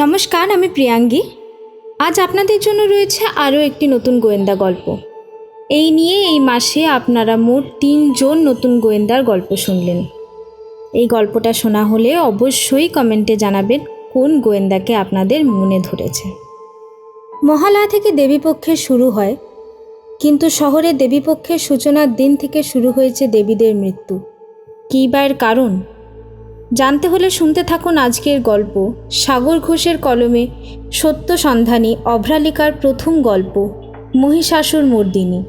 নমস্কার, আমি প্রিয়াঙ্গী। আজ আপনাদের জন্য রয়েছে আরও একটি নতুন গোয়েন্দা গল্প। এই নিয়ে এই মাসে আপনারা মোট 3 জন নতুন গোয়েন্দার গল্প শুনলেন। এই গল্পটা শোনা হলে অবশ্যই কমেন্টে জানাবেন কোন গোয়েন্দাকে আপনাদের মনে ধরেছে। মহালয়া থেকে দেবীপক্ষের শুরু হয়, কিন্তু শহরে দেবীপক্ষের সূচনার দিন থেকে শুরু হয়েছে দেবীদের মৃত্যু। কী বা এর কারণ জানতে হলে শুনতে থাকুন আজকের গল্প, সাগর ঘোষের কলমে সত্য সন্ধানী অভ্রালিকার প্রথম গল্প, মহিষাসুর মর্দিনী।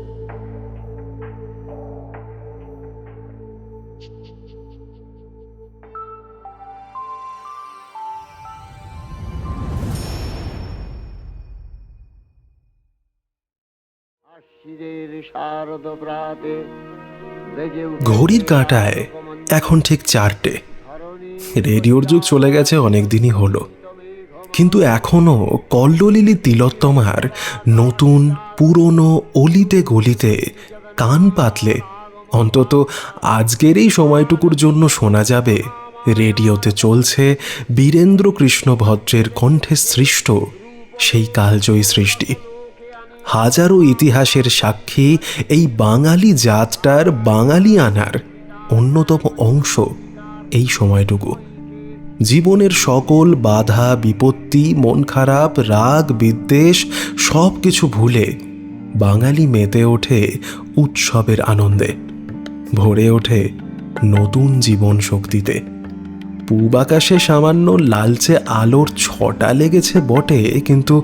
ঘড়ির কাঁটায় এখন ঠিক 4টে। রেডিওর যুগ চলে গেছে অনেক দিনই হলো, কিন্তু এখনো কল্লোলিলি তিলোত্তমার নতুন পুরনো অলিতে গলিতে কান পাতলে অন্তত আজকের এই সময়টুকুর জন্য শোনা যাবে রেডিওতে চলছে বীরেন্দ্র কৃষ্ণ ভদ্রের কণ্ঠে সৃষ্ট সেই কালজয়ী সৃষ্টি। হাজারো ইতিহাসের সাক্ষী এই বাঙালি জাতটার বাঙালি আনার অন্যতম অংশ এই সময়টুকু। জীবনের সকল বাধা বিপত্তি, মন খারাপ, রাগ বিদ্বেষ সব কিছু ভুলে বাঙালি মেতে ওঠে উৎসবের আনন্দে, ভরে ওঠে নতুন জীবন শক্তিতে। পূব আকাশে সামান্য লালচে আলোর ছটা লেগেছে বটে, কিন্তু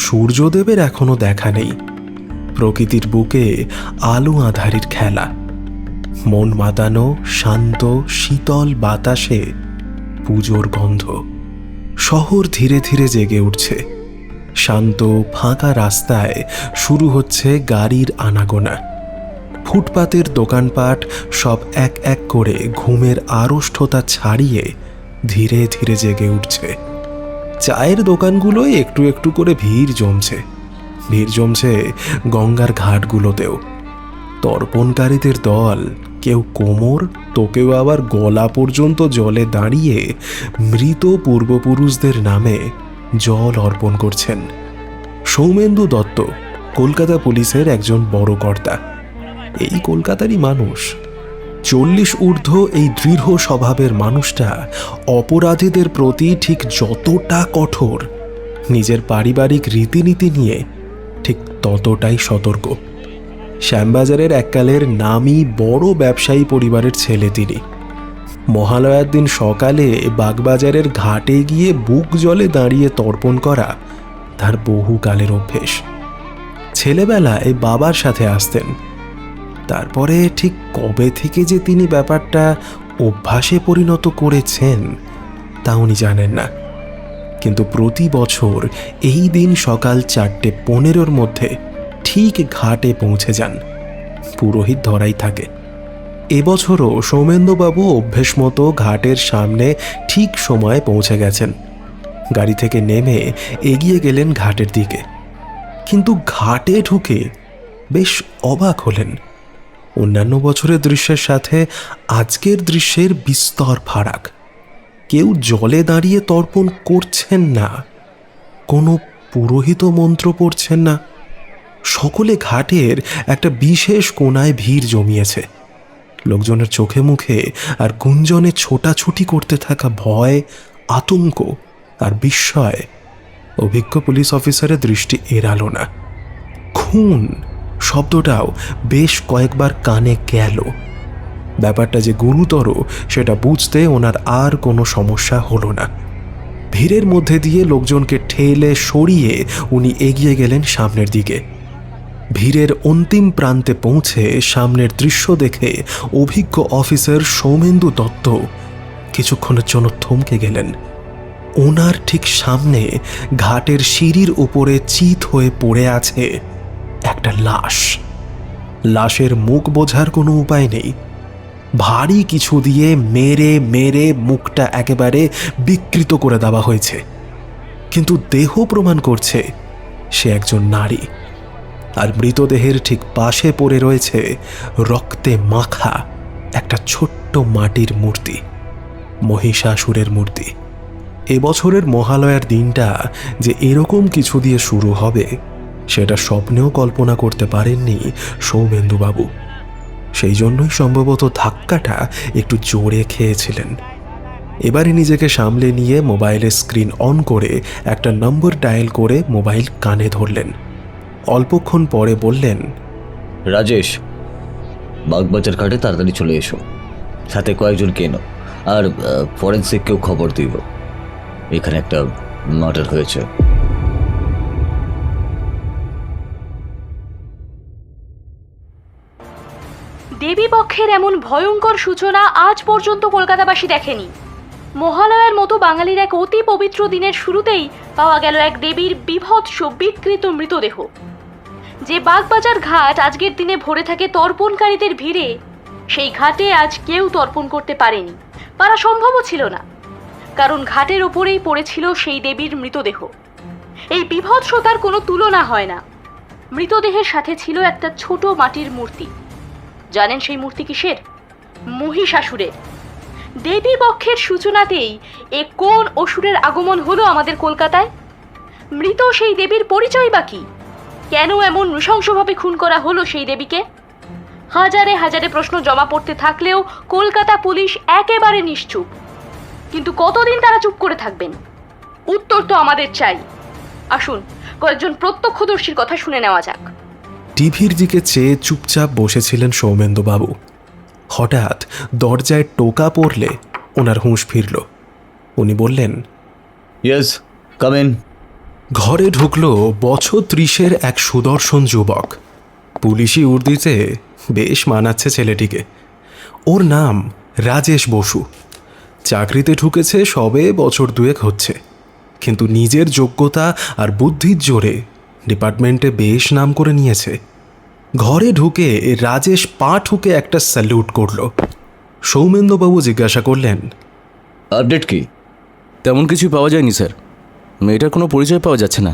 সূর্যদেবের এখনো দেখা নেই। প্রকৃতির বুকে আলো আঁধারির খেলা। মন মাতানো শান্ত শীতল বাতাসে পুজোর গন্ধ। শহর ধীরে ধীরে জেগে উঠছে। শান্ত ফাঁকা রাস্তায় শুরু হচ্ছে গাড়ির আনাগোনা। ফুটপাতের দোকানপাট সব এক এক করে ঘুমের আড়ষ্ঠতা ছাড়িয়ে ধীরে ধীরে জেগে উঠছে। চায়ের দোকানগুলোয় একটু একটু করে ভিড় জমছে গঙ্গার ঘাটগুলোতেও। তর্পণকারীদের দল কেউ কোমর তো কেউ আবার গলা পর্যন্ত জলে দাঁড়িয়ে মৃত পূর্বপুরুষদের নামে জল অর্পণ করছেন। সৌমেন্দু দত্ত কলকাতা পুলিশের একজন বড় কর্তা। এই কলকাতারই মানুষ। 40 ঊর্ধ্ব এই দৃঢ় স্বভাবের মানুষটা অপরাধীদের প্রতি ঠিক যতটা কঠোর, নিজের পারিবারিক রীতিনীতি নিয়ে ঠিক ততটাই সতর্ক। শ্যামবাজারের এককালের নামী বড় ব্যবসায়ী পরিবারের ছেলে তিনি। মহালয়ার দিন সকালে বাগবাজারের ঘাটে গিয়ে বুক জলে দাঁড়িয়ে তর্পণ করা তার বহুকালের অভ্যেস। ছেলেবেলায় বাবার সাথে আসতেন। তারপরে ঠিক কবে থেকে যে তিনি ব্যাপারটা অভ্যাসে পরিণত করেছেন তা উনি জানেন না, কিন্তু প্রতি বছর এই দিন সকাল 4:15 মধ্যে ঠিক ঘাটে পৌঁছে যান। পুরোহিত ধরাই থাকে। এবছরও সৌমেন্দ্রবাবু অভ্যেস মতো ঘাটের সামনে ঠিক সময়ে পৌঁছে গেছেন। গাড়ি থেকে নেমে এগিয়ে গেলেন ঘাটের দিকে, কিন্তু ঘাটে ঢুকে বেশ অবাক হলেন। অন্যান্য বছরের দৃশ্যের সাথে আজকের দৃশ্যের বিস্তর ফারাক। কেউ জলে দাঁড়িয়ে তর্পণ করছেন না, কোনো পুরোহিত মন্ত্র পড়ছেন না। সকলে ঘাটের একটা বিশেষ কোণায় ভিড় জমিয়েছে। লোকজনের চোখে মুখে আর গুঞ্জনে ছোটাছুটি করতে থাকা ভয়, আতঙ্ক আর বিস্ময় অভিজ্ঞ পুলিশ অফিসারের দৃষ্টি এড়ালো না। খুন শব্দটাও বেশ কয়েকবার কানে গেল। ব্যাপারটা যে গুরুতর সেটা বুঝতে ওনার আর কোনো সমস্যা হলো না। ভিড়ের মধ্যে দিয়ে লোকজনকে ঠেলে সরিয়ে উনি এগিয়ে গেলেন সামনের দিকে। ভিড়ের অন্তিম প্রান্তে পৌঁছে সামনের দৃশ্য দেখে অভিজ্ঞ অফিসার সৌমেন্দু দত্ত কিছুক্ষণের জন্য থমকে গেলেন। ওনার ঠিক সামনে ঘাটের সিঁড়ির উপরে চিত হয়ে পড়ে আছে একটা লাশ। লাশের মুখ বোঝার কোনো উপায় নেই। ভারী কিছু দিয়ে মেরে মেরে মুখটা একেবারে বিকৃত করে দেওয়া হয়েছে, কিন্তু দেহ প্রমাণ করছে সে একজন নারী। আর মৃতদেহের ঠিক পাশে পড়ে রয়েছে রক্তে মাখা একটা ছোট্ট মাটির মূর্তি, মহিষাসুরের মূর্তি। এবছরের মহালয়ার দিনটা যে এরকম কিছু দিয়ে শুরু হবে সেটা স্বপ্নেও কল্পনা করতে পারেননি সৌমেন্দুবাবু। সেই জন্যই সম্ভবত ধাক্কাটা একটু জোরে খেয়েছিলেন। এবারে নিজেকে সামলে নিয়ে মোবাইলের স্ক্রিন অন করে একটা নম্বর ডায়াল করে মোবাইল কানে ধরলেন। অল্পক্ষণ পরে বললেন, রাজেশ, বাগবাজার ঘাটে তাড়াতাড়ি চলে এসো, সাথে কয়েকজন কেনো, আর ফরেন্সিককেও খবর দিব। এখানে একটা মার্ডার হয়েছে। দেবীপক্ষের এমন ভয়ঙ্কর সূচনা আজ পর্যন্ত কলকাতাবাসী দেখেনি। মহালয়ার মতো বাঙালির এক অতি পবিত্র দিনের শুরুতেই পাওয়া গেল এক দেবীর বীভৎস বিকৃত মৃতদেহ। যে বাগবাজার ঘাট আজকের দিনে ভরে থাকে তর্পণকারীদের ভিড়ে, সেই ঘাটে আজ কেউ তর্পণ করতে পারেনি, পারা সম্ভবও ছিল না, কারণ ঘাটের ওপরেই পড়েছিল সেই দেবীর মৃতদেহ। এই বীভৎসতার কোনো তুলনা হয় না। মৃতদেহের সাথে ছিল একটা ছোট মাটির মূর্তি। জানেন সেই মূর্তি কিসের? মহিষাসুরের। দেবী পক্ষের সূচনাতেই এ কোন অসুরের আগমন হলো আমাদের কলকাতায়? মৃত সেই দেবীর পরিচয় বা কি? কেন এমন নৃশংসভাবে খুন করা হলো সেই দেবীকে? হাজারে হাজারে প্রশ্ন জমা পড়তে থাকলেও কলকাতা পুলিশ একেবারে নিশ্চুপ। কিন্তু কতদিন তারা চুপ করে থাকবেন? উত্তর তো আমাদের চাই। আসুন কয়েকজন প্রত্যক্ষদর্শীর কথা শুনে নেওয়া যাক। টিভির দিকে চেয়ে চুপচাপ বসেছিলেন সৌমেন্দুবাবু। হঠাৎ দরজায় টোকা পড়লে ওনার হুঁশ ফিরল। উনি বললেন, ইয়েস, কাম ইন। ঘরে ঢুকল বছর 30-এর এক সুদর্শন যুবক। পুলিশি উর্দিতে বেশ মানাচ্ছে ছেলেটিকে। ওর নাম রাজেশ বসু। চাকরিতে ঢুকেছে সবে বছর 2 হচ্ছে, কিন্তু নিজের যোগ্যতা আর বুদ্ধির জোরে ডিপার্টমেন্টে বেশ নাম করে নিয়েছে। ঘরে ঢুকে রাজেশ পা ঠুকে একটা স্যালুট করল। সৌমেন্দুবাবু জিজ্ঞাসা করলেন, আপডেট কি? তেমন কিছুই পাওয়া যায়নি স্যার, মেয়েটার কোনো পরিচয় পাওয়া যাচ্ছে না।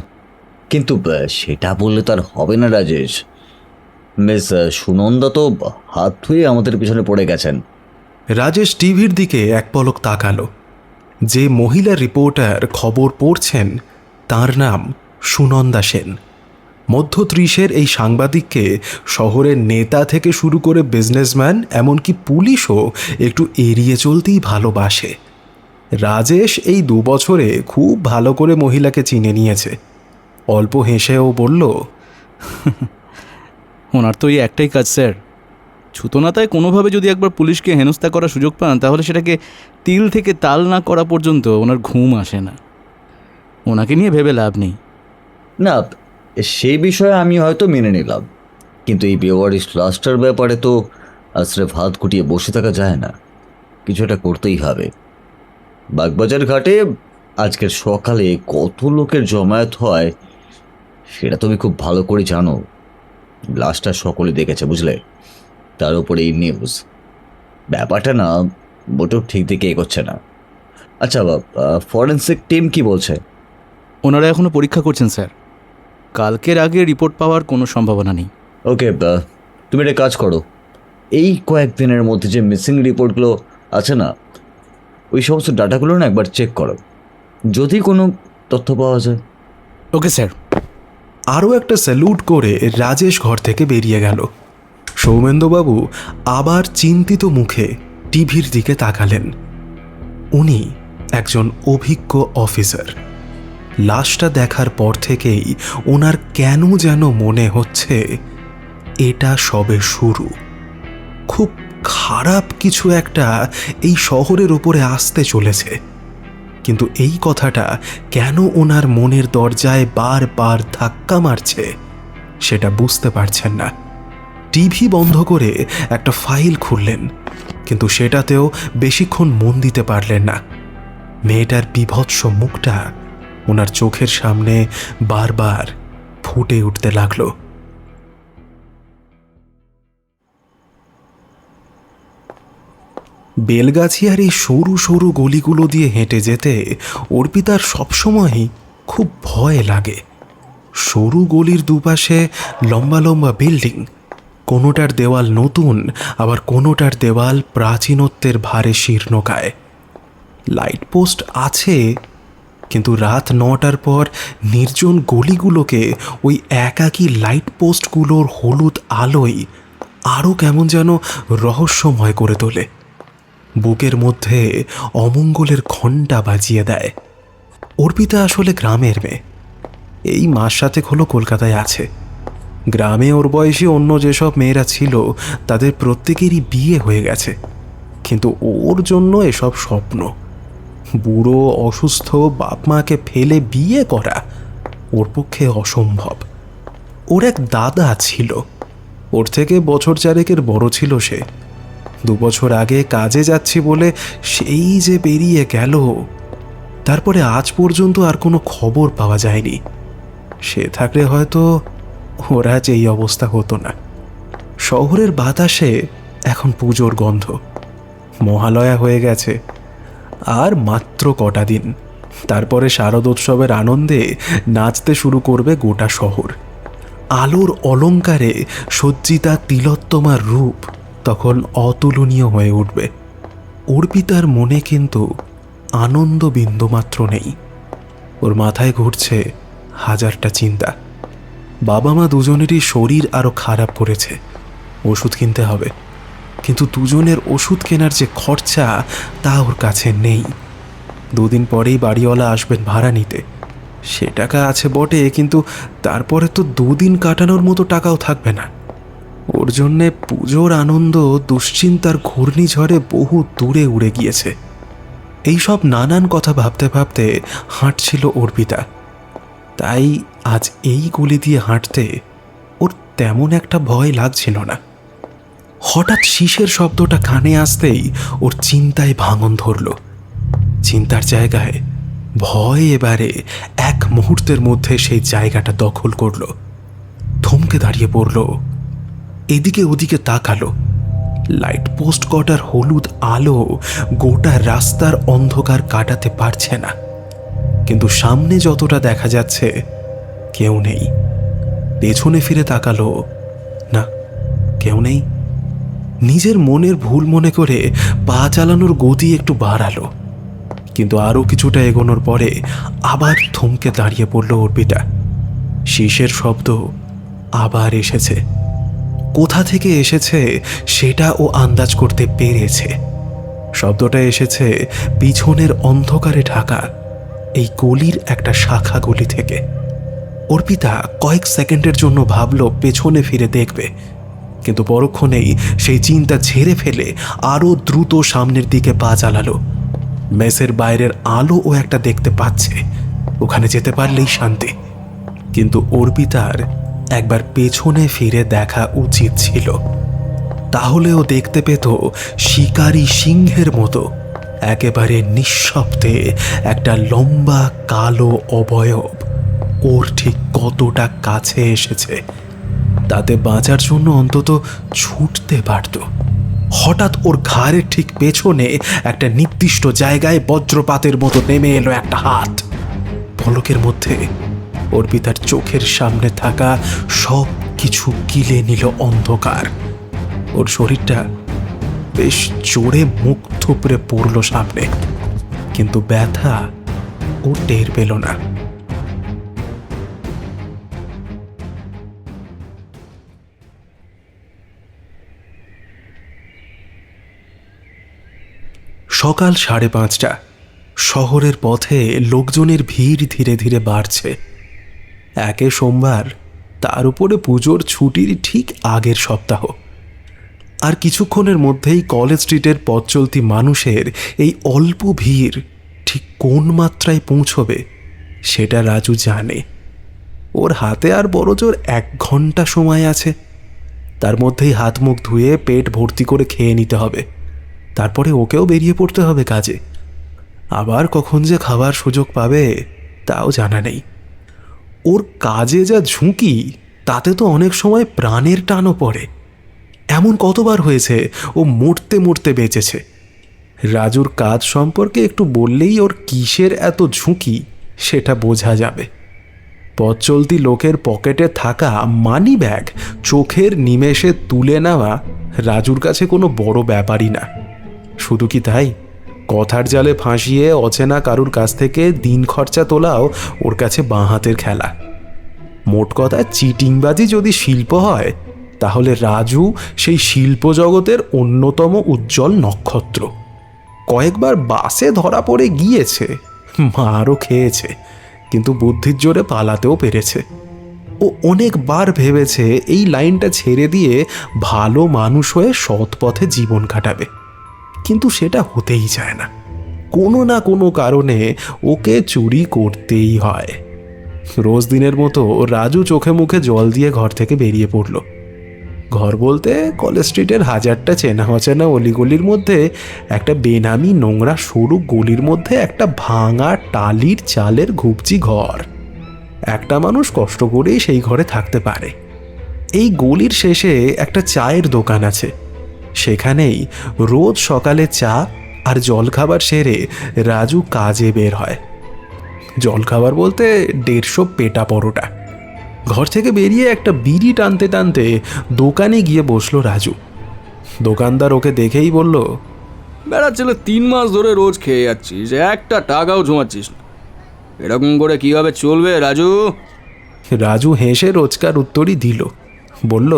কিন্তু সেটা বললে তো আর হবে না রাজেশ। মিস সুনন্দা তো হাত ধুয়ে আমাদের পিছনে পড়ে গেছেন। রাজেশ টিভির দিকে এক পলক তাকালো। যে মহিলা রিপোর্টার খবর পড়ছেন তার নাম সুনন্দা সেন। মধ্য 30-এর এই সাংবাদিককে শহরের নেতা থেকে শুরু করে বিজনেসম্যান, এমনকি পুলিশও একটু এড়িয়ে চলতেই ভালোবাসে। রাজেশ এই 2 বছরে খুব ভালো করে মহিলাকে চিনে নিয়েছে। অল্প হেসেও বলল, ওনার তো এই একটাই কাজ স্যার, ছুতোনাতায় কোনোভাবে যদি একবার পুলিশকে হেনস্থা করার সুযোগ পান তাহলে সেটাকে তিল থেকে তাল না করা পর্যন্ত ওনার ঘুম আসে না। ওনাকে নিয়ে ভেবে লাভ নেই। না, সেই বিষয়ে আমি হয়তো মেনে নিলাম, কিন্তু এই বেওয়ারিশ লাস্টার ব্যাপারে তো আশ্রে হাত গুটিয়ে বসে থাকা যায় না। কিছু একটা করতেই হবে। বাগবাজার ঘাটে আজকের সকালে কত লোকের জমায়েত হয় সেটা তুমি খুব ভালো করে জানো। লাস্টটা সকলে দেখেছে, বুঝলে? তার উপরে এই নিউজ, ব্যাপারটা না মোটেও ঠিক দিকে এগোচ্ছে না। আচ্ছা, ফরেন্সিক টিম কি বলছে? ওনারা এখনও পরীক্ষা করছেন স্যার, কালকের আগে রিপোর্ট পাওয়ার কোনো সম্ভাবনা নেই। ওকে, তুমি একটা কাজ করো, এই কয়েকদিনের মধ্যে যে মিসিং রিপোর্টগুলো আছে না, ওই সমস্ত ডাটাগুলো না একবার চেক করো, যদি কোনো তথ্য পাওয়া যায়। Okay sir. আরও একটা স্যালুট করে রাজেশ ঘর থেকে বেরিয়ে গেল। সৌমেন্দুবাবু আবার চিন্তিত মুখে টিভির দিকে তাকালেন। উনি একজন অভিজ্ঞ অফিসার। লাশটা দেখার পর থেকেই ওনার কেন যেন মনে হচ্ছে এটা সবে শুরু। খুব খারাপ কিছু একটা এই শহরের ওপরে আসতে চলেছে, কিন্তু এই কথাটা কেন ওনার মনের দরজায় বারবার ধাক্কা মারছে সেটা বুঝতে পারছেন না। টিভি বন্ধ করে একটা ফাইল খুললেন, কিন্তু সেটাতেও বেশিক্ষণ মন দিতে পারলেন না। মেয়েটার বীভৎস মুখটা ওনার চোখের সামনে বারবার ফুটে উঠতে লাগলো। বেলগাছিয়ার এই সরু সরু গলিগুলো দিয়ে হেঁটে যেতে অর্পিতার সবসময়ই খুব ভয় লাগে। সরু গলির দুপাশে লম্বা লম্বা বিল্ডিং, কোনোটার দেওয়াল নতুন, আবার কোনোটার দেওয়াল প্রাচীনত্বের ভারে শীর্ণকায়। লাইট পোস্ট আছে, কিন্তু রাত 9টার পর নির্জন গলিগুলোকে ওই একাকী লাইট পোস্টগুলোর হলুদ আলোয় আরও কেমন যেন রহস্যময় করে তোলে। বুকের মধ্যে অমঙ্গলের ঘণ্টা বাজিয়ে দেয়। অর্পিতা আসলে গ্রামের মেয়ে। এই মাস 7 হলো কলকাতায় আছে। গ্রামে ওর বয়সী অন্য যেসব মেয়েরা ছিল তাদের প্রত্যেকেরই বিয়ে হয়ে গেছে, কিন্তু ওর জন্য এসব স্বপ্ন। বুড়ো অসুস্থ বাপ মাকে ফেলে বিয়ে করা ওর পক্ষে অসম্ভব। ওর এক দাদা ছিল, ওর থেকে বছর 4 বড় ছিল সে। 2 বছর আগে কাজে যাচ্ছি বলে সেই যে বেরিয়ে গেল, তারপরে আজ পর্যন্ত আর কোনো খবর পাওয়া যায়নি। সে থাকলে হয়তো ওর আজ এই অবস্থা হতো না। শহরের বাতাসে এখন পুজোর গন্ধ। মহালয়া হয়ে গেছে, আর মাত্র কটা দিন, তারপরে শারদোৎসবের আনন্দে নাচতে শুরু করবে গোটা শহর। আলোর অলঙ্কারে সজ্জিতা তিলোত্তমার রূপ তখন অতুলনীয় হয়ে উঠবে। অর্পিতার মনে কিন্তু আনন্দ বিন্দুমাত্র নেই। ওর মাথায় ঘুরছে হাজারটা চিন্তা। বাবা মা দুজনেরই শরীর আরও খারাপ করেছে, ওষুধ কিনতে হবে, কিন্তু দুজনের ওষুধ কেনার যে খরচা তা ওর কাছে নেই। 2 দিন পরেই বাড়িওয়ালা আসবেন ভাড়া নিতে। সে টাকা আছে বটে, কিন্তু তারপরে তো 2 দিন কাটানোর মতো টাকাও থাকবে না। ওর জন্যে পুজোর আনন্দ দুশ্চিন্তার ঘূর্ণিঝড়ে বহু দূরে উড়ে গিয়েছে। এইসব নানান কথা ভাবতে ভাবতে হাঁটছিল অর্পিতা। তাই আজ এই গলি দিয়ে হাঁটতে ওর তেমন একটা ভয় লাগছিল না। হঠাৎ শীষের শব্দটা কানে আসতেই ওর চিন্তায় ভাঙন ধরল। চিন্তার জায়গায় ভয় এবারে এক মুহূর্তের মধ্যে সেই জায়গাটা দখল করল। থমকে দাঁড়িয়ে পড়ল, এদিকে ওদিকে তাকালো। লাইট পোস্ট কটার হলুদ আলো গোটা রাস্তার অন্ধকার কাটাতে পারছে না, কিন্তু সামনে যতটা দেখা যাচ্ছে কেউ নেই। পেছনে ফিরে তাকালো, না, কেউ নেই। নিজের মনের ভুল মনে করে পা চালানোর গতি একটু বাড়ালো, কিন্তু আরও কিছুটা এগোনোর পরে আবার থমকে দাঁড়িয়ে পড়ল অর্পিতা। শীষের শব্দ আবার এসেছে। কোথা থেকে এসেছে সেটা ও আন্দাজ করতে পেরেছে। শব্দটা এসেছে পিছনের অন্ধকারে ঢাকা এই গলির একটা শাখা গলি থেকে। অর্পিতা কয়েক সেকেন্ডের জন্য ভাবল পেছনে ফিরে দেখবে, কিন্তু পরক্ষণেই সেই চিন্তা ঝেড়ে ফেলে আরও দ্রুত সামনের দিকে পা চালালো। মেসের বাইরের আলো ও একটা দেখতে পাচ্ছে, ওখানে যেতে পারলেই শান্তি। কিন্তু অর্পিতার একবার পেছনে ফিরে দেখা উচিত ছিল, তাহলে ও দেখতে পেত শিকারী সিংহের মতো একেবারে নিঃশব্দে একটা লম্বা কালো অবয়ব ওর ঠিক কতটা কাছে এসেছে। তাতে বাঁচার জন্য অন্তত ছুটতে পারত। হঠাৎ ওর ঘাড়ের ঠিক পেছনে একটা নির্দিষ্ট জায়গায় বজ্রপাতের মতো নেমে এলো একটা হাত। পলকের মধ্যে অর্পিতার চোখের সামনে থাকা সব কিছু গিলে নিল অন্ধকার। ওর শরীরটা বেশ জোরে মুখ থুবড়ে পড়ল সামনে, কিন্তু ব্যথা ও টের পেল না। সকাল 5:30। শহরের পথে লোকজনের ভিড় ধীরে ধীরে বাড়ছে। একে সোমবার, তার উপরে পুজোর ছুটির ঠিক আগের সপ্তাহ। আর কিছুক্ষণের মধ্যেই কলেজ স্ট্রিটের পথ চলতি মানুষের এই অল্প ভিড় ঠিক কোন মাত্রায় পৌঁছবে সেটা রাজু জানে। ওর হাতে আর বড়জোর 1 ঘন্টা সময় আছে। তার মধ্যেই হাত মুখ ধুয়ে পেট ভর্তি করে খেয়ে নিতে হবে, তারপরে ওকেও বেরিয়ে পড়তে হবে কাজে। আবার কখন যে খাবার সুযোগ পাবে তাও জানা নেই। ওর কাজে যা ঝুঁকি, তাতে তো অনেক সময় প্রাণের টানও পড়ে। এমন কতবার হয়েছে ও মরতে মরতে বেঁচেছে। রাজুর কাজ সম্পর্কে একটু বললেই ওর কিসের এত ঝুঁকি সেটা বোঝা যাবে। পথ চলতি লোকের পকেটে থাকা মানি ব্যাগ চোখের নিমেষে তুলে নেওয়া রাজুর কাছে কোনো বড় ব্যাপারই না। শুধু কি তাই, কথার জালে ফাঁসিয়ে অচেনা কারুর কাছ থেকে দিন খরচা তোলাও ওর কাছে বাঁ হাতের খেলা। মোট কথা, চিটিংবাজি যদি শিল্প হয় তাহলে রাজু সেই শিল্প জগতের অন্যতম উজ্জ্বল নক্ষত্র। কয়েকবার বাসে ধরা পড়ে গিয়েছে, মারও খেয়েছে, কিন্তু বুদ্ধির জোরে পালাতেও পেরেছে। ও অনেকবার ভেবেছে এই লাইনটা ছেড়ে দিয়ে ভালো মানুষ হয়ে সৎ পথে জীবন কাটাবে, কিন্তু সেটা হতেই চায় না। কোনো না কোনো কারণে ওকে চুরি করতেই হয়। রোজ দিনের মতো রাজু চোখে মুখে জল দিয়ে ঘর থেকে বেরিয়ে পড়ল। ঘর বলতে কলেজ স্ট্রিটের হাজারটা চেনা অচেনা অলিগলির মধ্যে একটা বেনামি নোংরা সরু গলির মধ্যে একটা ভাঙা টালির চালের ঘুপচি ঘর। একটা মানুষ কষ্ট করেই সেই ঘরে থাকতে পারে। এই গলির শেষে একটা চায়ের দোকান আছে। সেখানেই রোজ সকালে চা আর জলখাবার সেরে রাজু কাজে বের হয়। জলখাবার বলতে 150 পেটা পরোটা। ঘর থেকে বেরিয়ে একটা বিড়ি টানতে টানতে দোকানে গিয়ে বসলো রাজু। দোকানদার ওকে দেখেই বলল, বেড়া ছেলে, 3 মাস ধরে রোজ খেয়ে যাচ্ছিস, একটা টাকাও জমাচ্ছিস না, এরকম করে কীভাবে চলবে রাজু? রাজু হেসে রোজকার উত্তরই দিল, বলল,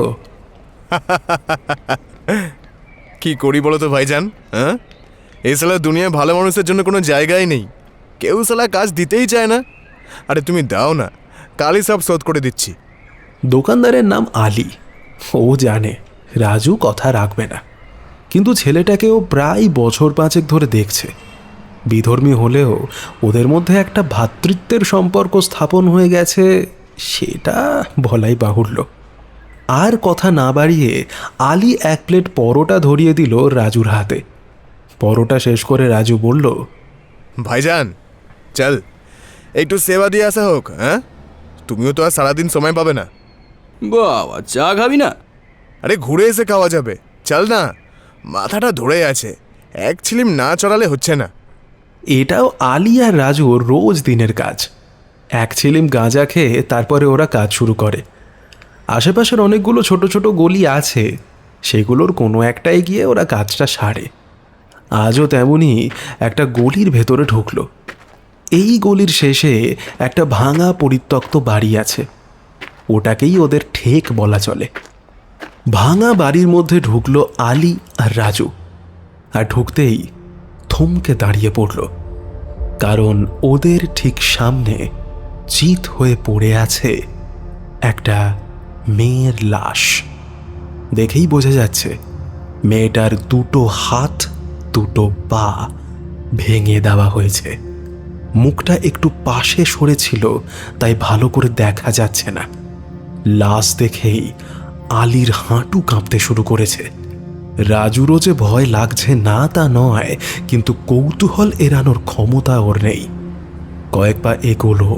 কি করি বলো তো ভাইজান? হ্যাঁ, এই সালা দুনিয়ায় ভালো মানুষের জন্য কোনো জায়গাই নেই। কেউ সালা কাজ দিতেই চায় না। আরে তুমি দাও না, কালই সব শোধ করে দিচ্ছি। দোকানদারের নাম আলী। ও জানে রাজু কথা রাখবে না, কিন্তু ছেলেটাকেও প্রায় বছর 5 ধরে দেখছে। বিধর্মী হলেও ওদের মধ্যে একটা ভ্রাতৃত্বের সম্পর্ক স্থাপন হয়ে গেছে, সেটা বলাই বাহুল্য। আর কথা না বাড়িয়ে আলী 1 প্লেট পরোটা ধরিয়ে দিল রাজুর হাতে। পরোটা শেষ করে রাজু বলল, ভাইজান চল, একটু সেবা দিয়ে আসা হোক। হ্যাঁ, তুমিও তো আর সারাদিন সময় পাবে না। বাবা, চা খাবি না? আরে ঘুরে এসে খাওয়া যাবে, চল না। মাথাটা ধরে আছে, এক ছিলিম না চড়ালে হচ্ছে না। এটাও আলী আর রাজুর রোজ দিনের কাজ। 1 ছিলিম গাঁজা খেয়ে তারপরে ওরা কাজ শুরু করে। আশেপাশের অনেকগুলো ছোট ছোট গলি আছে, সেগুলোর কোনো একটায় গিয়ে ওরা কাজটা সারে। আজও তেমনই একটা গলির ভেতরে ঢুকলো। এই গলির শেষে একটা ভাঙা পরিত্যক্ত বাড়ি আছে, ওটাকেই ওদের ঠেক বলা চলে। ভাঙা বাড়ির মধ্যে ঢুকলো আলী আর রাজু, আর ঢুকতেই থমকে দাঁড়িয়ে পড়ল, কারণ ওদের ঠিক সামনে চিত হয়ে পড়ে আছে একটা মেয়ের লাশ। দেখেই বোঝা যাচ্ছে মেয়েটার 2টো হাত 2টো পা ভেঙে দেওয়া হয়েছে। মুখটা একটু পাশে সরেছিল, তাই ভালো করে দেখা যাচ্ছে না। লাশ দেখেই আলীর হাঁটু কাঁপতে শুরু করেছে। রাজুরও যে ভয় লাগছে না তা নয়, কিন্তু কৌতূহল এড়ানোর ক্ষমতা ওর নেই। কয়েক পা এগোলো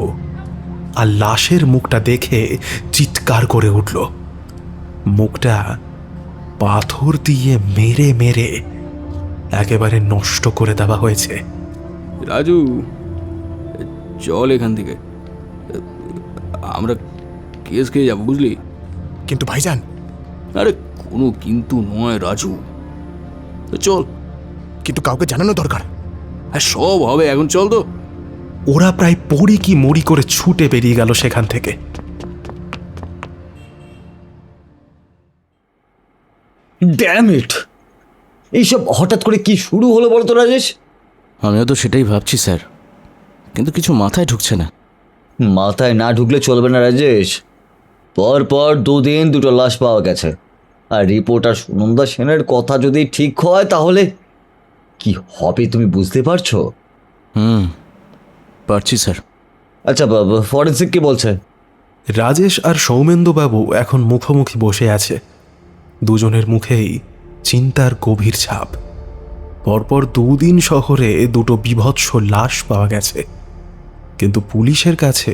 আর লাশের মুখটা দেখে চিৎকার করে উঠল। মুখটা পাথর দিয়ে মেরে মেরে একেবারে নষ্ট করে দেওয়া হয়েছে। রাজু, চল এখান থেকে, আমরা কেস খেয়ে যাবো, বুঝলি? কিন্তু ভাইজান। আরে কোনো কিন্তু নয় রাজু, চল। কিন্তু কাউকে জানানো দরকার। আর সব হবে, এখন চল তো। ওরা প্রায় পড়ি কি মরি করে ছুটে বেরিয়ে গেল সেখান থেকে। ড্যাম ইট, এইসব হঠাৎ করে কি শুরু হলো বলো তো রাজেশ? আমিও তো সেটাই ভাবছি স্যার, কিন্তু কিছু মাথায় ঢুকছে না। মাথায় না ঢুকলে চলবে না রাজেশ। পর 2 দিন 2টো লাশ পাওয়া গেছে, আর রিপোর্টার সুনন্দা সেনের কথা যদি ঠিক হয় তাহলে কি হবে তুমি বুঝতে পারছো? পারছি স্যার। আচ্ছা, ফরেন্সিক কি বলছে? রাজেশ আর সৌমেন্দুবাবু এখন মুখোমুখি বসে আছে। দুজনের মুখেই চিন্তার গভীর ছাপ। পরপর 2 দিন শহরে 2টো বিভৎস লাশ পাওয়া গেছে, কিন্তু পুলিশের কাছে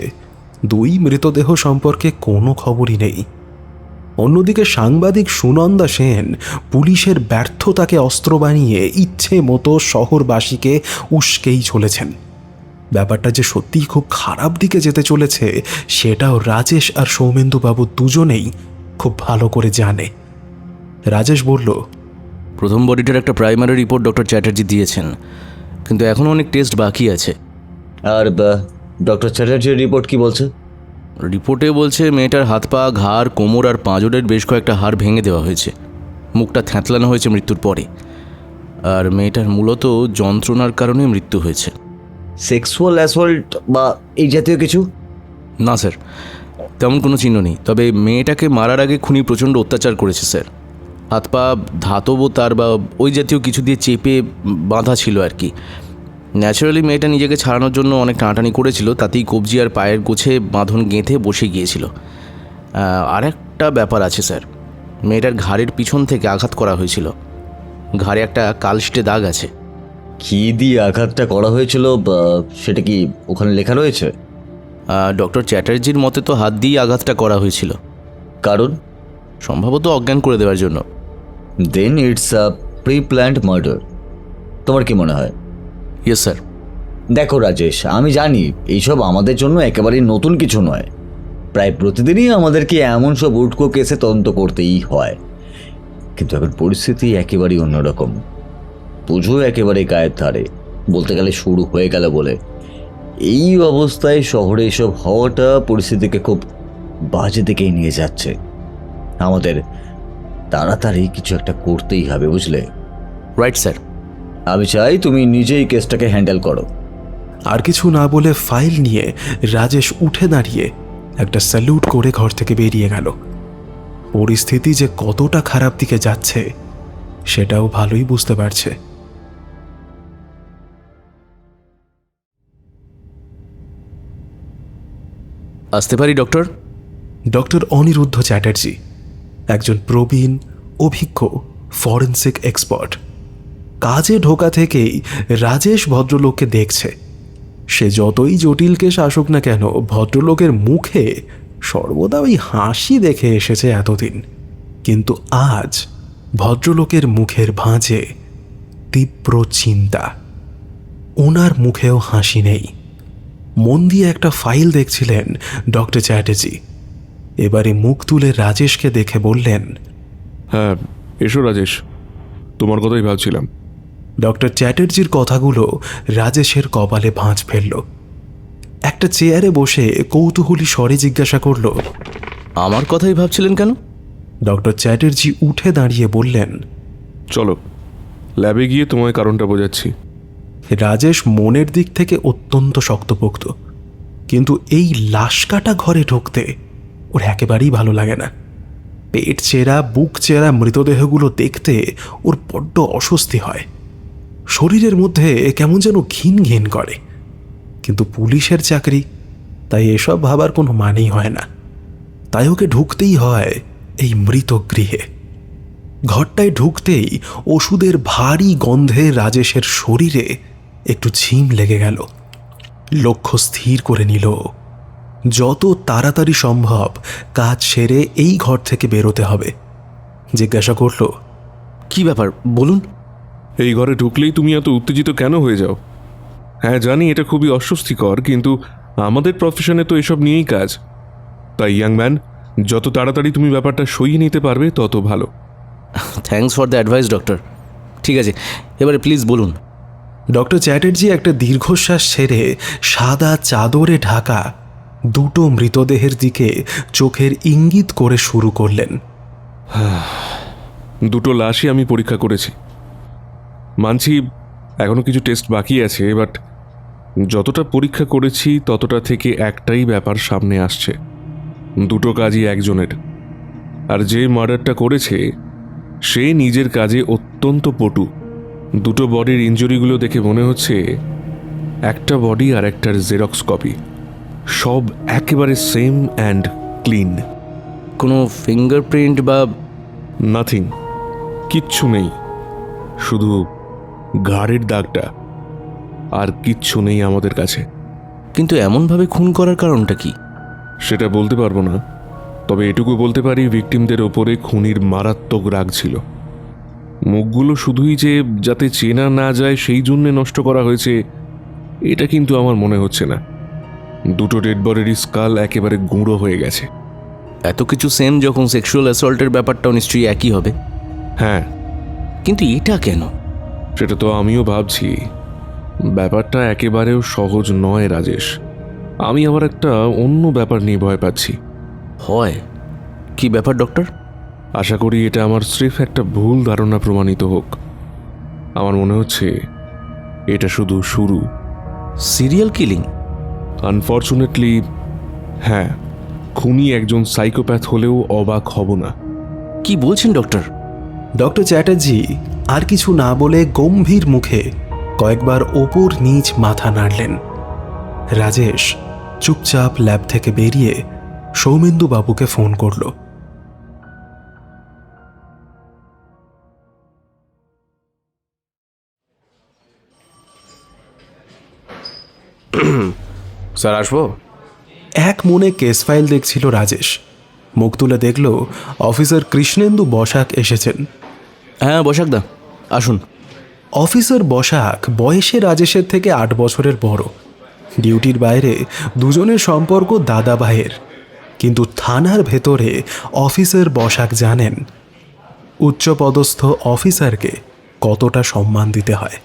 2 মৃতদেহ সম্পর্কে কোনো খবরই নেই। অন্যদিকে সাংবাদিক সুনন্দা সেন পুলিশের ব্যর্থতাকে অস্ত্র বানিয়ে ইচ্ছে মতো শহরবাসীকে উস্কেই চলেছেন। ব্যাপারটা যে সত্যিই খুব খারাপ দিকে যেতে চলেছে সেটাও রাজেশ আর সৌমেন্দুবাবু দুজনেই খুব ভালো করে জানে। রাজেশ বলল, প্রথম বডিটার একটা প্রাইমারি রিপোর্ট ডক্টর চ্যাটার্জি দিয়েছেন, কিন্তু এখনও অনেক টেস্ট বাকি আছে। আর ডক্টর চ্যাটার্জির রিপোর্ট কি বলছে? রিপোর্টে বলছে মেয়েটার হাত পা, ঘাড়, কোমর আর পাঁজরের বেশ কয়েকটা হাড় ভেঙে দেওয়া হয়েছে। মুখটা থ্যাঁতলানো হয়েছে মৃত্যুর পরে। আর মেয়েটার মূলত যন্ত্রণার কারণে মৃত্যু হয়েছে। সেক্সুয়াল অ্যাসল্ট বা এই জাতীয় কিছু? না স্যার, তেমন কোনো চিহ্ন নেই। তবে মেয়েটাকে মারার আগে খুনি প্রচণ্ড অত্যাচার করেছে স্যার। হাত পা ধাতব তার বা ওই জাতীয় কিছু দিয়ে চেপে বাঁধা ছিল আর কি। ন্যাচারালি মেয়েটা নিজেকে ছাড়ানোর জন্য অনেক টানাটানি করেছিল, তাতেই কবজি আর পায়ের গোছে বাঁধন গেঁথে বসে গিয়েছিল। আর একটা ব্যাপার আছে স্যার, মেয়েটার ঘাড়ের পিছন থেকে আঘাত করা হয়েছিল। ঘাড়ে একটা কালশিটে দাগ আছে। কি দিয়ে আঘাতটা করা হয়েছিল সেটা কি ওখানে লেখা রয়েছে? ডক্টর চ্যাটার্জির মতে তো হাত দিয়েই আঘাতটা করা হয়েছিল। কারণ? সম্ভবত অজ্ঞান করে দেওয়ার জন্য। Then it's a pre planned murder. তোমার কি মনে হয়? Yes sir. দেখো রাজেশ, আমি জানি এইসব আমাদের জন্য একেবারেই নতুন কিছু নয়। প্রায় প্রতিদিনই আমাদেরকে এমন সব উটকো কেসে তদন্ত করতেই হয়। কিন্তু এখন পরিস্থিতি একেবারেই অন্যরকম। পুজো একেবারে গায়ের ধারে, বলতে গেলে শুরু হয়ে গেল বলে। এই অবস্থায় শহরে এসব হওয়াটা পরিস্থিতিকে খুব বাজে দিকেই নিয়ে যাচ্ছে। আমাদের তাড়াতাড়ি কিছু একটা করতেই হবে, বুঝলে? Right sir. আমি চাই তুমি নিজেই কেসটাকে হ্যান্ডেল করো। আর কিছু না বলে ফাইল নিয়ে রাজেশ উঠে দাঁড়িয়ে একটা স্যালুট করে ঘর থেকে বেরিয়ে গেল। পরিস্থিতি যে কতটা খারাপ দিকে যাচ্ছে সেটাও ভালোই বুঝতে পারছে। আসতে পারি ডক্টর? ডক্টর অনিরুদ্ধ চ্যাটার্জি একজন প্রবীণ অভিজ্ঞ ফরেন্সিক এক্সপার্ট। কাজে ঢোকা থেকেই রাজেশ ভদ্রলোককে দেখছে। সে যতই জটিল কেস আসুক না কেন, ভদ্রলোকের মুখে সর্বদা ওই হাসি দেখে এসেছে এতদিন। কিন্তু আজ ভদ্রলোকের মুখের ভাঁজে তীব্র চিন্তা। ওনার মুখেও হাসি নেই। মন দিয়ে একটা ফাইল দেখছিলেন ডক্টর চ্যাটার্জি। এবারে মুখ তুলে রাজেশকে দেখে বললেন, হ্যাঁ এসো রাজেশ, তোমার কথাই ভাবছিলাম। ডক্টর চ্যাটার্জির কথাগুলো রাজেশের কপালে ভাঁজ ফেলল। একটা চেয়ারে বসে কৌতূহলী স্বরে জিজ্ঞাসা করল, আমার কথাই ভাবছিলেন কেন? ডক্টর চ্যাটার্জি উঠে দাঁড়িয়ে বললেন, চলো ল্যাবে গিয়ে তোমায় কারণটা বোঝাচ্ছি। রাজেশ মনের দিক থেকে অত্যন্ত শক্তপোক্ত, কিন্তু এই লাশ কাটা ঘরে ঢুকতে ওর একেবারেই ভালো লাগে না। পেট চেরা, বুক চেরা মৃতদেহগুলো দেখতে ওর বড্ড অস্বস্তি হয়। শরীরের মধ্যে কেমন যেন ঘিন ঘিন করে। কিন্তু পুলিশের চাকরি, তাই এসব ভাবার কোনো মানেই হয় না। তাই ওকে ঢুকতেই হয় এই মৃত গৃহে। ঘরটায় ঢুকতেই ওষুধের ভারী গন্ধে রাজেশের শরীরে একটু ঝিম লেগে গেল। লক্ষ্য স্থির করে নিল, যত তাড়াতাড়ি সম্ভব কাজ সেরে এই ঘর থেকে বেরোতে হবে। জিজ্ঞাসা করল, কি ব্যাপার বলুন? এই ঘরে ঢুকলেই তুমি এত উত্তেজিত কেন হয়ে যাও? হ্যাঁ জানি এটা খুবই অস্বস্তিকর, কিন্তু আমাদের প্রফেশনে তো এসব নিয়েই কাজ। তাই ইয়াং ম্যান, যত তাড়াতাড়ি তুমি ব্যাপারটা সইয়ে নিতে পারবে তত ভালো। Thanks for the advice doctor. ঠিক আছে, এবারে প্লিজ বলুন। ডক্টর চ্যাটার্জি একটা দীর্ঘশ্বাস ছেড়ে সাদা চাদরে ঢাকা দুটো মৃতদেহের দিকে চোখের ইঙ্গিত করে শুরু করলেন। দুটো লাশই আমি পরীক্ষা করেছি। মানছি এখনো কিছু টেস্ট বাকি আছে, বাট যতটা পরীক্ষা করেছি ততটা থেকে একটাই ব্যাপার সামনে আসছে। দুটো কাজই একজনের, আর যে মার্ডারটা করেছে সে নিজের কাজে অত্যন্ত পটু। দুটো বডির ইনজুরিগুলো দেখে মনে হচ্ছে একটা বডি আর একটার জেরক্স কপি, সব একেবারে সেম অ্যান্ড ক্লিন। কোনো ফিঙ্গারপ্রিন্ট বা? নাথিং, কিচ্ছু নেই, শুধু ঘাড়ের দাগটা, আর কিচ্ছু নেই আমাদের কাছে। কিন্তু এমনভাবে খুন করার কারণটা কি? সেটা বলতে পারবো না, তবে এটুকু বলতে পারি ভিকটিমদের ওপরে খুনির মারাত্মক রাগ ছিল। মুখগুলো শুধুই যে যাতে চেনা না যায় সেই জন্যে নষ্ট করা হয়েছে এটা কিন্তু আমার মনে হচ্ছে না। দুটো ডেড বডির স্কাল একেবারে গুঁড়ো হয়ে গেছে। এত কিছু সেম যখন সেক্সুয়াল অ্যাসল্টের ব্যাপারটাও নিশ্চয়ই একই হবে। হ্যাঁ, কিন্তু এটা কেন? সেটা তো আমিও ভাবছি। ব্যাপারটা একেবারেও সহজ নয় রাজেশ। আমি আবার একটা অন্য ব্যাপার নিয়ে ভয় পাচ্ছি। হয় কি ব্যাপার ডক্টর? আশা করি এটা আমার স্রেফ একটা ভুল ধারণা প্রমাণিত হোক। আমার মনে হচ্ছে এটা শুধু শুরু। Serial killing? আনফর্চুনেটলি হ্যাঁ, খুনি একজন সাইকোপ্যাথ হলেও অবাক হব না। কি বলছেন ডক্টর? ডক্টর চ্যাটার্জি আর কিছু না বলে গম্ভীর মুখে কয়েকবার ওপর নিচ মাথা নাড়লেন। রাজেশ চুপচাপ ল্যাব থেকে বেরিয়ে সৌমেন্দু বাবুকে ফোন করল। স্যার আসবো? এক মনে কেস ফাইল দেখছিল রাজেশ। মুখ তুলে দেখল অফিসার কৃষ্ণেন্দু বসাক এসেছেন। হ্যাঁ বসাকদা, আসুন। অফিসার বসাক বয়সে রাজেশের থেকে 8 বছরের বড়। ডিউটির বাইরে দুজনের সম্পর্ক দাদা ভাইয়ের, কিন্তু থানার ভেতরে অফিসার বসাক জানেন উচ্চপদস্থ অফিসারকে কতটা সম্মান দিতে হয়।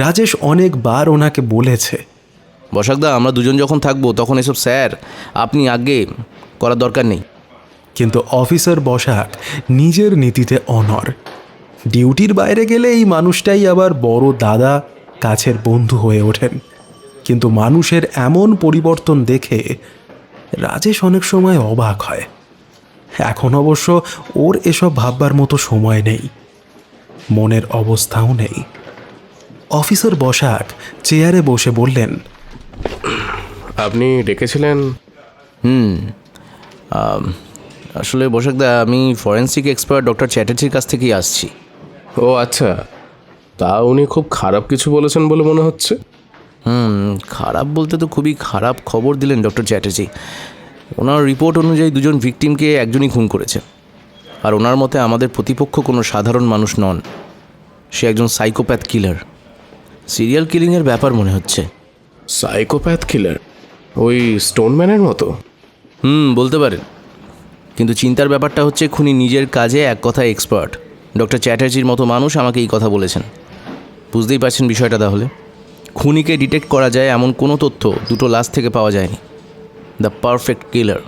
রাজেশ অনেকবার ওনাকে বলেছে, বসাকদা, আমরা দুজন যখন থাকবো তখন এসব স্যার আপনি আগে করার দরকার নেই। কিন্তু অফিসার বসাক নিজের নীতিতে অনড়। ডিউটির বাইরে গেলে এই মানুষটাই আবার বড় দাদা, কাছের বন্ধু হয়ে ওঠেন। কিন্তু মানুষের এমন পরিবর্তন দেখে রাজেশ অনেক সময় অবাক হয়। এখন অবশ্য ওর এসব ভাববার মতো সময় নেই, মনের অবস্থাও নেই। অফিসার বসাক চেয়ারে বসে বললেন, আপনি ডেকেছিলেন? আসলে বসাকদা, আমি ফরেন্সিক এক্সপার্ট ডক্টর চ্যাটার্জির কাছ থেকেই আসছি। ও আচ্ছা, তা উনি খুব খারাপ কিছু বলেছেন বলে মনে হচ্ছে। খারাপ বলতে তো খুবই খারাপ খবর দিলেন ডক্টর চ্যাটার্জি। ওনার রিপোর্ট অনুযায়ী দুজন ভিকটিমকে একজনই খুন করেছে। আর ওনার মতে আমাদের প্রতিপক্ষ কোনো সাধারণ মানুষ নন, সে একজন সাইকোপ্যাথ কিলার। সিরিয়াল কিলিংয়ের ব্যাপার মনে হচ্ছে। সাইকোপ্যাথ কিলার? ওই স্টোনম্যানের মতো? বলতে পারেন, কিন্তু চিন্তার ব্যাপারটা হচ্ছে খুনি নিজের কাজে এক কথায় এক্সপার্ট। ডক্টর চ্যাটার্জির মতো মানুষ আমাকে এই কথা বলেছেন। বুঝতেই পারছেন বিষয়টা। তাহলে খুনিকে ডিটেক্ট করা যায় এমন কোনো তথ্য দুটো লাশ থেকে পাওয়া যায়নি। দ্য পারফেক্ট কিলার।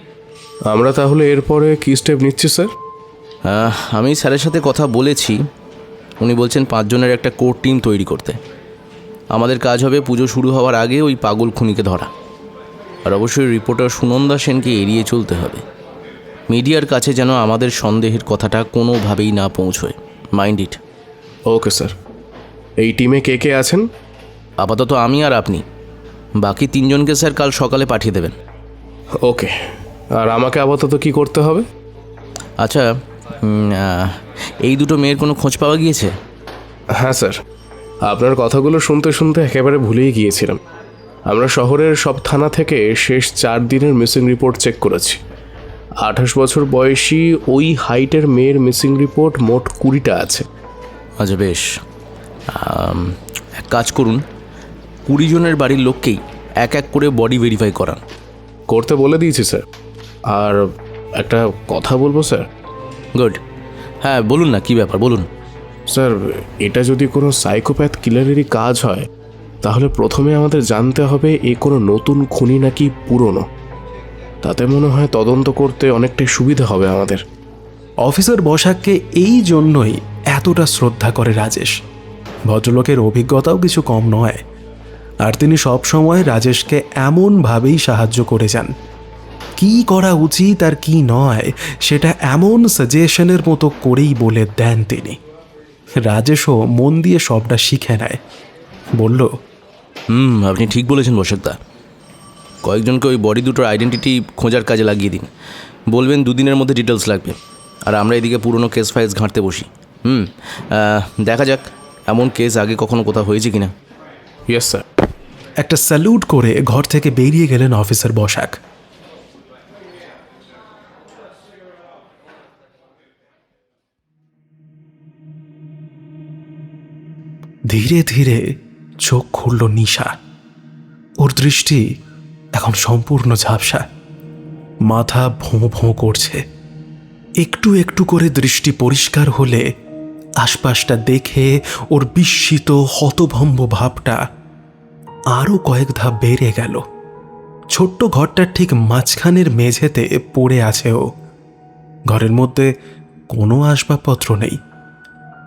আমরা তাহলে এরপরে কী স্টেপ নিচ্ছি স্যার? আমি স্যারের সাথে কথা বলেছি। উনি বলছেন 5 জনের একটা কোর টিম তৈরি করতে। আমাদের কাজ হবে পুজো শুরু হওয়ার আগে ওই পাগল খুনিকে ধরা। আর অবশ্যই রিপোর্টার সুনন্দা সেনকে এড়িয়ে চলতে হবে। মিডিয়ার কাছে যেন আমাদের সন্দেহের কথাটা কোনোভাবেই না পৌঁছয়। Mind it. Okay sir. এই টিমে কে কে আছেন? আপাতত আমি আর আপনি। বাকি 3 জনকে স্যার কাল সকালে পাঠিয়ে দেবেন। ওকে। আর আমাকে আপাতত কি করতে হবে? আচ্ছা, এই দুটো মেয়ের কোনো খোঁজ পাওয়া গিয়েছে? হ্যাঁ স্যার, আপনার কথাগুলো শুনতে শুনতে একেবারে ভুলেই গিয়েছিলাম। আমরা শহরের সব থানা থেকে শেষ 4 দিনের মিসিং রিপোর্ট চেক করেছি। 28 বছর বয়সী ওই হাইটের মেয়ের মিসিং রিপোর্ট মোট 20টা আছে। আচ্ছা বেশ, এক কাজ করুন, 20 জনের বাড়ির লোককেই এক এক করে বডি ভেরিফাই করান। করতে বলে দিয়েছি স্যার। আর একটা কথা বলবো স্যার? গুড। হ্যাঁ বলুন না, কী ব্যাপার বলুন। স্যার, এটা যদি কোনো সাইকোপ্যাথ কিলারেরই কাজ হয়, তাহলে প্রথমে আমাদের জানতে হবে এ কোনো নতুন খুনি নাকি পুরনো। তাতে মনে হয় তদন্ত করতে অনেকটাই সুবিধা হবে আমাদের। অফিসার বসাককে এই জন্যই এতটা শ্রদ্ধা করে রাজেশ। ভদ্রলোকের অভিজ্ঞতাও কিছু কম নয়, আর তিনি সবসময় রাজেশকে এমনভাবেই সাহায্য করে যান। কী করা উচিত আর কি নয় সেটা এমন সাজেশনের মতো করেই বলে দেন তিনি। রাজেশও মন দিয়ে সবটা শিখে নেয়। বলল, আপনি ঠিক বলেছেন বসাকদা। কয়েকজনকে ওই বডি দুটোর আইডেন্টিটি খোঁজার কাজে লাগিয়ে দিন। বলবেন 2 দিনের মধ্যে ডিটেলস লাগবে। আর আমরা এদিকে পুরনো কেস ফাইলস ঘাঁটতে বসি। দেখা যাক এমন কেস আগে কখনো কোথাও হয়েছে কিনা। Yes sir. একটা স্যালুট করে ঘর থেকে বেরিয়ে গেলেন অফিসার বসাক। ধীরে ধীরে চোখ খুলল নিশা। ওর দৃষ্টি এখন সম্পূর্ণ ঝাপসা, মাথা ভোঁ ভোঁ করছে। একটু একটু করে দৃষ্টি পরিষ্কার হলে আশপাশটা দেখে ওর বিস্মিত হতভম্ব ভাবটা আরও কয়েক ধাপ বেড়ে গেল। ছোট্ট ঘরটার ঠিক মাঝখানের মেঝেতে পড়ে আছে ও। ঘরের মধ্যে কোনো আসবাবপত্র নেই।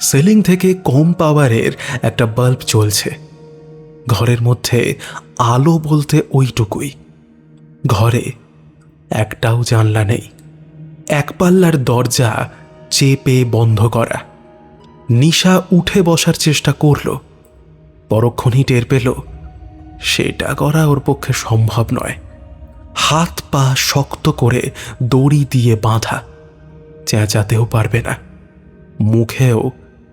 সিলিং থেকে কম পাওয়ারের একটা বাল্ব জ্বলছে। ঘরের মধ্যে আলো বলতে ওইটুকুই। ঘরে একটাও জানলা নেই। এক পাল্লার দরজা চেপে বন্ধ করা। নিশা উঠে বসার চেষ্টা করল, পরক্ষণই টের পেল সেটা করা ওর পক্ষে সম্ভব নয়। হাত পা শক্ত করে দড়ি দিয়ে বাঁধা, চেঁচাতেও পারবে না। মুখেও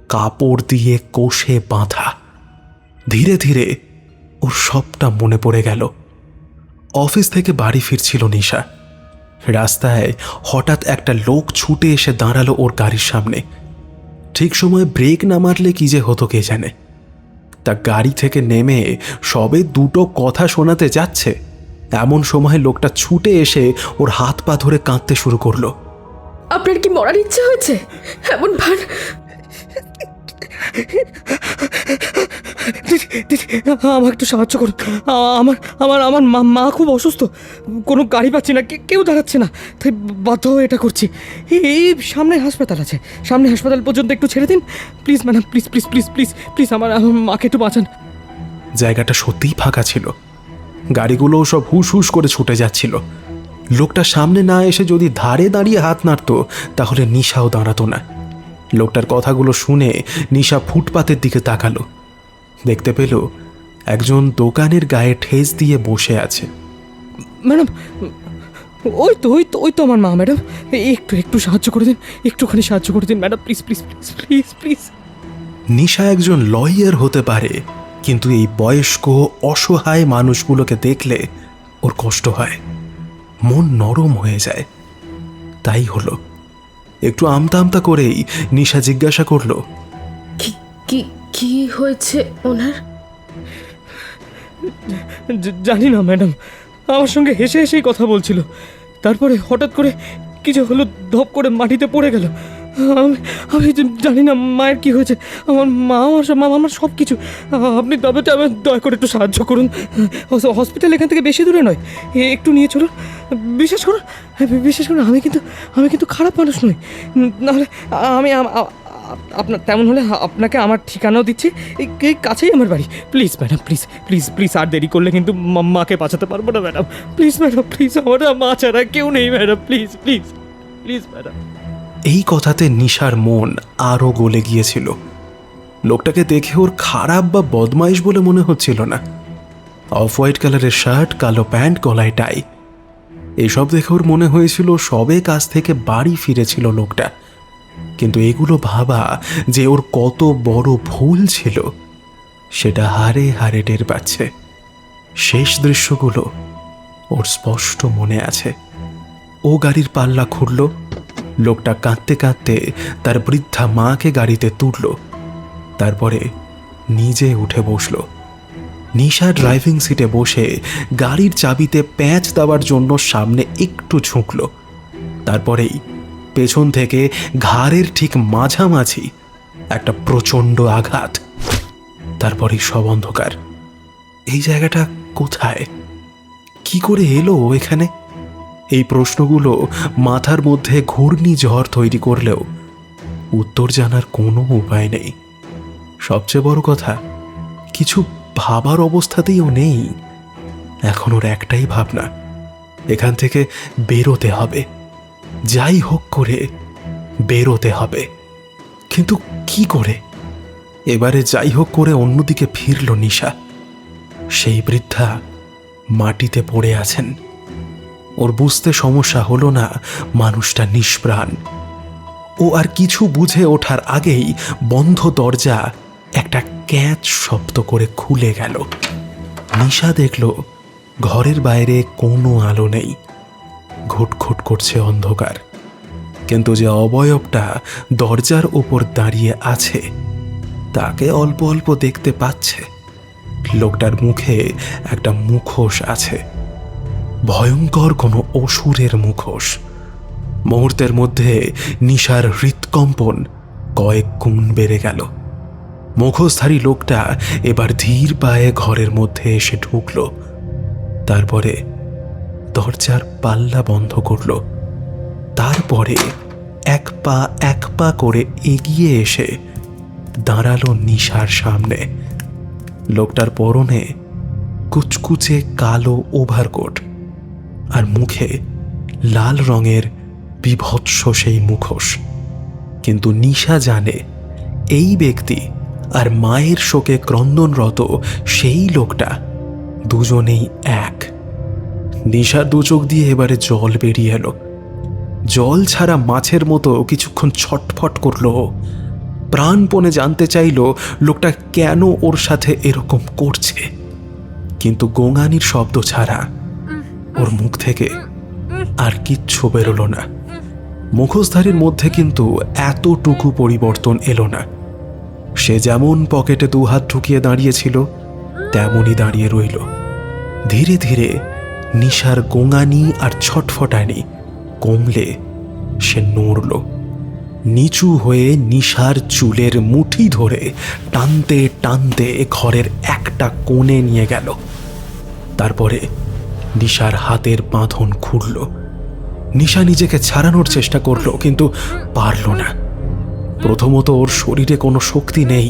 কাপড় দিয়ে কষে বাঁধা। ধীরে ধীরে ওর সবটা মনে পড়ে গেল। অফিস থেকে বাড়ি ফিরছিল নিশা। রাস্তায় হঠাৎ একটা লোক ছুটে এসে দাঁড়ালো ওর গাড়ির সামনে। ঠিক সময় ব্রেক না মারলে কি যে হতো কে জানে। তা গাড়ি থেকে নেমে সবে দুটো কথা শোনাতে যাচ্ছে, এমন সময় লোকটা ছুটে এসে ওর হাত পা ধরে কাঁদতে শুরু করলো। আপনার কি মরার ইচ্ছে হয়েছে? এমন ভান। আমাকে একটু সাহায্য করুন। আমার আমার আমার মা খুব অসুস্থ, কোনো গাড়ি পাচ্ছি না, কেউ দাঁড়াচ্ছে না, তাই বাধ্য হয়ে এটা করছি। এই সামনে হাসপাতাল আছে, সামনে হাসপাতাল পর্যন্ত একটু ছেড়ে দিন please madam, please please please please please আমার মাকে একটু বাঁচান। জায়গাটা সত্যিই ফাঁকা ছিল। গাড়িগুলোও সব হুস হুস করে ছুটে যাচ্ছিল। লোকটা সামনে না এসে যদি ধারে দাঁড়িয়ে হাত নাড়ত তাহলে নিশাও দাঁড়াতো না। লোকটার কথাগুলো শুনে নিশা ফুটপাতের দিকে তাকালো। দেখতে পেল একজন দোকানের গায়ে ঠেস দিয়ে বসে আছে। ম্যাডাম, ওই তো আমার মা ম্যাডাম, একটু সাহায্য করে দিন, একটুখানি সাহায্য করে দিন madam, please please please please please. Nisha একজন লয়ার হতে পারে, কিন্তু এই বয়স্ক অসহায় মানুষগুলোকে দেখলে ওর কষ্ট হয়, মন নরম হয়ে যায়। তাই হলো, একটু আমতা আমতা করেই নিশা জিজ্ঞাসা করলো, কি হয়েছে ওনার? জানি না ম্যাডাম, আমার সঙ্গে হেসে হেসেই কথা বলছিল, তারপরে হঠাৎ করে কিছু হলো, ধপ করে মাটিতে পড়ে গেল। আমি জানি না মায়ের কি হয়েছে। আমার মা আমার সব কিছু। আপনি তবে দয়া করে একটু সাহায্য করুন। হসপিটাল এখান থেকে বেশি দূরে নয়, একটু নিয়ে চলুন। বিশ্বাস করুন আমি কিন্তু খারাপ মানুষ নই। নাহলে আমি আপনার তেমন হলে আপনাকে আমার ঠিকানাও দিচ্ছি, এই কাছেই আমার বাড়ি। Please madam, please please please, আর দেরি করলে কিন্তু মাকে বাঁচাতে পারবো না ম্যাডাম। প্লিজ ম্যাডাম, প্লিজ, আমার মা ছাড়া কেউ নেই madam, please please please madam. এই কথাতে নিশার মন আরও গলে গিয়েছিল। লোকটাকে দেখে ওর খারাপ বা বদমাইশ বলে মনে হচ্ছিল না। অফ হোয়াইট কালারের শার্ট, কালো প্যান্ট, গলায় টাই, এসব দেখে ওর মনে হয়েছিল সবে কাজ থেকে বাড়ি ফিরেছিল লোকটা। কিন্তু এগুলো ভাবা যে ওর কত বড় ভুল ছিল সেটা হারে হারে টের পাচ্ছে। শেষ দৃশ্যগুলো ওর স্পষ্ট মনে আছে। ও গাড়ির পাল্লা খুলল, লোকটা কাঁদতে কাঁদতে তার বৃদ্ধা মাকে গাড়িতে তুলল, তারপরে নিজে উঠে বসল। নিশা ড্রাইভিং সিটে বসে গাড়ির চাবিতে প্যাঁচ দেওয়ার জন্য সামনে একটু ঝুঁকল, তারপরেই পেছন থেকে ঘাড়ের ঠিক মাঝামাঝি একটা প্রচণ্ড আঘাত। তারপরেই সব অন্ধকার। এই জায়গাটা কোথায়? কি করে এলো এখানে? এই প্রশ্নগুলো মাথার মধ্যে ঘূর্ণিঝড় তৈরি করলেও উত্তর জানার কোনো উপায় নেই। সবচেয়ে বড় কথা, কিছু ভাবার অবস্থাতেই ও নেই। এখন ওর একটাই ভাবনা, এখান থেকে বেরোতে হবে, যাই হোক করে বেরোতে হবে। কিন্তু কি করে? এবারে যাই হোক করে অন্যদিকে ফিরল নিশা। সেই বৃদ্ধা মাটিতে পড়ে আছেন। ওর বুঝতে সমস্যা হলো না মানুষটা নিষ্প্রাণ। ও আর কিছু বুঝে ওঠার আগেই বন্ধ দরজা একটা ক্যাচ শব্দ করে খুলে গেল। নিশা দেখল ঘরের বাইরে কোনো আলো নেই, ঘুটঘুট করছে অন্ধকার। কিন্তু যে অবয়বটা দরজার উপর দাঁড়িয়ে আছে তাকে অল্প অল্প দেখতে পাচ্ছে। লোকটার মুখে একটা মুখোশ আছে, ভয়ঙ্কর কোনো অসুরের মুখোশ। মুহূর্তের মধ্যে নিশার হৃৎকম্পন কয়েক গুণ বেড়ে গেল। মুখোশধারী লোকটা এবার ধীর পায়ে ঘরের মধ্যে এসে ঢুকল। তারপরে দরজার পাল্লা বন্ধ করল। তারপরে এক পা করে এগিয়ে এসে দাঁড়ালো নিশার সামনে। লোকটার পরনে কুচকুচে কালো ওভারকোট আর মুখে লাল রঙের বিভৎস সেই মুখোশ। কিন্তু নিশা জানে এই ব্যক্তি আর মায়ের শোকে ক্রন্দনরত সেই লোকটা দুজনেই এক। নিশার দু চোখ দিয়ে এবারে জল বেরিয়ে এলো। জল ছাড়া মাছের মতো কিছুক্ষণ ছটফট করলো। প্রাণপণে জানতে চাইল লোকটা কেন ওর সাথে এরকম করছে, কিন্তু গোঙানির শব্দ ছাড়া ওর মুখ থেকে আর কিচ্ছু বেরোলো না। মুখোশধারীর মধ্যে কিন্তু এতটুকু পরিবর্তন এলো না। সে যেমন পকেটে দুহাত ঢুকিয়ে দাঁড়িয়েছিল তেমনই দাঁড়িয়ে রইল। ধীরে ধীরে নিশার গোঙানি আর ছটফটানি কমলে সে নড়ল। নিচু হয়ে নিশার চুলের মুঠি ধরে টানতে টানতে ঘরের একটা কোণে নিয়ে গেল। তারপরে নিশার হাতের বাঁধন খুলল। নিশা নিজেকে ছাড়ানোর চেষ্টা করল, কিন্তু পারল না। প্রথমত ওর শরীরে কোনো শক্তি নেই,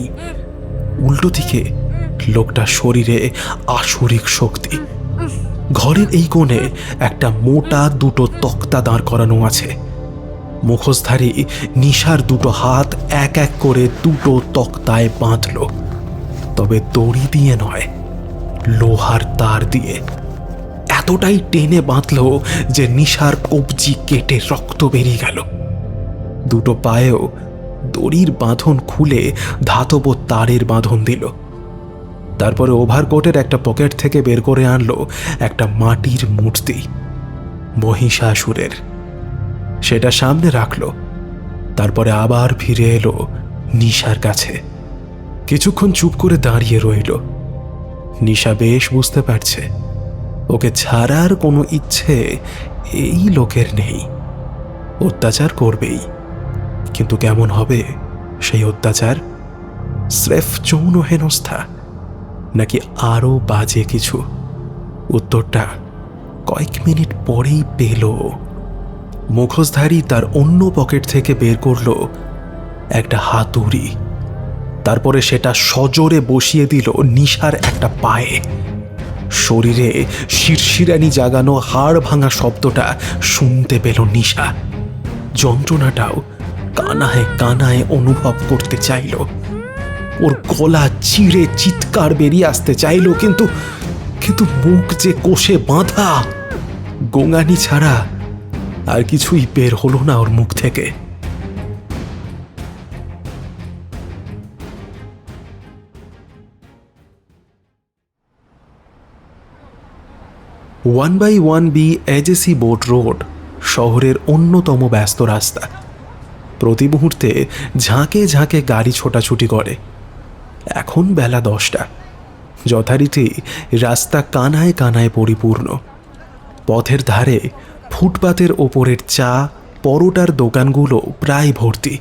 উল্টো দিকে লোকটা শরীরে আসরিক শক্তি। ঘরের এই কোণে একটা মোটা দুটো তক্তা দাঁড় করানো আছে। মুখোশধারী নিশার দুটো হাত এক এক করে দুটো তক্তায় বাঁধল, তবে দড়ি দিয়ে নয়, লোহার তার দিয়ে। এতটাই টেনে বাঁধল যে নিশার কবজি কেটে রক্ত বেরিয়ে গেল। দুটো পায়েও দড়ির বাঁধন খুলে ধাতব তারের বাঁধন দিল। তারপরে ওভারকোটের একটা পকেট থেকে বের করে আনলো একটা মাটির মূর্তি, মহিষাসুরের। সেটা সামনে রাখল। তারপরে আবার ফিরে এলো নিশার কাছে। কিছুক্ষণ চুপ করে দাঁড়িয়ে রইল। নিশা বেশ বুঝতে পারছে ওকে ছাড়ার কোনো ইচ্ছে এই লোকের নেই। অত্যাচার করবেই, কিন্তু কেমন হবে সেই অত্যাচার? স্রেফ যৌন হেনস্থা নাকি আরো বাজে কিছু? উত্তরটা কয়েক মিনিট পরেই পেল। মুখোশধারী তার অন্য পকেট থেকে বের করলো একটা হাতুড়ি। তারপরে সেটা সজোরে বসিয়ে দিল নিশার একটা পায়ে। শরীরে শিরশিরানি জাগানো হাড় ভাঙা শব্দটা শুনতে পেল নিশা। যন্ত্রণাটাও কানায় কানায় অনুভব করতে চাইল। ওর গলা চিরে চিৎকার বেরিয়ে আসতে চাইল, কিন্তু কিন্তু মুখ যে কোষে বাঁধা। গোঙানি ছাড়া আর কিছুই বের হলো না ওর মুখ থেকে। One by one B AJC Bose road শহরের অন্যতম ব্যস্ত রাস্তা। প্রতি মুহূর্তে ঝাঁকে ঝাঁকে গাড়ি ছোটাছুটি করে। এখন বেলা 10টা। যথারীতি রাস্তা কানায় কানায় পরিপূর্ণ। পথের ধারে ফুটপাতের ওপরের চা পরোটার দোকানগুলো প্রায় ভর্তি।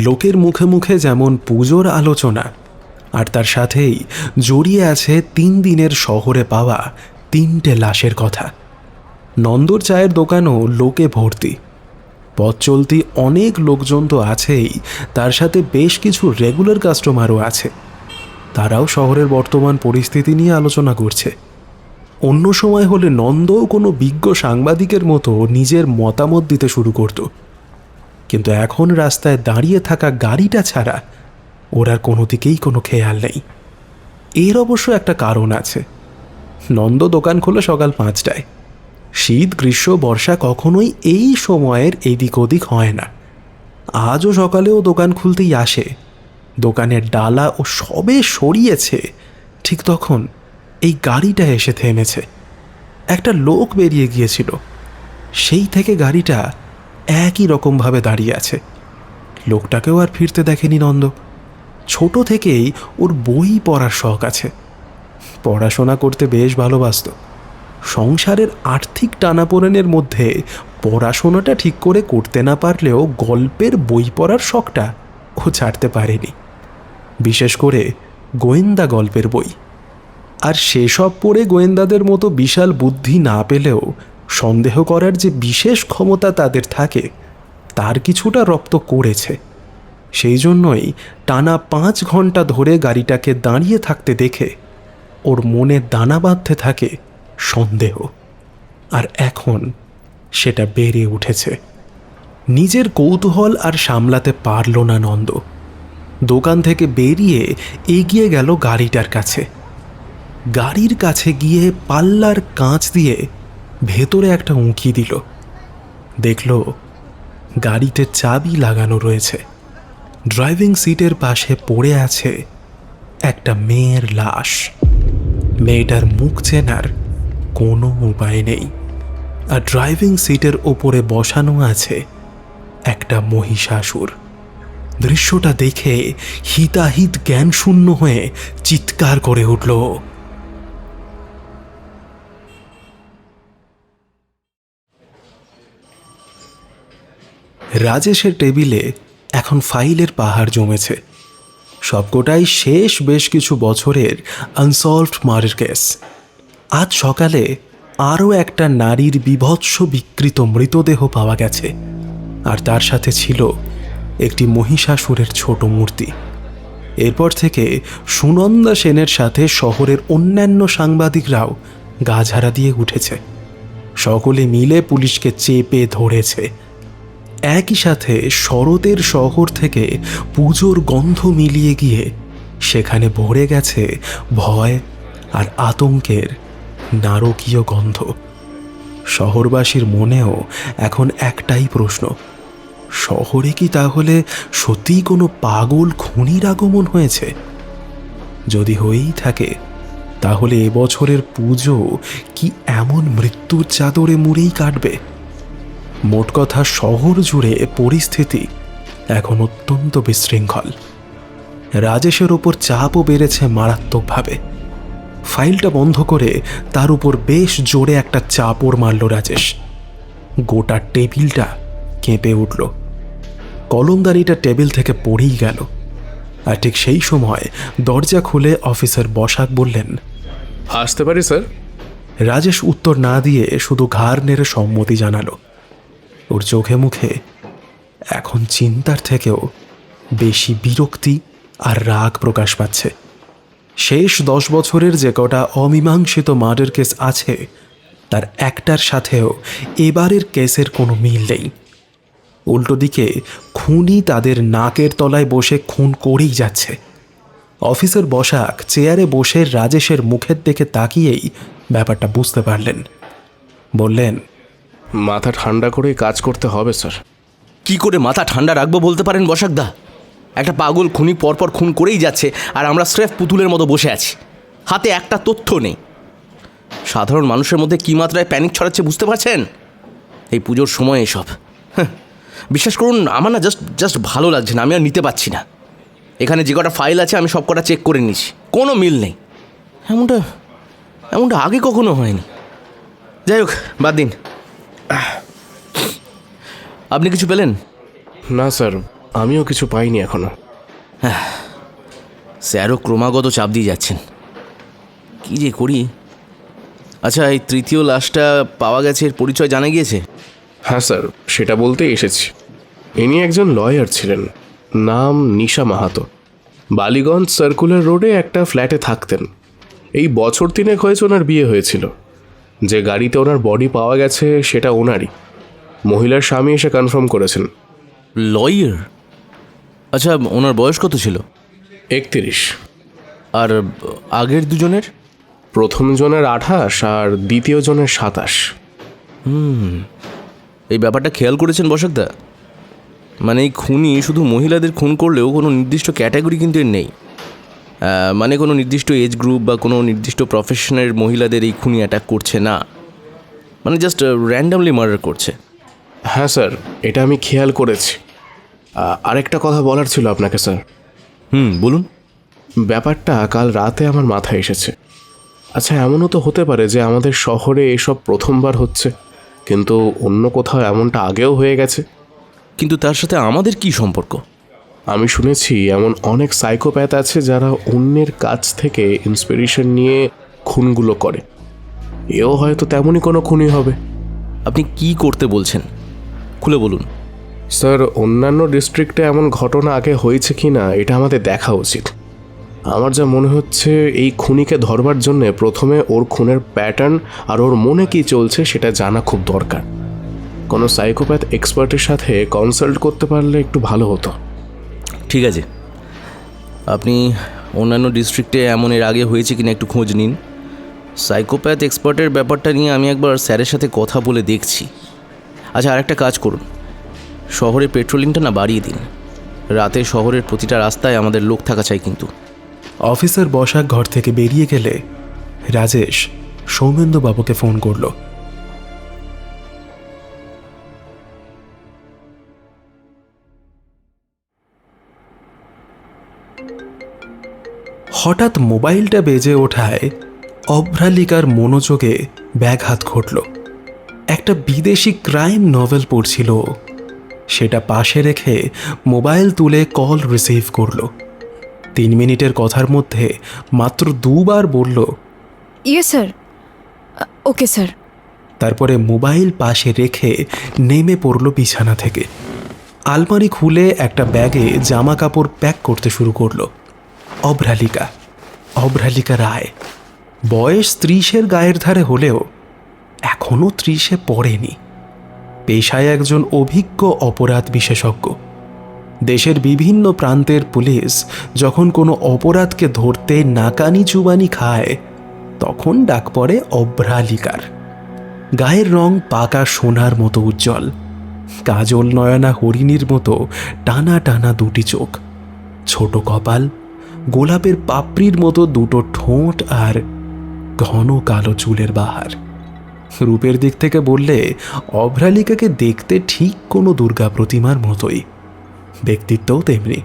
লোকের মুখে মুখে যেমন পুজোর আলোচনা, আর তার সাথেই জড়িয়ে আছে 3 দিনের শহরে পাওয়া 3টে লাশের কথা। নন্দর চায়ের দোকানও লোকে ভর্তি। পথ চলতি অনেক লোকজন তো আছেই, তার সাথে বেশ কিছু রেগুলার কাস্টমারও আছে। তারাও শহরের বর্তমান পরিস্থিতি নিয়ে আলোচনা করছে। অন্য সময় হলে নন্দও কোনো বিজ্ঞ সাংবাদিকের মতো নিজের মতামত দিতে শুরু করত, কিন্তু এখন রাস্তায় দাঁড়িয়ে থাকা গাড়িটা ছাড়া ওর আর কোনো দিকেই কোনো খেয়াল নেই। এর অবশ্য একটা কারণ আছে। নন্দ দোকান খোলে সকাল 5টায়। শীত, গ্রীষ্ম, বর্ষা কখনোই এই সময়ের এদিক ওদিক হয় না। আজও সকালেও দোকান খুলতেই আসে। দোকানের ডালা ও সবে সরিয়েছে, ঠিক তখন এই গাড়িটা এসে থেমেছে। একটা লোক বেরিয়ে গিয়েছিল, সেই থেকে গাড়িটা একই রকমভাবে দাঁড়িয়ে আছে। লোকটাকেও আর ফিরতে দেখেনি নন্দ। ছোট থেকেই ওর বই পড়ার শখ আছে। পড়াশোনা করতে বেশ ভালোবাসত। সংসারের আর্থিক টানাপোড়েনের মধ্যে পড়াশোনাটা ঠিক করে করতে না পারলেও গল্পের বই পড়ার শখটা ও ছাড়তে পারেনি। বিশেষ করে গোয়েন্দা গল্পের বই। আর সেসব পড়ে গোয়েন্দাদের মতো বিশাল বুদ্ধি না পেলেও সন্দেহ করার যে বিশেষ ক্ষমতা তাদের থাকে তার কিছুটা রপ্ত করেছে। সেই জন্যই টানা 5 ঘন্টা ধরে গাড়িটাকে দাঁড়িয়ে থাকতে দেখে ওর মনে দানা বাঁধতে থাকে সন্দেহ। আর এখন সেটা বেড়ে উঠেছে। নিজের কৌতূহল আর সামলাতে পারল না নন্দ। দোকান থেকে বেরিয়ে এগিয়ে গেল গাড়িটার কাছে। গাড়ির কাছে গিয়ে পাল্লার কাঁচ দিয়ে ভেতরে একটা উঁকি দিল। দেখল গাড়িতে চাবি লাগানো রয়েছে। ড্রাইভিং সিটের পাশে পড়ে আছে একটা মেয়ের লাশ। মেয়েটার মুখ চেনার কোনো উপায় নেই। আর ড্রাইভিং সিটের ওপরে বসানো আছে একটা মহিষাসুর। দৃশ্যটা দেখে হিতাহিত জ্ঞানশূন্য হয়ে চিৎকার করে উঠল। রাজেশের টেবিলে এখন ফাইলের পাহাড় জমেছে। সবকটাই শেষ বেশ কিছু বছরের আনসলভড মার্ডার কেস। আজ সকালে আরও একটা নারীর বীভৎস বিকৃত মৃতদেহ পাওয়া গেছে। আর তার সাথে ছিল একটি মহিষাসুরের ছোট মূর্তি। এরপর থেকে সুনন্দা সেনের সাথে শহরের অন্যান্য সাংবাদিকরাও গাঝাড়া দিয়ে উঠেছে। সকলে মিলে পুলিশকে চেপে ধরেছে। একই সাথে শরতের শহর থেকে পুজোর গন্ধ মিলিয়ে গিয়ে সেখানে ভরে গেছে ভয় আর আতঙ্কের নারকীয় গন্ধ। শহরবাসীর মনেও এখন একটাই প্রশ্ন, শহরে কি তাহলে সত্যিই কোনো পাগল খুনির আগমন হয়েছে? যদি হয়েই থাকে তাহলে এবছরের পুজো কি এমন মৃত্যুর চাদরে মুড়েই কাটবে? মোট কথা শহর জুড়ে পরিস্থিতি এখন অত্যন্ত বিশৃঙ্খল। রাজেশের ওপর চাপও বেড়েছে মারাত্মকভাবে। ফাইলটা বন্ধ করে তার উপর বেশ জোরে একটা চাপড় মারল রাজেশ। গোটা টেবিলটা কেঁপে উঠল। কলমদারিটা টেবিল থেকে পড়েই গেল। আর ঠিক সেই সময় দরজা খুলে অফিসার বসাক বললেন, আসতে পারি স্যার? রাজেশ উত্তর না দিয়ে শুধু ঘাড় নেড়ে সম্মতি জানালো। ওর চোখে মুখে এখন চিন্তার থেকেও বেশি বিরক্তি আর রাগ প্রকাশ পাচ্ছে। শেষ 10 বছরের যে কটা অমীমাংসিত মার্ডার কেস আছে তার একটার সাথেও এবারের কেসের কোনো মিল নেই। উল্টো দিকে খুনি তাদের নাকের তলায় বসে খুন করেই যাচ্ছে। অফিসার বসাক চেয়ারে বসে রাজেশের মুখের দিকে তাকিয়েই ব্যাপারটা বুঝতে পারলেন। বললেন, মাথা ঠান্ডা করে কাজ করতে হবে স্যার। কি করে মাথা ঠান্ডা রাখবো বলতে পারেন বসাকদা? একটা পাগল খুনি পরপর খুন করেই যাচ্ছে আর আমরা স্রেফ পুতুলের মতো বসে আছি। হাতে একটা তথ্য নেই। সাধারণ মানুষের মধ্যে কী মাত্রায় প্যানিক ছড়াচ্ছে বুঝতে পারছেন? এই পুজোর সময় এসব বিশ্বাস করুন আমার না জাস্ট ভালো লাগছে না। আমি আর নিতে পারছি না। এখানে যে কটা ফাইল আছে আমি সব কটা চেক করে নিয়েছি, কোনো মিল নেই। এমনটা আগে কখনো হয়নি। যাই হোক, বাদ দিন। আপনি কিছু পেলেন? না স্যার, আমিও কিছু পাইনি এখনো। স্যারও ক্রমাগত চাপ দিয়ে যাচ্ছেন। কী যে করি। আচ্ছা, এই তৃতীয় লাশটা পাওয়া গেছে, এর পরিচয় জানা গিয়েছে? হ্যাঁ স্যার, সেটা বলতেই এসেছি। ইনি একজন লয়ার ছিলেন, নাম নিশা মাহাতো। বালিগঞ্জ সার্কুলার রোডে একটা ফ্ল্যাটে থাকতেন। এই বছর 3 হয়েছে ওনার বিয়ে হয়েছিল। যে গাড়িতে ওনার বডি পাওয়া গেছে সেটা ওনারই। মহিলার স্বামী এসে কনফার্ম করেছেন। লয়ার? আচ্ছা, ওনার বয়স কত ছিল? 31। আর আগের দুজনের? প্রথম জনের 28 আর দ্বিতীয় জনের 27। এই ব্যাপারটা খেয়াল করেছেন বসাকদা? মানে এই খুনি শুধু মহিলাদের খুন করলেও কোনো নির্দিষ্ট ক্যাটাগরি কিন্তু এর নেই। মানে কোনো নির্দিষ্ট এজ গ্রুপ বা কোনো নির্দিষ্ট প্রফেশনের মহিলাদের এই খুনি অ্যাটাক করছে না, মানে জাস্ট র্যান্ডামলি মার্ডার করছে। হ্যাঁ স্যার, এটা আমি খেয়াল করেছি। আরেকটা কথা বলার ছিল আপনাকে স্যার। বলুন। ব্যাপারটা কাল রাতে আমার মাথায় এসেছে। আচ্ছা, এমনও তো হতে পারে যে আমাদের শহরে এসব প্রথমবার হচ্ছে, কিন্তু অন্য কোথাও এমনটা আগেও হয়ে গেছে। কিন্তু তার সাথে আমাদের কি সম্পর্ক? আমি শুনেছি এমন অনেক সাইকোপ্যাথ আছে যারা অন্যের কাছ থেকে ইন্সপিরেশন নিয়ে খুনগুলো করে। এও হয়তো তেমনই কোনো খুনই হবে। আপনি কি করতে বলছেন, খুলে বলুন। স্যার, অন্যান্য ডিস্ট্রিক্টে এমন ঘটনা আগে হয়েছে কি না এটা আমাদের দেখা উচিত। আমার যা মনে হচ্ছে এই খুনিকে ধরবার জন্যে প্রথমে ওর খুনের প্যাটার্ন আর ওর মনে কি চলছে সেটা জানা খুব দরকার। কোনো সাইকোপ্যাথ এক্সপার্টের সাথে কনসাল্ট করতে পারলে একটু ভালো হতো। ঠিক আছে, আপনি অন্যান্য ডিস্ট্রিক্টে এমন এর আগে হয়েছে কিনা একটু খোঁজ নিন। সাইকোপ্যাথ এক্সপার্টের ব্যাপারটা নিয়ে আমি একবার স্যারের সাথে কথা বলে দেখছি। আচ্ছা, আর একটা কাজ করুন, শহরে পেট্রোলিংটা না বাড়িয়ে দিন। রাতে শহরের প্রতিটা রাস্তায় আমাদের লোক থাকা চাই কিন্তু। অফিসার বসাক ঘর থেকে বেরিয়ে গেলে রাজেশ সৌমেন্দ্রবাবুকে ফোন করল। হঠাৎ মোবাইলটা বেজে ওঠায় অভ্রালিকার মনোযোগে ব্যাঘাত ঘটল। একটা বিদেশি ক্রাইম নভেল পড়ছিল, সেটা পাশে রেখে মোবাইল তুলে কল রিসিভ করলো। 3 মিনিটের কথার মধ্যে মাত্র 2 বার বলল, ইয়ে স্যার, ওকে স্যার। তারপরে মোবাইল পাশে রেখে নেমে পড়ল বিছানা থেকে। আলমারি খুলে একটা ব্যাগে জামা কাপড় প্যাক করতে শুরু করলো। অভ্রালিকা রায়, বয়স 30-এর গায়ের ধারে হলেও এখনও 30-এ পড়েনি। পেশায় একজন অভিজ্ঞ অপরাধ বিশেষজ্ঞ। দেশের বিভিন্ন প্রান্তের পুলিশ যখন কোনো অপরাধকে ধরতে নাকানি চুবানি খায় তখন ডাক পড়ে অভ্রালিকার। গায়ের রং পাকা সোনার মতো উজ্জ্বল, কাজল নয়না হরিণীর মতো টানা টানা 2টি চোখ, ছোট কপাল, গোলাপের পাপড়ির মতো 2টো ঠোঁট আর ঘন কালো চুলের বাহার। রূপের দিক থেকে বললে অভ্রালিকাকে দেখতে ঠিক কোনো দুর্গা প্রতিমার মতোই, ব্যক্তিত্বও তেমনি।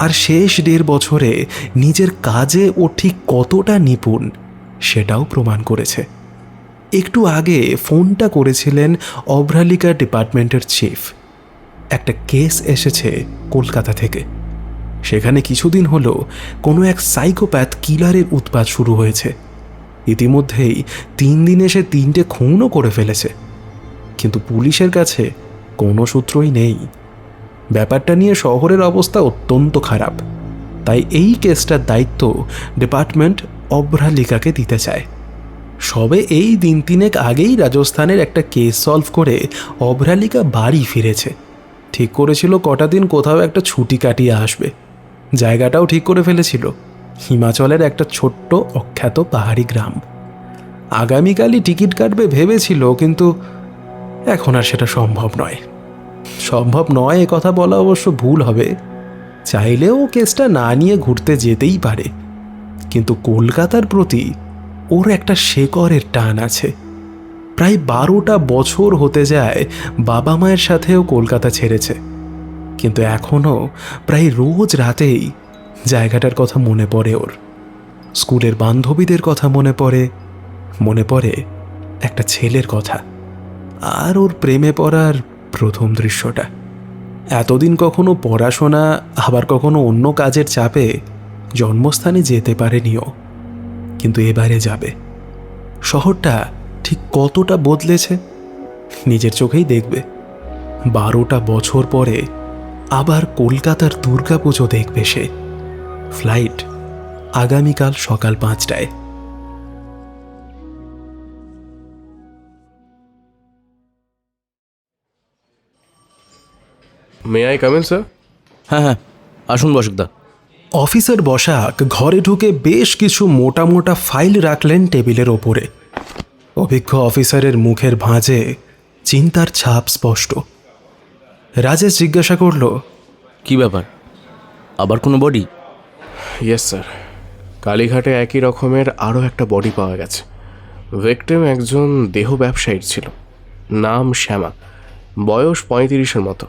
আর শেষ 1.5 বছরে নিজের কাজে ও ঠিক কতটা নিপুণ সেটাও প্রমাণ করেছে। একটু আগে ফোনটা করেছিলেন অভ্রালিকা ডিপার্টমেন্টের চিফ। একটা কেস এসেছে কলকাতা থেকে। সেখানে কিছুদিন হলো কোনো এক সাইকোপ্যাথ কিলারের উৎপাত শুরু হয়েছে। ইতিমধ্যেই 3 দিনে সে 3টে খুনও করে ফেলেছে, কিন্তু পুলিশের কাছে কোনো সূত্রই নেই। ব্যাপারটা নিয়ে শহরের অবস্থা অত্যন্ত খারাপ, তাই এই কেসটার দায়িত্ব ডিপার্টমেন্ট অভ্রালিকাকে দিতে চায়। সবে এই 3 আগেই রাজস্থানের একটা কেস সলভ করে অভ্রালিকা বাড়ি ফিরেছে। ঠিক করেছিল কটা দিন কোথাও একটা ছুটি কাটিয়ে আসবে। জায়গাটাও ঠিক করে ফেলেছিল, হিমাচলের একটা ছোট্ট অখ্যাত পাহাড়ি গ্রাম। আগামীকালই টিকিট কাটবে ভেবেছিল, কিন্তু এখন আর সেটা সম্ভব নয়। সম্ভব নয় এ কথা বলা অবশ্য ভুল হবে। চাইলেও কেসটা না নিয়ে ঘুরতে যেতেই পারে, কিন্তু কলকাতার প্রতি ওর একটা শেকড়ের টান আছে। প্রায় 12টা বছর হতে যায় বাবা মায়ের সাথেও কলকাতা ছেড়েছে, কিন্তু এখনও প্রায় রোজ রাতেই জায়গাটার কথা মনে পড়ে ওর। স্কুলের বান্ধবীদের কথা মনে পড়ে একটা ছেলের কথা, আর ওর প্রেমে পড়ার প্রথম দৃশ্যটা। এতদিন কখনো পড়াশোনা আবার কখনো অন্য কাজের চাপে জন্মস্থানে যেতে পারেনিও, কিন্তু এবারে যাবে। শহরটা ঠিক কতটা বদলেছে নিজের চোখেই দেখবে। 12টা বছর পরে আবার কলকাতার দুর্গাপুজো দেখবে সে। ফ্লাইট আগামীকাল সকাল 5টায়। May I come in sir? হ্যাঁ, আসুন বসুকদা। অফিসার বসাক ঘরে ঢুকে বেশ কিছু মোটা মোটা ফাইল রাখলেন টেবিলের ওপরে। অভিজ্ঞ অফিসারের মুখের ভাঁজে চিন্তার ছাপ স্পষ্ট। রাজেশ জিজ্ঞাসা করল, কি ব্যাপার, আবার কোনো বডি? ইয়েস স্যার, কালীঘাটে একই রকমের আরও একটা বডি পাওয়া গেছে। ভিকটিম একজন দেহ ব্যবসায়ীর ছিল, নাম শ্যামা, বয়স 35-এর মতো।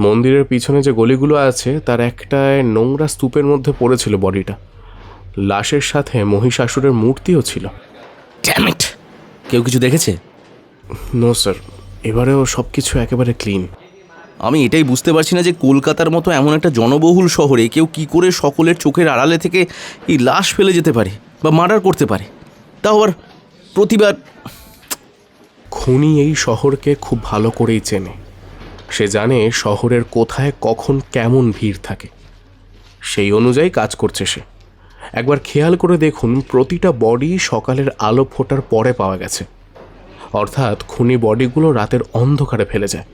মন্দিরের পিছনে যে গলিগুলো আছে তার একটায় নোংরা স্তূপের মধ্যে পড়েছিল বডিটা। লাশের সাথে মহিষাসুরের মূর্তিও ছিল। Damn it! কেউ কিছু দেখেছে? নো স্যার, এবারেও সব কিছু একেবারে ক্লিন। আমি এটাই বুঝতে পারছি না যে কলকাতার মতো এমন একটা জনবহুল শহরে কেউ কি করে সকলের চোখের আড়ালে থেকে এই লাশ ফেলে যেতে পারে বা মার্ডার করতে পারে, তাও আবার প্রতিবার। খুনি এই শহরকে খুব ভালো করেই চেনে। সে জানে শহরের কোথায় কখন কেমন ভিড় থাকে, সেই অনুযায়ী কাজ করছে সে। একবার খেয়াল করে দেখুন, প্রতিটা বডি সকালের আলো ফোটার পরে পাওয়া গেছে, অর্থাৎ খুনি বডিগুলো রাতের অন্ধকারে ফেলে যায়।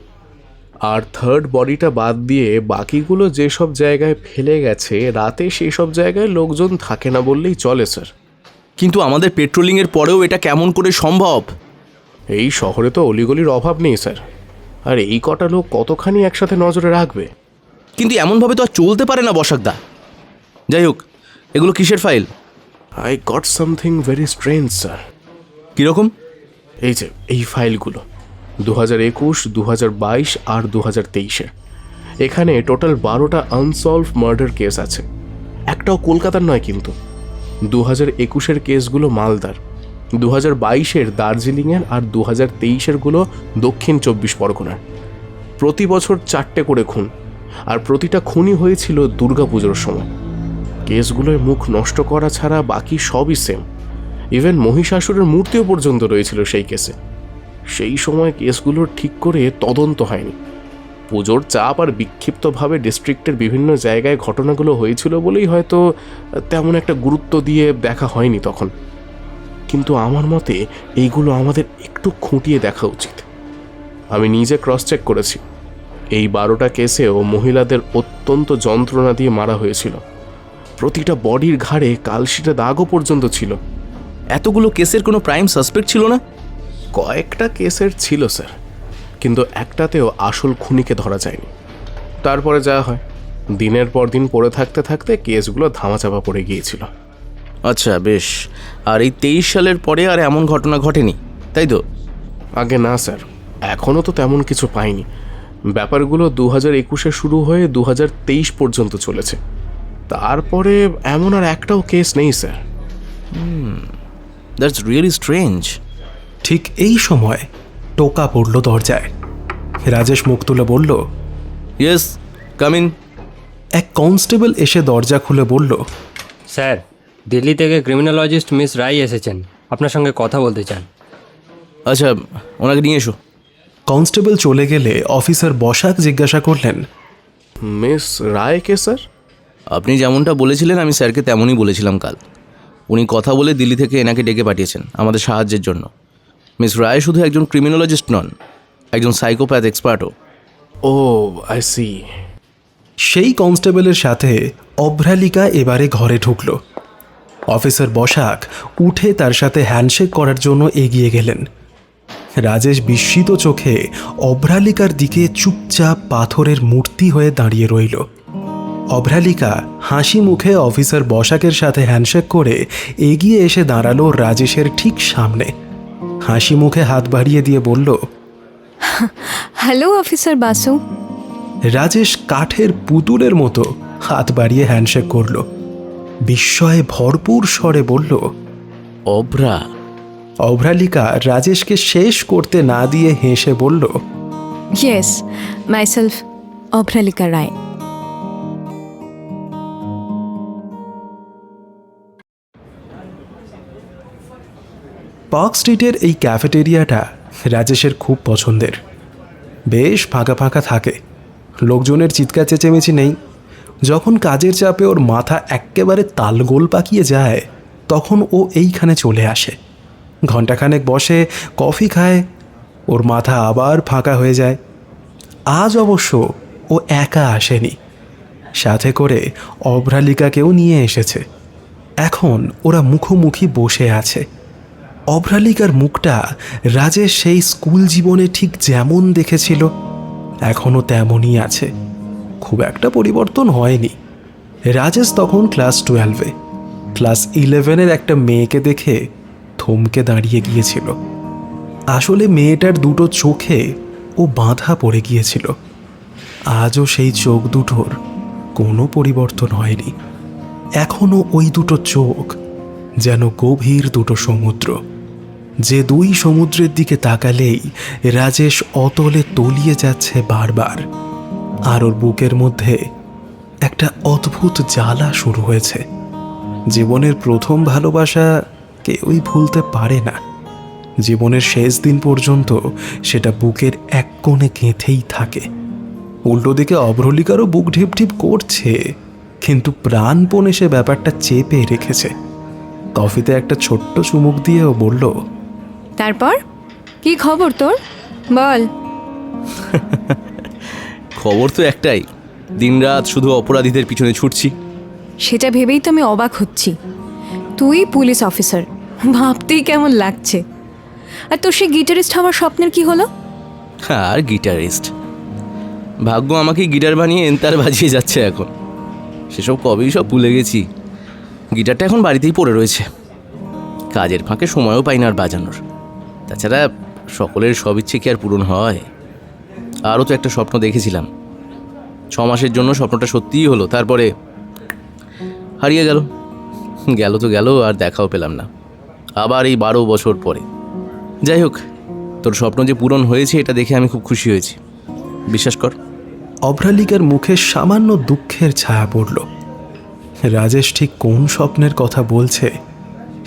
আর থার্ড বডিটা বাদ দিয়ে বাকিগুলো যেসব জায়গায় ফেলে গেছে রাতে, সেই সব জায়গায় লোকজন থাকে না বললেই চলে স্যার। কিন্তু আমাদের পেট্রোলিংয়ের পরেও এটা কেমন করে সম্ভব? এই শহরে তো অলিগলির অভাব নেই স্যার, আর এই কটা লোক কতখানি একসাথে নজরে রাখবে? কিন্তু এমনভাবে তো আর চলতে পারে না বসাকদা। যাই হোক, এগুলো কিসের file? I got something very strange sir. কীরকম? এই যে এই ফাইলগুলো 2021, 2022 আর 2023-এর। এখানে টোটাল 12টা আনসলভ মার্ডার কেস আছে। একটাও কলকাতার নয় কিন্তু। 2021-এর কেসগুলো মালদার, 2022-এর দার্জিলিংয়ের, আর 2023-এরগুলো দক্ষিণ 24 পরগনার। প্রতি বছর 4টে করে খুন, আর প্রতিটা খুনই হয়েছিল দুর্গাপুজোর সময়। কেসগুলোয় মুখ নষ্ট করা ছাড়া বাকি সবই সেম। ইভেন মহিষাসুরের মূর্তিও পর্যন্ত রয়েছিল সেই কেসে। সেই সময় কেসগুলোর ঠিক করে তদন্ত হয়নি। পুজোর চাপ আর বিক্ষিপ্তভাবে ডিস্ট্রিক্টের বিভিন্ন জায়গায় ঘটনাগুলো হয়েছিল বলেই হয়তো তেমন একটা গুরুত্ব দিয়ে দেখা হয়নি তখন। কিন্তু আমার মতে এইগুলো আমাদের একটু খুঁটিয়ে দেখা উচিত। আমি নিজে ক্রস চেক করেছি। এই 12টা কেসেও মহিলাদের অত্যন্ত যন্ত্রণা দিয়ে মারা হয়েছিল। প্রতিটা বডির ঘাড়ে কালশিটে দাগও পর্যন্ত ছিল। এতগুলো কেসের কোনো প্রাইম সাসপেক্ট ছিল না? কয়েকটা কেসের ছিল স্যার, কিন্তু একটাতেও আসল খুনিকে ধরা যায়নি। তারপরে যা হয়, দিনের পর দিন পড়ে থাকতে থাকতে কেসগুলো ধামাচাপা পড়ে গিয়েছিল। আচ্ছা বেশ, আর এই 23 সালের পরে আর এমন ঘটনা ঘটেনি, তাই তো? আগে না স্যার, এখনও তো তেমন কিছু পাইনি। ব্যাপারগুলো 2021-এ শুরু হয়ে 2023 পর্যন্ত চলেছে। তারপরে এমন আর একটাও কেস নেই স্যার। That's really strange. ঠিক এই সময় টোকা পড়ল দরজায়। রাজেশ মুখ তুলে বলল, ইয়েস, কাম ইন। এক কনস্টেবল এসে দরজা খুলে বলল, স্যার, দিল্লি থেকে ক্রিমিনোলজিস্ট মিস রায় এসেছেন, আপনার সঙ্গে কথা বলতে চান। আচ্ছা, ওনাকে নিয়ে এসো। কনস্টেবল চলে গেলে অফিসার বসাক জিজ্ঞাসা করলেন, মিস রায় কে স্যার? আপনি যেমনটা বলেছিলেন আমি স্যারকে তেমনই বলেছিলাম কাল। উনি কথা বলে দিল্লি থেকে এনাকে ডেকে পাঠিয়েছেন আমাদের সাহায্যের জন্য। মিস রায় শুধু একজন ক্রিমিনোলজিস্ট নন, একজন সাইকোপ্যাথ এক্সপার্টও। Oh, I see. সেই কনস্টেবলের সাথে অভ্রালিকা এবারে ঘরে ঢুকল। অফিসার বসাক উঠে তার সাথে হ্যান্ডশেক করার জন্য এগিয়ে গেলেন। রাজেশ বিস্মিত চোখে অভ্রালিকার দিকে চুপচাপ পাথরের মূর্তি হয়ে দাঁড়িয়ে রইল। অভ্রালিকা হাসি মুখে অফিসার বসাকের সাথে হ্যান্ডশেক করে এগিয়ে এসে দাঁড়ালো রাজেশের ঠিক সামনে। হাসি মুখে হাত বাড়িয়ে দিয়ে বলল, হ্যালো অফিসার বাসু। রাজেশ কাঠের পুতুলের মতো হাত বাড়িয়ে হ্যান্ডশেক করল। বিস্ময়ে ভরপুর স্বরে বলল, অভ্রা। অভ্রালিকা রাজেশকে শেষ করতে না দিয়ে হেসে বলল, ইয়েস, মাইসেলফ অভ্রালিকা রায়। পার্ক স্ট্রিটের এই ক্যাফেটেরিয়াটা রাজেশের খুব পছন্দের। বেশ ফাঁকা ফাঁকা থাকে, লোকজনের চিৎকার চেঁচেমেচি নেই। যখন কাজের চাপে ওর মাথা একেবারে তালগোল পাকিয়ে যায় তখন ও এইখানে চলে আসে। ঘণ্টাখানেক বসে কফি খায়, ওর মাথা আবার ফাঁকা হয়ে যায়। আজ অবশ্য ও একা আসেনি, সাথে করে অভ্রালিকাকেও নিয়ে এসেছে। এখন ওরা মুখোমুখি বসে আছে। অভ্রালিকার মুখটা রাজেশ সেই স্কুল জীবনে ঠিক যেমন দেখেছিল এখনও তেমনই আছে, খুব একটা পরিবর্তন হয়নি। রাজেশ তখন ক্লাস 12-এ। ক্লাস 11-এর একটা মেয়েকে দেখে থমকে দাঁড়িয়ে গিয়েছিল। আসলে মেয়েটার দুটো চোখে ও বাঁধা পড়ে গিয়েছিল। আজও সেই চোখ দুটোর কোনো পরিবর্তন হয়নি। এখনও ওই দুটো চোখ যেন গভীর দুটো সমুদ্র, যে দুই সমুদ্রের দিকে তাকালেই রাজেশ অতলে তলিয়ে যাচ্ছে বারবার। আর ওর বুকের মধ্যে একটা অদ্ভুত জ্বালা শুরু হয়েছে। জীবনের প্রথম ভালোবাসা কেউই ভুলতে পারে না। জীবনের শেষ দিন পর্যন্ত সেটা বুকের এক কোণে গেঁথেই থাকে। উল্টো দিকে অভ্রলিকারও বুক ঢিপ ঢিপ করছে, কিন্তু প্রাণপণে সে ব্যাপারটা চেপে রেখেছে। কফিতে একটা ছোট্ট চুমুক দিয়েও বলল, তারপর কি খবর তোর, বল। খবর তো একটাই, দিনরাত শুধু অপরাধীদের পিছনে ছুটছি। সেটা ভেবেই তো আমি অবাক হচ্ছি। তুই পুলিশ অফিসার, ভাবতেই কেমন লাগছে। আর তোর সে গিটারিস্ট হওয়ার স্বপ্নের কি হলো? আর গিটারিস্ট, ভাগ্য আমাকে গিটার বানিয়ে এন্তার বাজিয়ে যাচ্ছে এখন। সেসব কবেই সব ভুলে গেছি। গিটারটা এখন বাড়িতেই পড়ে রয়েছে, কাজের ফাঁকে সময়ও পাই না আর বাজানোর। তাছাড়া সকলের সব ইচ্ছে কি আর পূরণ হয়? আরও তো একটা স্বপ্ন দেখেছিলাম, 6 মাসের জন্য স্বপ্নটা সত্যিই হলো, তারপরে হারিয়ে গেল। গেল তো গেল, আর দেখাও পেলাম না। আবার এই 12 বছর পরে। যাই হোক, তোর স্বপ্ন যে পূরণ হয়েছে এটা দেখে আমি খুব খুশি হয়েছি, বিশ্বাস কর। অভ্রালিকার মুখে সামান্য দুঃখের ছায়া পড়ল। রাজেশ ঠিক কোন স্বপ্নের কথা বলছে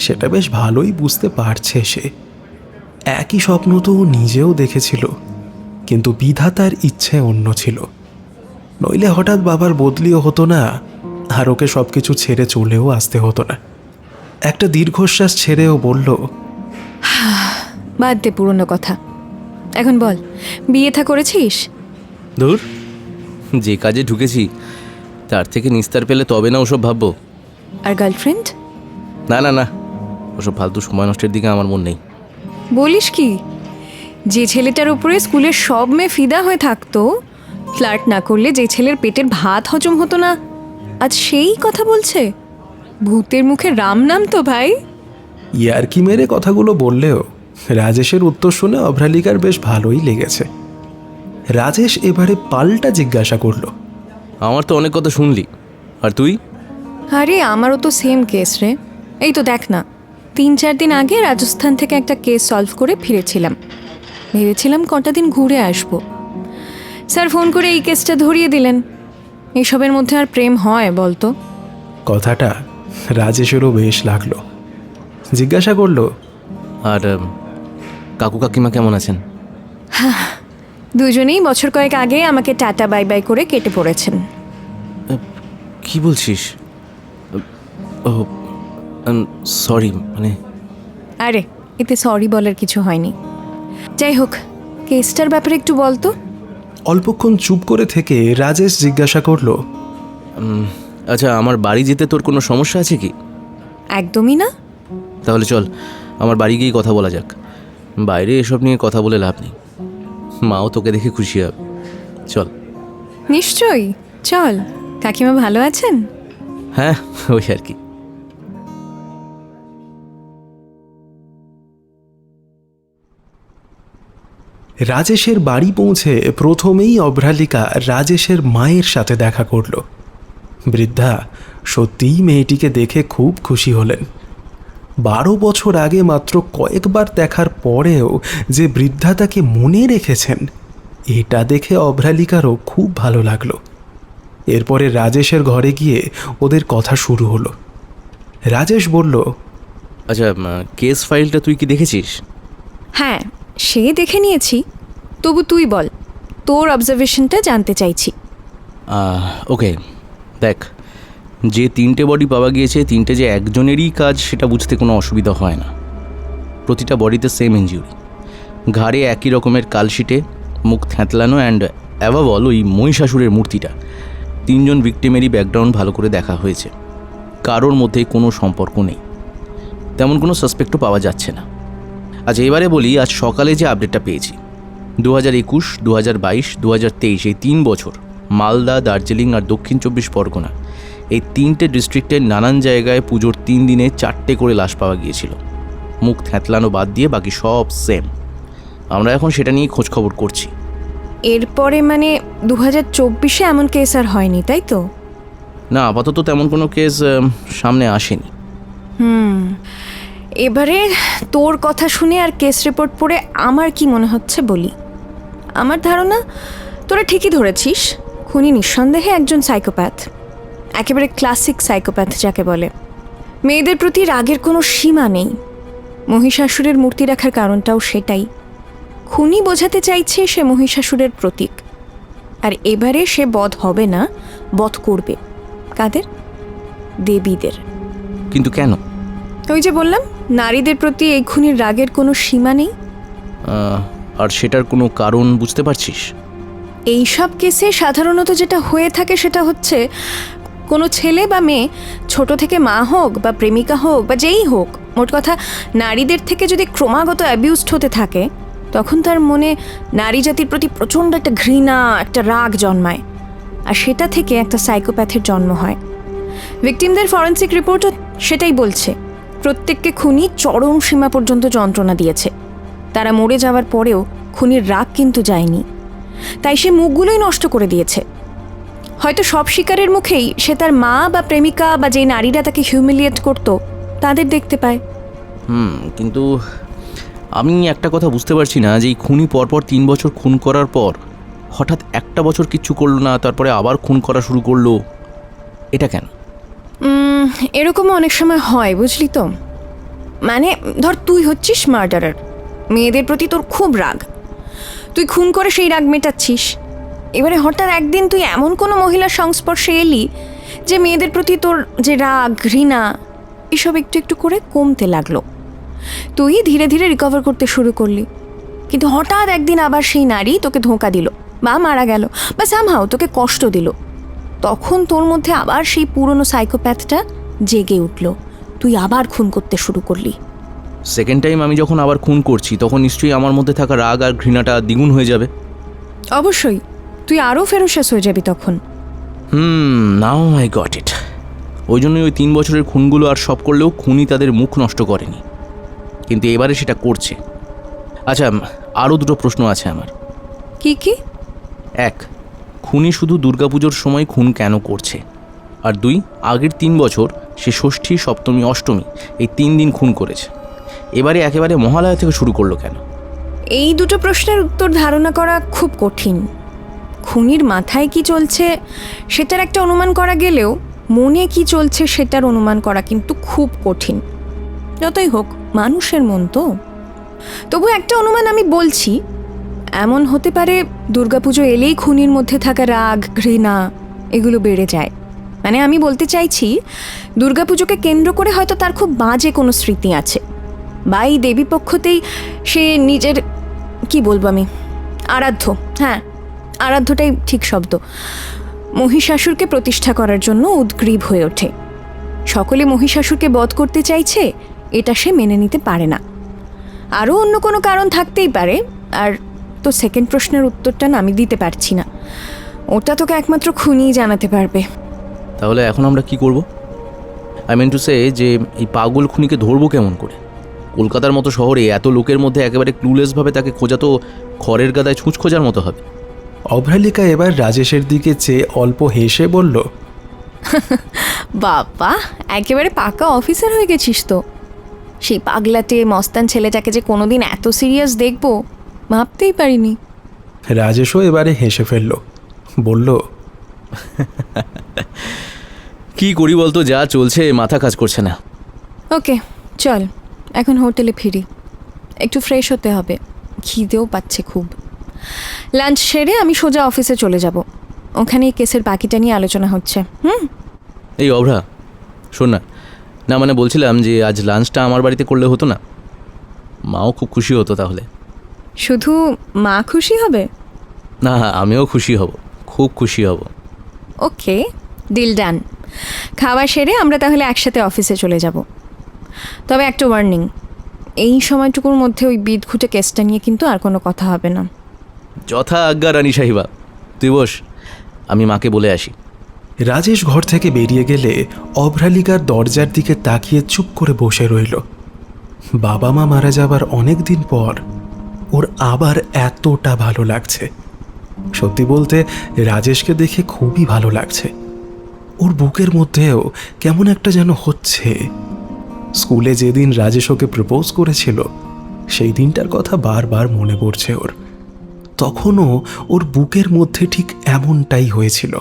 সেটা বেশ ভালোই বুঝতে পারছে সে। একই স্বপ্ন তো ও নিজেও দেখেছিল, কিন্তু বিধাতার ইচ্ছে অন্য ছিল। নইলে হঠাৎ বাবার বদলিও হতো না, আর ওকে সব কিছু ছেড়ে চলেও আসতে হতো না। একটা দীর্ঘশ্বাস ছেড়েও বলল, বাদ দে পুরনো কথা, এখন বল, বিয়ে থা করেছিস? ধুর, যে কাজে ঢুকেছি তার থেকে নিস্তার পেলে তবে না ওসব ভাববো। আর গার্লফ্রেন্ড? না না না, ওসব ফালতু সময় নষ্টের দিকে আমার মন নেই। বলিস কি? যে ছেলেটার উপরে স্কুলের সব মেয়ে ফিদা হয়ে থাকতো, ফ্লার্ট না করলে যে ছেলের পেটের ভাত হজম হতো না, আজ সেই কথা বলছে? ভূতের মুখে রাম নাম তো ভাই। ইয়ার্কি মেরে কথাগুলো বললেও রাজেশের উত্তর শুনে অভ্রালিকার বেশ ভালোই লেগেছে। রাজেশ এবারে পাল্টা জিজ্ঞাসা করল, আমার তো অনেক কথা শুনলি, আর তুই? আরে আমারও তো সেম কেস রে। এই তো দেখ না, 3-4 দিন আগে রাজস্থান থেকে একটা কেস সলভ করে ফিরেছিলাম। ভেবেছিলাম কটা দিন ঘুরে আসবো, স্যার ফোন করে এই কেসটা ধরিয়ে দিলেন। এইসবের মধ্যে আর প্রেম হয় বলতো? কথাটা রাজেশেরও বেশ লাগলো। জিজ্ঞাসা করল, আর কাকু কাকিমা কেমন আছেন? দুজনেই বছর কয়েক আগে আমাকে টাটা বাই বাই করে কেটে পড়েছেন। কি বলছিস? ও সরি, মানে আরে এতে সরি বলার কিছু হয়নি। যাই হোক, কেসটার ব্যাপারে একটু বলতো। অল্পক্ষণ চুপ করে থেকে রাজেশ জিজ্ঞাসা করল, আচ্ছা, আমার বাড়ি যেতে তোর কোনো সমস্যা আছে কি? একদমই না। তাহলে চল আমার বাড়ি গিয়েই কথা বলা যাক। বাইরে এসব নিয়ে কথা বলে লাভ নেই, মাও তোকে দেখে খুশি হবে। চল। নিশ্চয়ই, চল। কাকিমা ভালো আছেন? হ্যাঁ, ওই আর কি। রাজেশের বাড়ি পৌঁছে প্রথমেই অভ্রালিকা রাজেশের মায়ের সাথে দেখা করল। বৃদ্ধা সত্যিই মেয়েটিকে দেখে খুব খুশি হলেন। 12 বছর আগে মাত্র কয়েকবার দেখার পরেও যে বৃদ্ধা তাকে মনে রেখেছেন, এটা দেখে অভ্রালিকারও খুব ভালো লাগলো। এরপরে রাজেশের ঘরে গিয়ে ওদের কথা শুরু হলো। রাজেশ বলল, আচ্ছা, কেস ফাইলটা তুই কি দেখেছিস? হ্যাঁ, সে দেখে নিয়েছি। তবু তুই বল, তোর অবজারভেশনটা জানতে চাইছি। ওকে, দেখ, যে 3টে বডি পাওয়া গিয়েছে, 3টে যে একজনেরই কাজ সেটা বুঝতে কোনো অসুবিধা হয় না। প্রতিটা বডিতে সেম ইনজুরি, ঘাড়ে একই রকমের কালশিটে, মুখ থ্যাঁতলানো, অ্যান্ড অ্যাভাব অল ওই মহিষাসুরের মূর্তিটা। 3জন ভিক্টিমেরই ব্যাকগ্রাউন্ড ভালো করে দেখা হয়েছে, কারোর মধ্যেই কোনো সম্পর্ক নেই, তেমন কোনো সাসপেক্টও পাওয়া যাচ্ছে না। আচ্ছা, এবারে বলি আজ সকালে যে আপডেটটা পেয়েছি। 2021, 2022, 2023 এই 3 বছর মালদা, দার্জিলিং আর দক্ষিণ 24 পরগনা এই 3টে ডিস্ট্রিক্টের নানান জায়গায় পুজোর 3 দিনে 4টে করে লাশ পাওয়া গিয়েছিল। মুখ থ্যাঁতলানো বাদ দিয়ে বাকি সব সেম। আমরা এখন সেটা নিয়ে খোঁজখবর করছি। এরপরে মানে 2024-এ এমন কেস আর হয়নি, তাই তো? না, আপাতত তেমন কোনো কেস সামনে আসেনি। এবারে তোর কথা শুনে আর কেস রিপোর্ট পড়ে আমার কি মনে হচ্ছে বলি। আমার ধারণা তোরা ঠিকই ধরেছিস, খুনি নিঃসন্দেহে একজন সাইকোপ্যাথ, একেবারে ক্লাসিক সাইকোপ্যাথ যাকে বলে। মেয়েদের প্রতি রাগের কোনো সীমা নেই। মহিষাসুরের মূর্তি রাখার কারণটাও সেটাই। খুনি বোঝাতে চাইছে সে মহিষাসুরের প্রতীক, আর এবারে সে বধ হবে না, বধ করবে। কাদের? দেবীদের। কিন্তু কেন? ওই যে বললাম, নারীদের প্রতি এই খুনির রাগের কোনো সীমা নেই। আর সেটার কোনো কারণ বুঝতে পারছিস? এইসব কেসে সাধারণত যেটা হয়ে থাকে সেটা হচ্ছে, কোনো ছেলে বা মেয়ে ছোট থেকে মা হোক বা প্রেমিকা হোক বা যেই হোক, মোট কথা নারীদের থেকে যদি ক্রমাগত অ্যাবিউজড হতে থাকে, তখন তার মনে নারী জাতির প্রতি প্রচণ্ড একটা ঘৃণা, একটা রাগ জন্মায়, আর সেটা থেকে একটা সাইকোপ্যাথের জন্ম হয়। ভিকটিমদের ফরেন্সিক রিপোর্টও সেটাই বলছে। প্রত্যেককে খুনি চরম সীমা পর্যন্ত যন্ত্রণা দিয়েছে। তারা মরে যাওয়ার পরেও খুনির রাগ কিন্তু যায়নি, তাই সে মুখগুলোই নষ্ট করে দিয়েছে। হয়তো সব শিকারের মুখেই সে তার মা বা প্রেমিকা বা যেই নারীরা তাকে হিউমিলিয়েট করত তাদের দেখতে পায়। কিন্তু আমি একটা কথা বুঝতে পারছি না, যে এই খুনি পরপর 3 বছর খুন করার পর হঠাৎ একটা বছর কিচ্ছু করলো না, তারপরে আবার খুন করা শুরু করলো, এটা কেন? এরকমও অনেক সময় হয়, বুঝলি তো। মানে ধর, তুই হচ্ছিস মার্ডারার, মেয়েদের প্রতি তোর খুব রাগ, তুই খুন করে সেই রাগ মেটাচ্ছিস। এবারে হঠাৎ একদিন তুই এমন কোনো মহিলার সংস্পর্শে এলি যে মেয়েদের প্রতি তোর যে রাগ, ঘৃণা এসব একটু একটু করে কমতে লাগলো। তুই ধীরে ধীরে রিকভার করতে শুরু করলি, কিন্তু হঠাৎ একদিন আবার সেই নারী তোকে ধোঁকা দিল বা মারা গেল বা সামহাও তোকে কষ্ট দিল। তখন তোর মধ্যে আবার সেই পুরনো সাইকোপ্যাথটা জেগে উঠল, তুই আবার খুন করতে শুরু করলি। সেকেন্ড টাইম আমি যখন আবার খুন করছি, তখন নিশ্চয়ই আমার মধ্যে থাকা রাগ আর ঘৃণাটা দ্বিগুণ হয়ে যাবে। অবশ্যই, তুই আরও ফেরোশাস হয়ে যাবি তখন। Now I got it. ওই জন্যই ওই 3 বছরের খুনগুলো আর সব করলেও খুনি তাদের মুখ নষ্ট করেনি, কিন্তু এবারে সেটা করছে। আচ্ছা, আরও 2টো প্রশ্ন আছে আমার। কি কি? 1, খুনি শুধু দুর্গাপুজোর সময় খুন কেন করছে? আর 2, আগের 3 বছর সে ষষ্ঠী, সপ্তমী, অষ্টমী এই 3 দিন খুন করেছে, এবারে একেবারে মহালয়া থেকে শুরু করলো কেন? এই দুটো প্রশ্নের উত্তর ধারণা করা খুব কঠিন। খুনির মাথায় কি চলছে সেটার একটা অনুমান করা গেলেও মনে কি চলছে সেটার অনুমান করা কিন্তু খুব কঠিন। যতই হোক, মানুষের মন তো। তবু একটা অনুমান আমি বলছি, এমন হতে পারে দুর্গাপুজো এলেই খুনির মধ্যে থাকা রাগ, ঘৃণা এগুলো বেড়ে যায়। মানে আমি বলতে চাইছি, দুর্গাপুজোকে কেন্দ্র করে হয়তো তার খুব বাজে কোনো স্মৃতি আছে, বা এই দেবী পক্ষতেই সে নিজের, কি বলবো আমি, আরাধ্য, হ্যাঁ আরাধ্যটাই ঠিক শব্দ, মহিষাসুরকে প্রতিষ্ঠা করার জন্য উদ্গ্রীব হয়ে ওঠে। সকলে মহিষাসুরকে বধ করতে চাইছে, এটা সে মেনে নিতে পারে না। আরও অন্য কোনো কারণ থাকতেই পারে। আর তো সেকেন্ড প্রশ্নের উত্তরটা না আমি দিতে পারছি না, ওটা তোকে একমাত্র খুনিই জানাতে পারবে। তাহলে এখন আমরা কি করব? আই মিন টু সে, যে এই পাগল খুনিকে ধরবো কেমন করে? কলকাতার মতো শহরে এত লোকের মধ্যে একেবারে ক্লুলেসভাবে তাকে খোঁজা তো খড়ের গাদায় ছুঁচ খোঁজার মতো হবে। অভ্রালিকা এবার রাজেশের দিকে চেয়ে অল্প হেসে বলল, বাবা, একেবারে পাকা অফিসার হয়ে গেছিস তো। সেই পাগলাটে মস্তান ছেলেটাকে যে কোনোদিন এত সিরিয়াস দেখবো ভাবতেই পারিনি। রাজেশও এবারে হেসে ফেলল, বলল, কি করি বলতো, যা চলছে মাথা কাজ করছে না। ওকে চল, এখন হোটেলে ফিরি, একটু ফ্রেশ হতে হবে, খিদেও পাচ্ছে খুব। লাঞ্চ সেরে আমি সোজা অফিসে চলে যাব, ওখানে এই কেসের বাকিটা নিয়ে আলোচনা হচ্ছে। এই অভ্রা, শোন না, না মানে বলছিলাম যে আজ লাঞ্চটা আমার বাড়িতে করলে হতো না? মাও খুব খুশি হতো তাহলে। শুধু মা খুশি হবে? না, আমিও খুশি হব, খুব খুশি হব। ওকে, ডিল ডান। খাওয়া সেরে আমরা তাহলে একসাথে অফিসে চলে যাব। তবে একটা ওয়ার্নিং, এই সময়টুকুর মধ্যে ওই বিদঘুটে কেসটা নিয়ে কিন্তু আর কোনো কথা হবে না। যথা আজ্ঞা রানী সাহিবা, তুই বস, আমি মাকে বলে আসি। রাজেশ ঘর থেকে বেরিয়ে গেলে অভ্রালিকার দরজার দিকে তাকিয়ে চুপ করে বসে রইল। বাবা মা মারা যাবার অনেক দিন পর ওর আবার এতটা ভালো লাগছে। সত্যি বলতে রাজেশকে দেখে খুবই ভালো লাগছে। ওর বুকের মধ্যেও কেমন একটা যেন হচ্ছে। স্কুলে যেদিন রাজেশ ওকে প্রপোজ করেছিল সেই দিনটার কথা বারবার মনে পড়ছে ওর। তখনও ওর বুকের মধ্যে ঠিক এমনটাই হয়েছিল।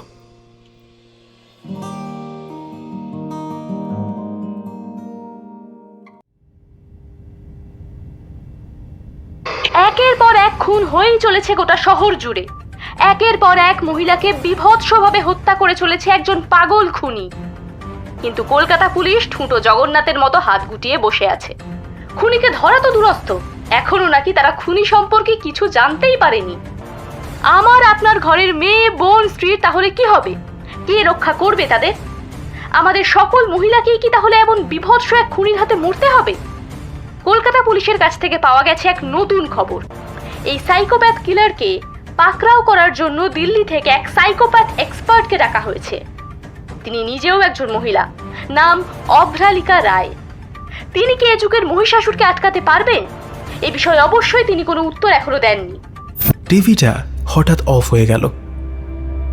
একের পর এক খুন হয়েই চলেছে গোটা শহর জুড়ে। একের পর এক মহিলাকে বীভৎসভাবে হত্যা করে চলেছে একজন পাগল খুনি। কিন্তু কলকাতা পুলিশ ঠুঁটো জগন্নাথের মতো হাত গুটিয়ে বসে আছে। খুনিকে ধরা তো দূরস্থ, এখনো নাকি তারা খুনি সম্পর্কে কিছু জানতেই পারেনি। আমার আপনার ঘরের মেয়ে, বোন, স্ত্রীর তাহলে কি হবে? কে রক্ষা করবে তাদের? আমাদের সকল মহিলাকেই কি তাহলে এমন বীভৎস এক খুনির হাতে মরতে হবে? কলকাতা পুলিশের কাছ থেকে পাওয়া গেছে এক নতুন খবর। এই সাইকোপ্যাথ কিলারকে পাকড়াও করার জন্য দিল্লি থেকে এক সাইকোপ্যাথ এক্সপার্টকে ডাকা হয়েছে। তিনি নিজেও একজন মহিলা, নাম অভ্রালিকা রায়। তিনি কি এ যুগের মহিষাসুরকে আটকাতে পারবেন? এ বিষয়ে অবশ্যই তিনি কোনো উত্তর এখনো দেননি। টিভিটা হঠাৎ অফ হয়ে গেল।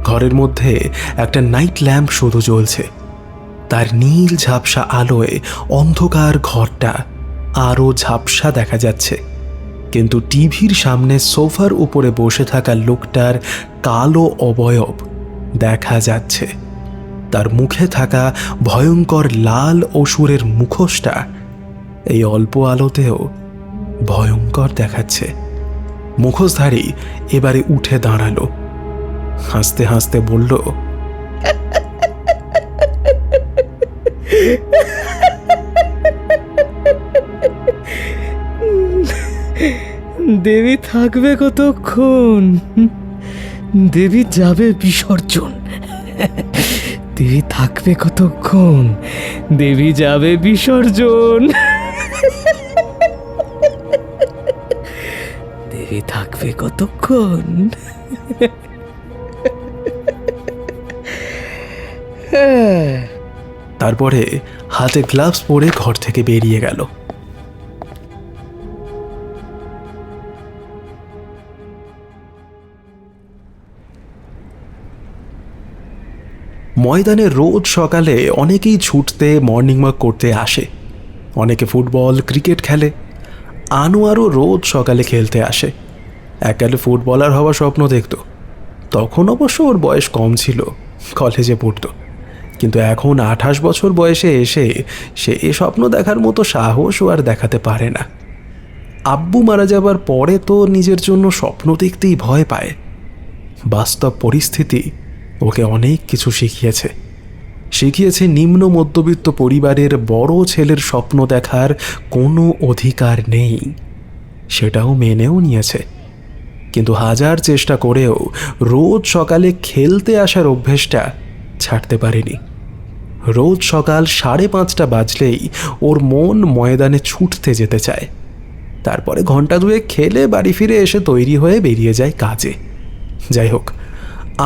ঘরের মধ্যে একটা নাইট ল্যাম্প শুধু জ্বলছে। তার নীল ঝাপসা আলোয় অন্ধকার ঘরটা আরও ঝাপসা দেখা যাচ্ছে, কিন্তু টিভির সামনে সোফার উপরে বসে থাকা লোকটার কালো অবয়ব দেখা যাচ্ছে। তার মুখে থাকা ভয়ঙ্কর লাল অসুরের মুখোশটা এই অল্প আলোতেও ভয়ঙ্কর দেখাচ্ছে। মুখোশধারী এবারে উঠে দাঁড়ালো, হাসতে হাসতে বলল, দেবী থাকবে কতক্ষণ? দেবী যাবে বিসর্জন। দেবী থাকবে কতক্ষণ? দেবী যাবে বিসর্জন। দেবী থাকবে কতক্ষণ? তারপরে হাতে গ্লাভস পরে ঘর থেকে বেরিয়ে গেল। ময়দানে রোজ সকালে অনেকেই ছুটতে মর্নিং ওয়াক করতে আসে। অনেকে ফুটবল, ক্রিকেট খেলে। আনোয়ারও রোজ সকালে খেলতে আসে। এককালে ফুটবলার হওয়ার স্বপ্ন দেখত। তখন অবশ্য ওর বয়স কম ছিল, কলেজে পড়ত। কিন্তু এখন 28 বছর বয়সে এসে সে এ স্বপ্ন দেখার মতো সাহসও আর দেখাতে পারে না। আব্বু মারা যাবার পরে তো নিজের জন্য স্বপ্ন দেখতেই ভয় পায়। বাস্তব পরিস্থিতি ওকে অনেক কিছু শিখিয়েছে নিম্ন মধ্যবিত্ত পরিবারের বড় ছেলের স্বপ্ন দেখার কোনো অধিকার নেই, সেটাও মেনেও নিয়েছে। কিন্তু হাজার চেষ্টা করেও রোজ সকালে খেলতে আসার অভ্যেসটা ছাড়তে পারেনি। রোজ সকাল 5:30 বাজলেই ওর মন ময়দানে ছুটতে যেতে চায়। তারপরে ঘন্টা দুয়েক খেলে বাড়ি ফিরে এসে তৈরি হয়ে বেরিয়ে যায় কাজে। যাই হোক,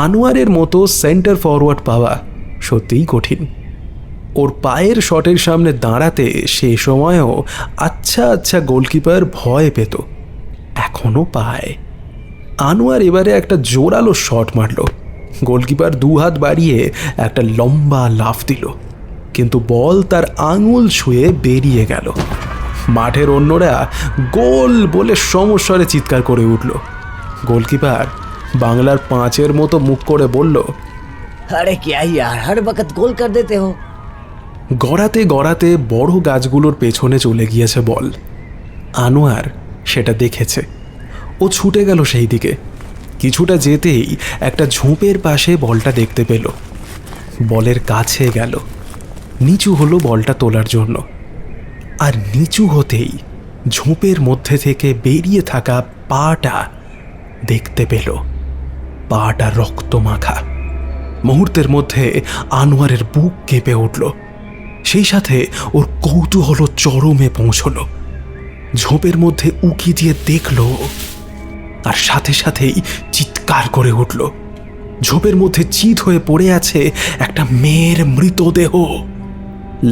আনোয়ারের মতো সেন্টার ফরওয়ার্ড পাওয়া সত্যিই কঠিন। ওর পায়ের শটের সামনে দাঁড়াতে সে সময়ও আচ্ছা গোলকিপার ভয় পেত, এখনও পায়। আনোয়ার এবারে একটা জোরালো শট মারল। গোলকিপার 2 হাত বাড়িয়ে একটা লম্বা লাফ দিল, কিন্তু বল তার আঙুল ছুঁয়ে বেরিয়ে গেল। মাঠের অন্যরা গোল বলে সমস্বরে চিৎকার করে উঠল। গোলকিপার বাংলার 5-এর মতো মুখ করে বলল, আরে क्या यार हर वक्त गोल कर देते हो। গড়াতে গড়াতে বড় গাছগুলোর পেছনে চলে গিয়েছে বল। আনোয়ার সেটা দেখেছে। ও ছুটে গেল সেই দিকে। কিছুটা যেতেই একটা ঝোপের পাশে বলটা দেখতে পেল। বলের কাছে গেল, নিচু হলো বলটা তোলার জন্য। আর নিচু হতেই ঝোপের মধ্যে থেকে বেরিয়ে থাকা পাটা দেখতে পেল। পাটা রক্ত মাখা। মুহূর্তের মধ্যে আনোয়ারের বুক কেঁপে উঠল। সেই সাথে ওর কৌতূহল চরমে পৌঁছল। ঝোপের মধ্যে উকি দিয়ে দেখল, আর সাথে সাথেই চিৎকার করে উঠল। ঝোপের মধ্যে চিত হয়ে পড়ে আছে একটা মেয়ের মৃতদেহ।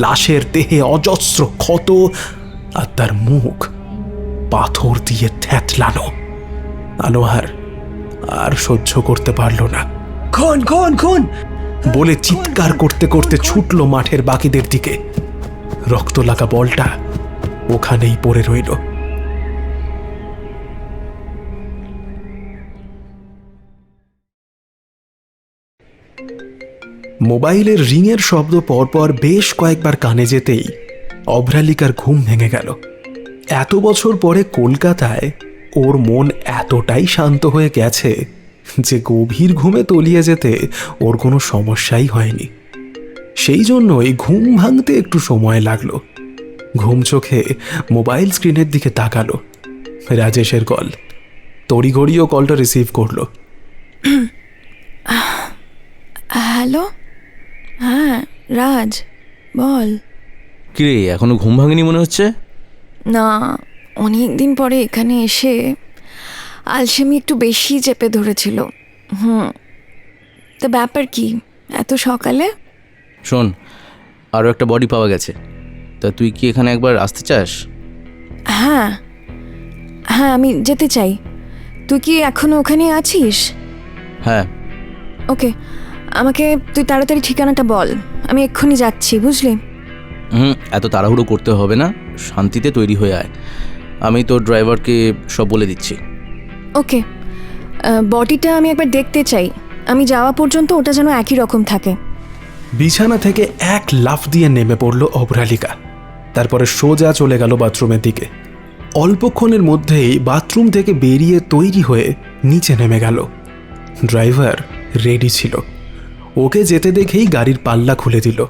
লাশের দেহে অজস্র ক্ষত, আর তার মুখ পাথর দিয়ে থ্যাতলানো। আনোয়ার আর সহ্য করতে পারল না। খুন খুন খুন বলে চিৎকার করতে করতে ছুটল মাঠের বাকিদের দিকে। রক্ত লাগা বলটা ওখানেই পড়ে রইল। মোবাইলের রিংয়ের শব্দ পরপর বেশ কয়েকবার কানে যেতেই অভ্রালিকার ঘুম ভেঙে গেল। এত বছর পরে কলকাতায় ওর মন এতটাই শান্ত হয়ে গেছে যে গভীর ঘুমে তলিয়ে যেতে ওর কোনো সমস্যাই হয়নি। সেই জন্যই ঘুম ভাঙতে একটু সময় লাগলো। ঘুম চোখে মোবাইল স্ক্রিনের দিকে তাকালো। রাজেশের কল। তড়িঘড়িও কলটা রিসিভ করলো। হ্যালো, হ্যাঁ রাজ, বল। কিরে, এখনো ঘুম ভাঙেনি মনে হচ্ছে? না, অনেক দিন পরে এখানে এসে আলসেমি একটু বেশি চেপে ধরেছিল। তো ব্যাপার কি এত সকালে? শোন, আরও একটা বডি পাওয়া গেছে, তা তুই কি এখানে একবার আসতে চাস? হ্যাঁ হ্যাঁ, আমি যেতে চাই। তুই কি এখনো ওখানে আছিস? হ্যাঁ। ওকে, আমাকে তুই তাড়াতাড়ি ঠিকানাটা বল, আমি এক্ষুনি যাচ্ছি, বুঝলি? এত তাড়াহুড়ো করতে হবে না, শান্তিতে তৈরি হয়ে আয়। আমি তোর ড্রাইভারকে সব বলে দিচ্ছি। ওকে, বডিটা আমি একবার দেখতে চাই। আমি যাওয়া পর্যন্ত ওটা যেন একই রকম থাকে। বিছানা থেকে এক লাফ দিয়ে নেমে পড়ল অভ্রালিকা। তারপরে সোজা চলে গেল বাথরুমের দিকে। অল্পক্ষণের মধ্যেই বাথরুম থেকে বেরিয়ে তৈরি হয়ে নিচে নেমে গেল। ড্রাইভার রেডি ছিল। ওকে যেতে দেখেই গাড়ির পাল্লা খুলে দিল।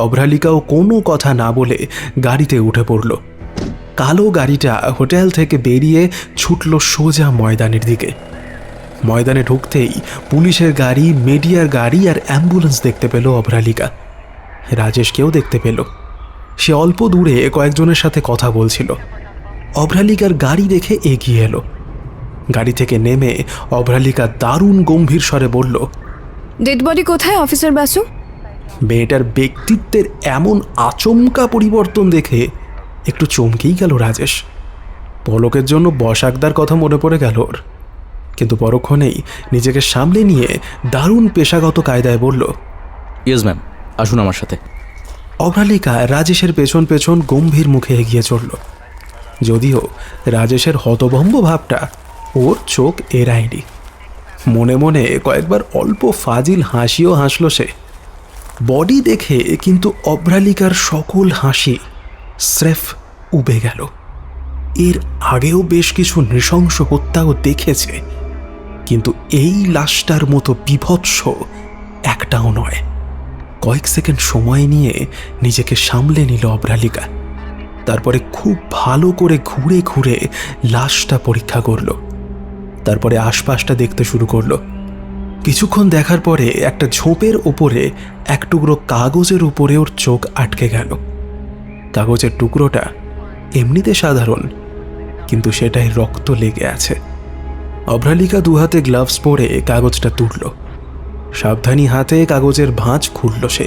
অভ্রালিকাও কোনো কথা না বলে গাড়িতে উঠে পড়ল। কালো গাড়িটা হোটেল থেকে বেরিয়ে ছুটল সোজা ময়দানের দিকে। ময়দানে ঢুকতেই পুলিশের গাড়ি, মিডিয়ার গাড়ি আর অ্যাম্বুলেন্স দেখতে পেল অভ্রালিকা। রাজেশকেও দেখতে পেল। সে অল্প দূরে কয়েকজনের সাথে কথা বলছিল। অভ্রালিকার গাড়ি দেখে এগিয়ে এলো। গাড়ি থেকে নেমে অভ্রালিকা দারুণ গম্ভীর স্বরে বলল, ডেড বডি কোথায় অফিসার বাসু? মেয়েটার ব্যক্তিত্বের এমন আচমকা পরিবর্তন দেখে একটু চমকেই গেল রাজেশ। পলকের জন্য বসাকদার কথা মনে পড়ে গেল ওর, কিন্তু পরক্ষণেই নিজেকে সামলে নিয়ে দারুণ পেশাগত কায়দায় বলল, ইয়েস ম্যাম, আসুন আমার সাথে। অভ্রালিকা রাজেশের পেছন পেছন গম্ভীর মুখে এগিয়ে চলল। যদিও রাজেশের হতভম্ব ভাবটা ওর চোখ এড়ায়নি। মনে মনে কয়েকবার অল্প ফাজিল হাসিও হাসল সে। বডি দেখে কিন্তু অভ্রালিকার সকল হাসি স্রেফ উবে গেল। এর আগেও বেশ কিছু নৃশংস হত্যাও দেখেছে, কিন্তু এই লাশটার মতো বীভৎস একটাও নয়। কয়েক সেকেন্ড সময় নিয়ে নিজেকে সামলে নিল অভ্রালিকা। তারপরে খুব ভালো করে ঘুরে ঘুরে লাশটা পরীক্ষা করল। তারপরে আশপাশটা দেখতে শুরু করলো। কিছুক্ষণ দেখার পরে একটা ঝোপের ওপরে এক টুকরো কাগজের উপরে ওর চোখ আটকে গেল। কাগজের টুকরোটা এমনিতে সাধারণ, কিন্তু সেটায় রক্ত লেগে আছে। অভ্রালিকা দুহাতে গ্লাভস পরে কাগজটা তুলল। সাবধানী হাতে কাগজের ভাঁজ খুলল সে।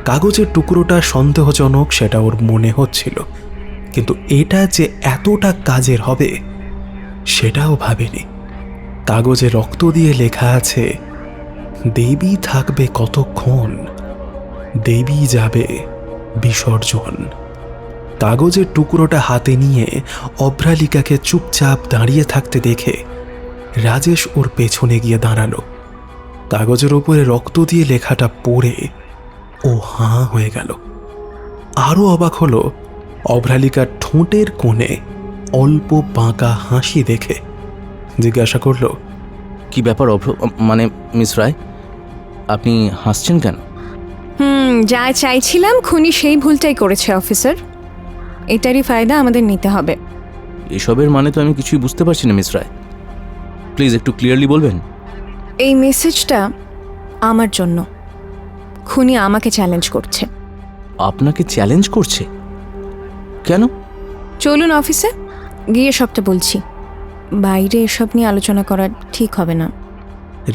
কাগজের টুকরোটা সন্দেহজনক সেটা ওর মনে হচ্ছিল, কিন্তু এটা যে এতটা কাজের হবে সেটাও ভাবেনি। কাগজে রক্ত দিয়ে লেখা আছে, দেবী থাকবে কতক্ষণ, দেবী যাবে বিসর্জন। কাগজের টুকরোটা হাতে নিয়ে অভ্রালিকাকে চুপচাপ দাঁড়িয়ে থাকতে দেখে রাজেশ ওর পেছনে গিয়ে দাঁড়ালো। কাগজের ওপরে রক্ত দিয়ে লেখাটা পড়ে ও হাঁ হয়ে গেল। আরও অবাক হলো অভ্রালিকার ঠোঁটের কোণে অল্প বাঁকা হাসি দেখে। জিজ্ঞাসা করলো, কি ব্যাপার মানে মিস রায়, আপনি হাসছেন কেন? যা চাইছিলাম খুনি সেই ভুলটাই করেছে অফিসার। এটারই ফায়দা আমাদের নিতে হবে। এসবের মানে তো আমি কিছুই বুঝতে পারছি না মিস রায়, প্লিজ একটু ক্লিয়ারলি বলবেন। এই মেসেজটা আমার জন্য। খুনি আমাকে চ্যালেঞ্জ করছে। আপনাকে চ্যালেঞ্জ করছে? কেন? চলুন অফিসে গিয়ে সবটা বলছি। বাইরে এসব নিয়ে আলোচনা করা ঠিক হবে না।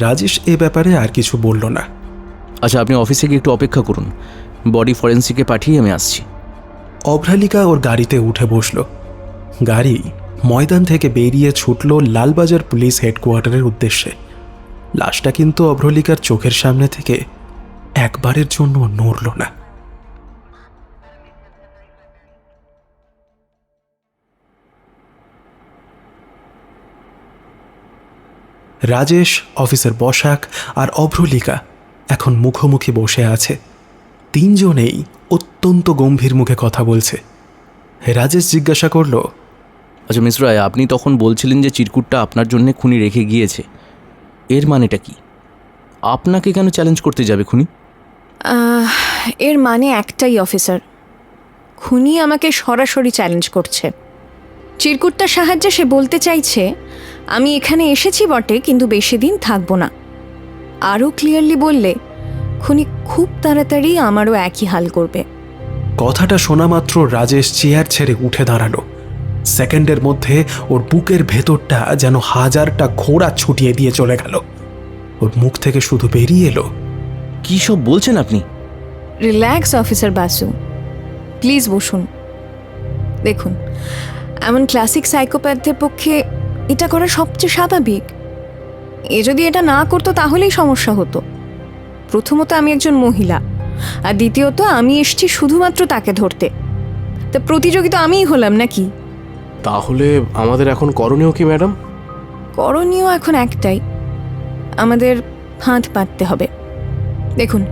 রাজেশ এ ব্যাপারে আর কিছু বলল না। আচ্ছা, আপনি অফিসে গিয়ে একটু অপেক্ষা করুন, বডি ফরেন্সিকে পাঠিয়ে আমি আসছি। অভ্রালিকা ওর গাড়িতে উঠে বসল। গাড়ি ময়দান থেকে বেরিয়ে ছুটল লালবাজার পুলিশ হেডকোয়ার্টারের উদ্দেশ্যে। লাশটা কিন্তু অভ্রালিকার চোখের সামনে থেকে একবারের জন্য নড়ল না। রাজেশ, অফিসের বসাক আর অভ্রালিকা এখন মুখোমুখি বসে আছে। তিনজনেই অত্যন্ত গম্ভীর মুখে কথা বলছে। রাজেশ জিজ্ঞাসা করল, আচ্ছা মিস রায়, আপনি তখন বলছিলেন যে চিরকুটটা আপনার জন্য খুনি রেখে গিয়েছে, এর মানেটা কি? আপনাকে কেন চ্যালেঞ্জ করতে যাবে খুনি? এর মানে একটাই অফিসার, খুনি আমাকে সরাসরি চ্যালেঞ্জ করছে। চিরকুটটার সাহায্যে সে বলতে চাইছে আমি এখানে এসেছি বটে, কিন্তু বেশি দিন থাকবো না। আরও ক্লিয়ারলি বললে খুনি খুব তাড়াতাড়ি আমারও একই হাল করবে। কথাটা শোনা মাত্র রাজেশ চেয়ার ছেড়ে উঠে দাঁড়ালো। সেকেন্ডের মধ্যে ওর বুকের ভেতরটা যেন হাজারটা ঘোড়া ছুটিয়ে দিয়ে চলে গেল। ওর মুখ থেকে শুধু বেরিয়ে এলো, কী সব বলছেন আপনি? রিল্যাক্স অফিসার বাসু, প্লিজ বসুন। দেখুন, এমন ক্লাসিক সাইকোপ্যাথদের পক্ষে এটা করা সবচেয়ে স্বাভাবিক। এ যদি এটা না করতো তাহলেই সমস্যা হতো। প্রথমত আমি একজন মহিলা, আর দ্বিতীয়ত আমি এসেছি শুধুমাত্র তাকে ধরতে। তা প্রতিযোগিতা আমিই হলাম নাকি? তাহলে আমাদের এখন করণীয় কি ম্যাডাম? করণীয় এখন একটাই, আমাদের ফাঁদ পাততে হবে। দেখুন,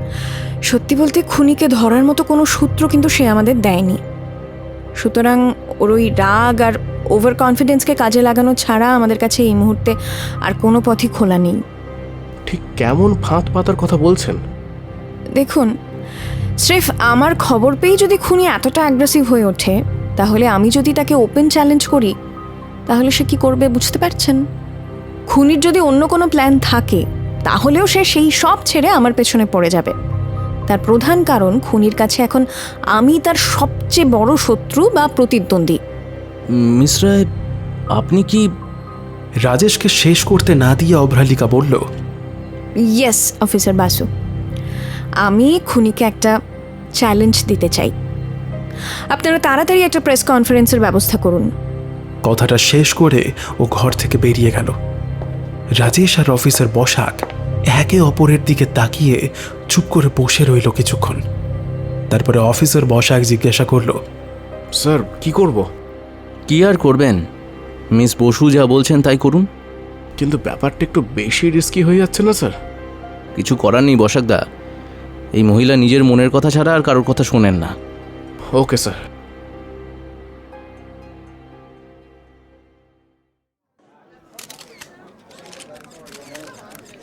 সত্যি বলতে খুনিকে ধরার মতো কোনো সূত্র কিন্তু সে আমাদের দেয়নি। সুতরাং ওর ওই রাগ আর ওভার কনফিডেন্সকে কাজে লাগানো ছাড়া আমাদের কাছে এই মুহূর্তে আর কোনো পথই খোলা নেই। ঠিক কেমন ফাঁদ পাতার কথা বলছেন? দেখুন, স্রেফ আমার খবর পেয়েই যদি খুনি এতটা অ্যাগ্রেসিভ হয়ে ওঠে, তাহলে আমি যদি তাকে ওপেন চ্যালেঞ্জ করি, তাহলে সে কি করবে বুঝতে পারছেন? খুনির যদি অন্য কোনো প্ল্যান থাকে, তাহলেও সে সেই সব ছেড়ে আমার পেছনে পড়ে যাবে। তার প্রধান কারণ, খুনির কাছে এখন আমি তার সবচেয়ে বড় শত্রু বা প্রতিদ্বন্দ্বী। মিস রায়, আপনি কি? রাজেশকে শেষ করতে না দিয়ে অভ্রালিকা বলল, ইয়েস অফিসার বাসু, আমি খুনিকে একটা চ্যালেঞ্জ দিতে চাই। আপনারা তাড়াতাড়ি একটা প্রেস কনফারেন্সের ব্যবস্থা করুন। কথাটা শেষ করে ও ঘর থেকে বেরিয়ে গেল। রাজেশ আর অফিসার বসাক একে অপরের দিকে তাকিয়ে চুপ করে বসে রইল কিছুক্ষণ। তারপরে অফিসার বসাক জিজ্ঞাসা করল, স্যার কি করব? কি আর করবেন, মিস বসু যা বলছেন তাই করুন। কিন্তু ব্যাপারটা একটু বেশি রিস্কি হয়ে যাচ্ছে না স্যার? কিছু করার নেই বসাকদা, এই মহিলা নিজের মনের কথা ছাড়া আর কারোর কথা শোনেন না। Okay sir.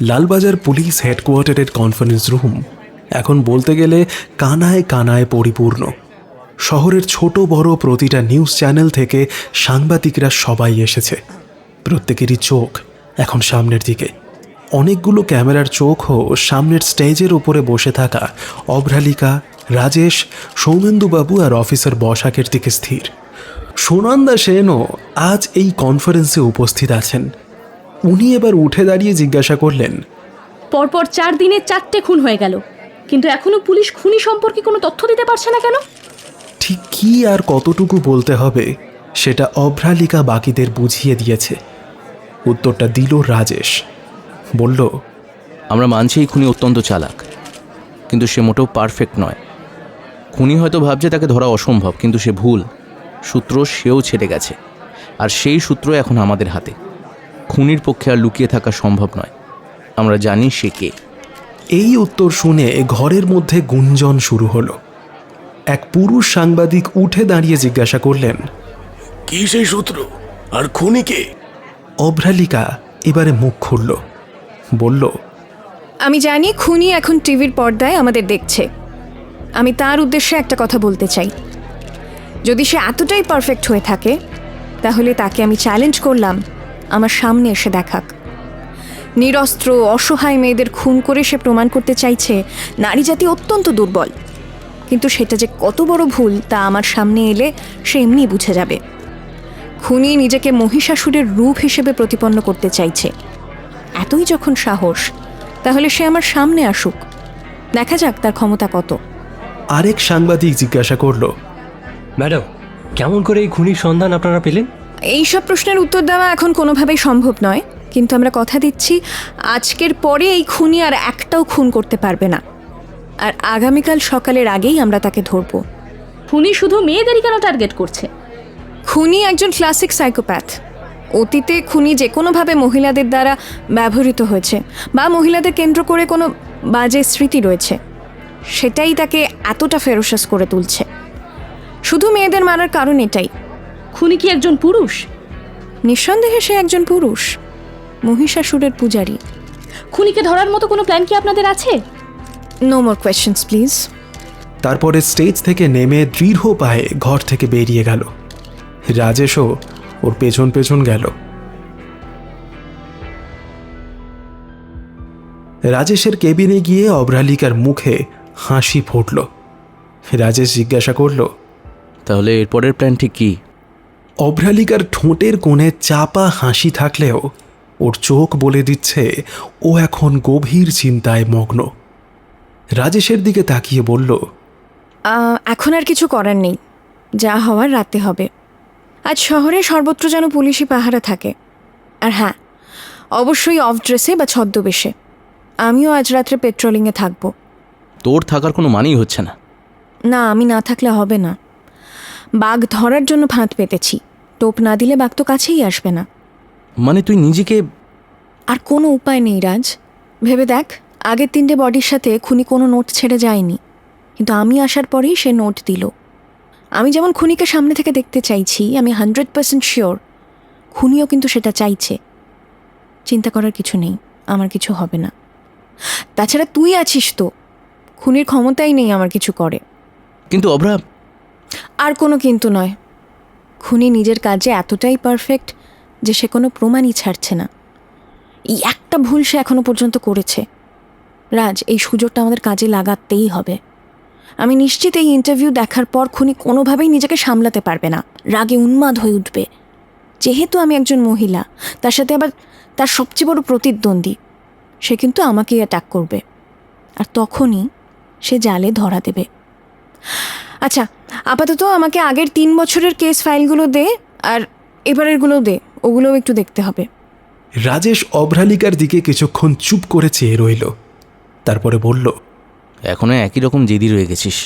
লালবাজার পুলিশ হেডকোয়ার্টারের কনফারেন্স রুম এখন বলতে গেলে কানায় কানায় পরিপূর্ণ। শহরের ছোট বড় প্রতিটা নিউজ চ্যানেল থেকে সাংবাদিকরা সবাই এসেছে। প্রত্যেকেরই চোখ এখন সামনের দিকে। অনেকগুলো ক্যামেরার চোখও সামনের স্টেজের উপরে বসে থাকা অভ্রালিকা, রাজেশ, সৌমেন্দুবাবু আর অফিসার বসাকের দিকে স্থির। সুনন্দা সেনও আজ এই কনফারেন্সে উপস্থিত আছেন। উনি এবার উঠে দাঁড়িয়ে জিজ্ঞাসা করলেন, পরপর 4 দিনে 4টে খুন হয়ে গেল, কিন্তু এখনো পুলিশ খুনি সম্পর্কে কোনো তথ্য দিতে পারছে না কেন? ঠিক কি আর কতটুকু বলতে হবে সেটা অভ্রালিকা বাকিদের বুঝিয়ে দিয়েছে। উত্তরটা দিল রাজেশ। বলল, আমরা মানছি এই খুনি অত্যন্ত চালাক, কিন্তু সে মোটেও পারফেক্ট নয়। খুনি হয়তো ভাবছে তাকে ধরা অসম্ভব, কিন্তু সে ভুল। সূত্র সেও ছেড়ে গেছে, আর সেই সূত্র এখন আমাদের হাতে। খুনির পক্ষে আর লুকিয়ে থাকা সম্ভব নয়। আমরা জানি সে কে। এই উত্তর শুনে ঘরের মধ্যে গুঞ্জন শুরু হলো। এক পুরুষ সাংবাদিক উঠে দাঁড়িয়ে জিজ্ঞাসা করলেন, কি সেই সূত্র আর খুনি কে? অভ্রালিকা এবারে মুখ খুলল, বলল, আমি জানি খুনি এখন টিভির পর্দায় আমাদের দেখছে। আমি তার উদ্দেশ্যে একটা কথা বলতে চাই। যদি সে এতটাই পারফেক্ট হয়ে থাকে, তাহলে তাকে আমি চ্যালেঞ্জ করলাম আমার সামনে এসে দেখাক। নিরস্ত্র অসহায় মেয়েদের খুন করে সে প্রমাণ করতে চাইছে নারী জাতি অত্যন্ত দুর্বল। কিন্তু সেটা যে কত বড় ভুল তা আমার সামনে এলে সে এমনি বুঝে যাবে। খুনি নিজেকে মহিষাসুরের রূপ হিসেবে প্রতিপন্ন করতে চাইছে। এতই যখন সাহস, তাহলে সে আমার সামনে আসুক, দেখা যাক তার ক্ষমতা কত। আরেক সাংবাদিক জিজ্ঞাসা করল, ম্যাডাম, কেমন করে এই খুনির সন্ধান আপনারা পেলেন? এইসব প্রশ্নের উত্তর দেওয়া এখন কোনোভাবেই সম্ভব নয়, কিন্তু আমরা কথা দিচ্ছি আজকের পরে এই খুনি আর একটাও খুন করতে পারবে না। আর আগামীকাল সকালের আগেই আমরা তাকে ধরব। খুনি শুধু মেয়েদেরই কেন টার্গেট করছে? খুনি একজন ক্লাসিক সাইকোপ্যাথ। অতীতে খুনি যে কোনোভাবে মহিলাদের দ্বারা ব্যবহৃত হয়েছে বা মহিলাদের কেন্দ্র করে কোনো বাজে স্মৃতি রয়েছে, সেটাই তাকে এতটা ফেরোসাস করে তুলছে। শুধু মেয়েদের মারার কারণ এটাই। খুনি কি একজন পুরুষ? নিঃসন্দেহে সে একজন পুরুষ, মহিষাসুরের পূজারী। খুনিকে ধরার মতো কোনো প্ল্যান কি আপনাদের আছে? No more questions please. তারপরে স্টেজ থেকে নেমে দৃঢ় পায়ে ঘর থেকে বেরিয়ে গেল। রাজেশও ওর পেছন পেছন গেল। রাজেশের কেবিনে গিয়ে অভ্রালিকার মুখে হাসি ফুটল। রাজেশ জিজ্ঞাসা করল, তাহলে এরপরের প্ল্যান ঠিক কি? অভ্রালিকার ঠোঁটের কোণে চাপা হাসি থাকলেও ওর চোখ বলে দিচ্ছে ও এখন গভীর চিন্তায় মগ্ন। রাজেশের দিকে তাকিয়ে বলল, এখন আর কিছু করার নেই, যা হওয়ার রাতে হবে। আজ শহরে সর্বত্র যেন পুলিশি পাহারা থাকে। আর হ্যাঁ, অবশ্যই অফ ড্রেসে বা ছদ্মবেশে। আমিও আজ রাত্রে পেট্রোলিংয়ে থাকবো। তোর থাকার কোনো মানেই হচ্ছে না। না, আমি না থাকলে হবে না। বাঘ ধরার জন্য ফাঁদ পেতেছি, টোপ না দিলে বাঘ তো কাছেই আসবে না। মানে তুই নিজেকে... আর কোনো উপায় নেই রাজ। ভেবে দেখ, আগের 3টে বডির সাথে খুনি কোনো নোট ছেড়ে যায়নি, কিন্তু আমি আসার পরেই সে নোট দিল। আমি যেমন খুনিকে সামনে থেকে দেখতে চাইছি, আমি 100% শিওর খুনিও কিন্তু সেটা চাইছে। চিন্তা করার কিছু নেই, আমার কিছু হবে না। তাছাড়া তুই আছিস তো, খুনির ক্ষমতাই নেই আমার কিছু করে। কিন্তু অভ্রা... আর কোনো কিন্তু নয়। খুনি নিজের কাজে এতটাই পারফেক্ট যে সে কোনো প্রমাণই ছাড়ছে না। এই একটা ভুল সে এখনো পর্যন্ত করেছে। রাজ, এই সুযোগটা আমাদের কাজে লাগাতেই হবে। আমি নিশ্চিত এই ইন্টারভিউ দেখার পর খুনি কোনোভাবেই নিজেকে সামলাতে পারবে না, রাগে উন্মাদ হয়ে উঠবে। যেহেতু আমি একজন মহিলা, তার সাথে আবার তার সবচেয়ে বড় প্রতিদ্বন্দ্বী, সে কিন্তু আমাকেই অ্যাটাক করবে। আর তখনই সে জালে ধরা দেবে। আচ্ছা, আপাতত আমাকে আগের 3 বছরের কেস ফাইলগুলো দে, আর এবারেরগুলোও দে, ওগুলোও একটু দেখতে হবে। রাজেশ অভ্রালিকার দিকে কিছুক্ষণ চুপ করে চেয়ে রইল। তারপরে বলল, এখনো একই রকম জেদি রয়ে গেছিস।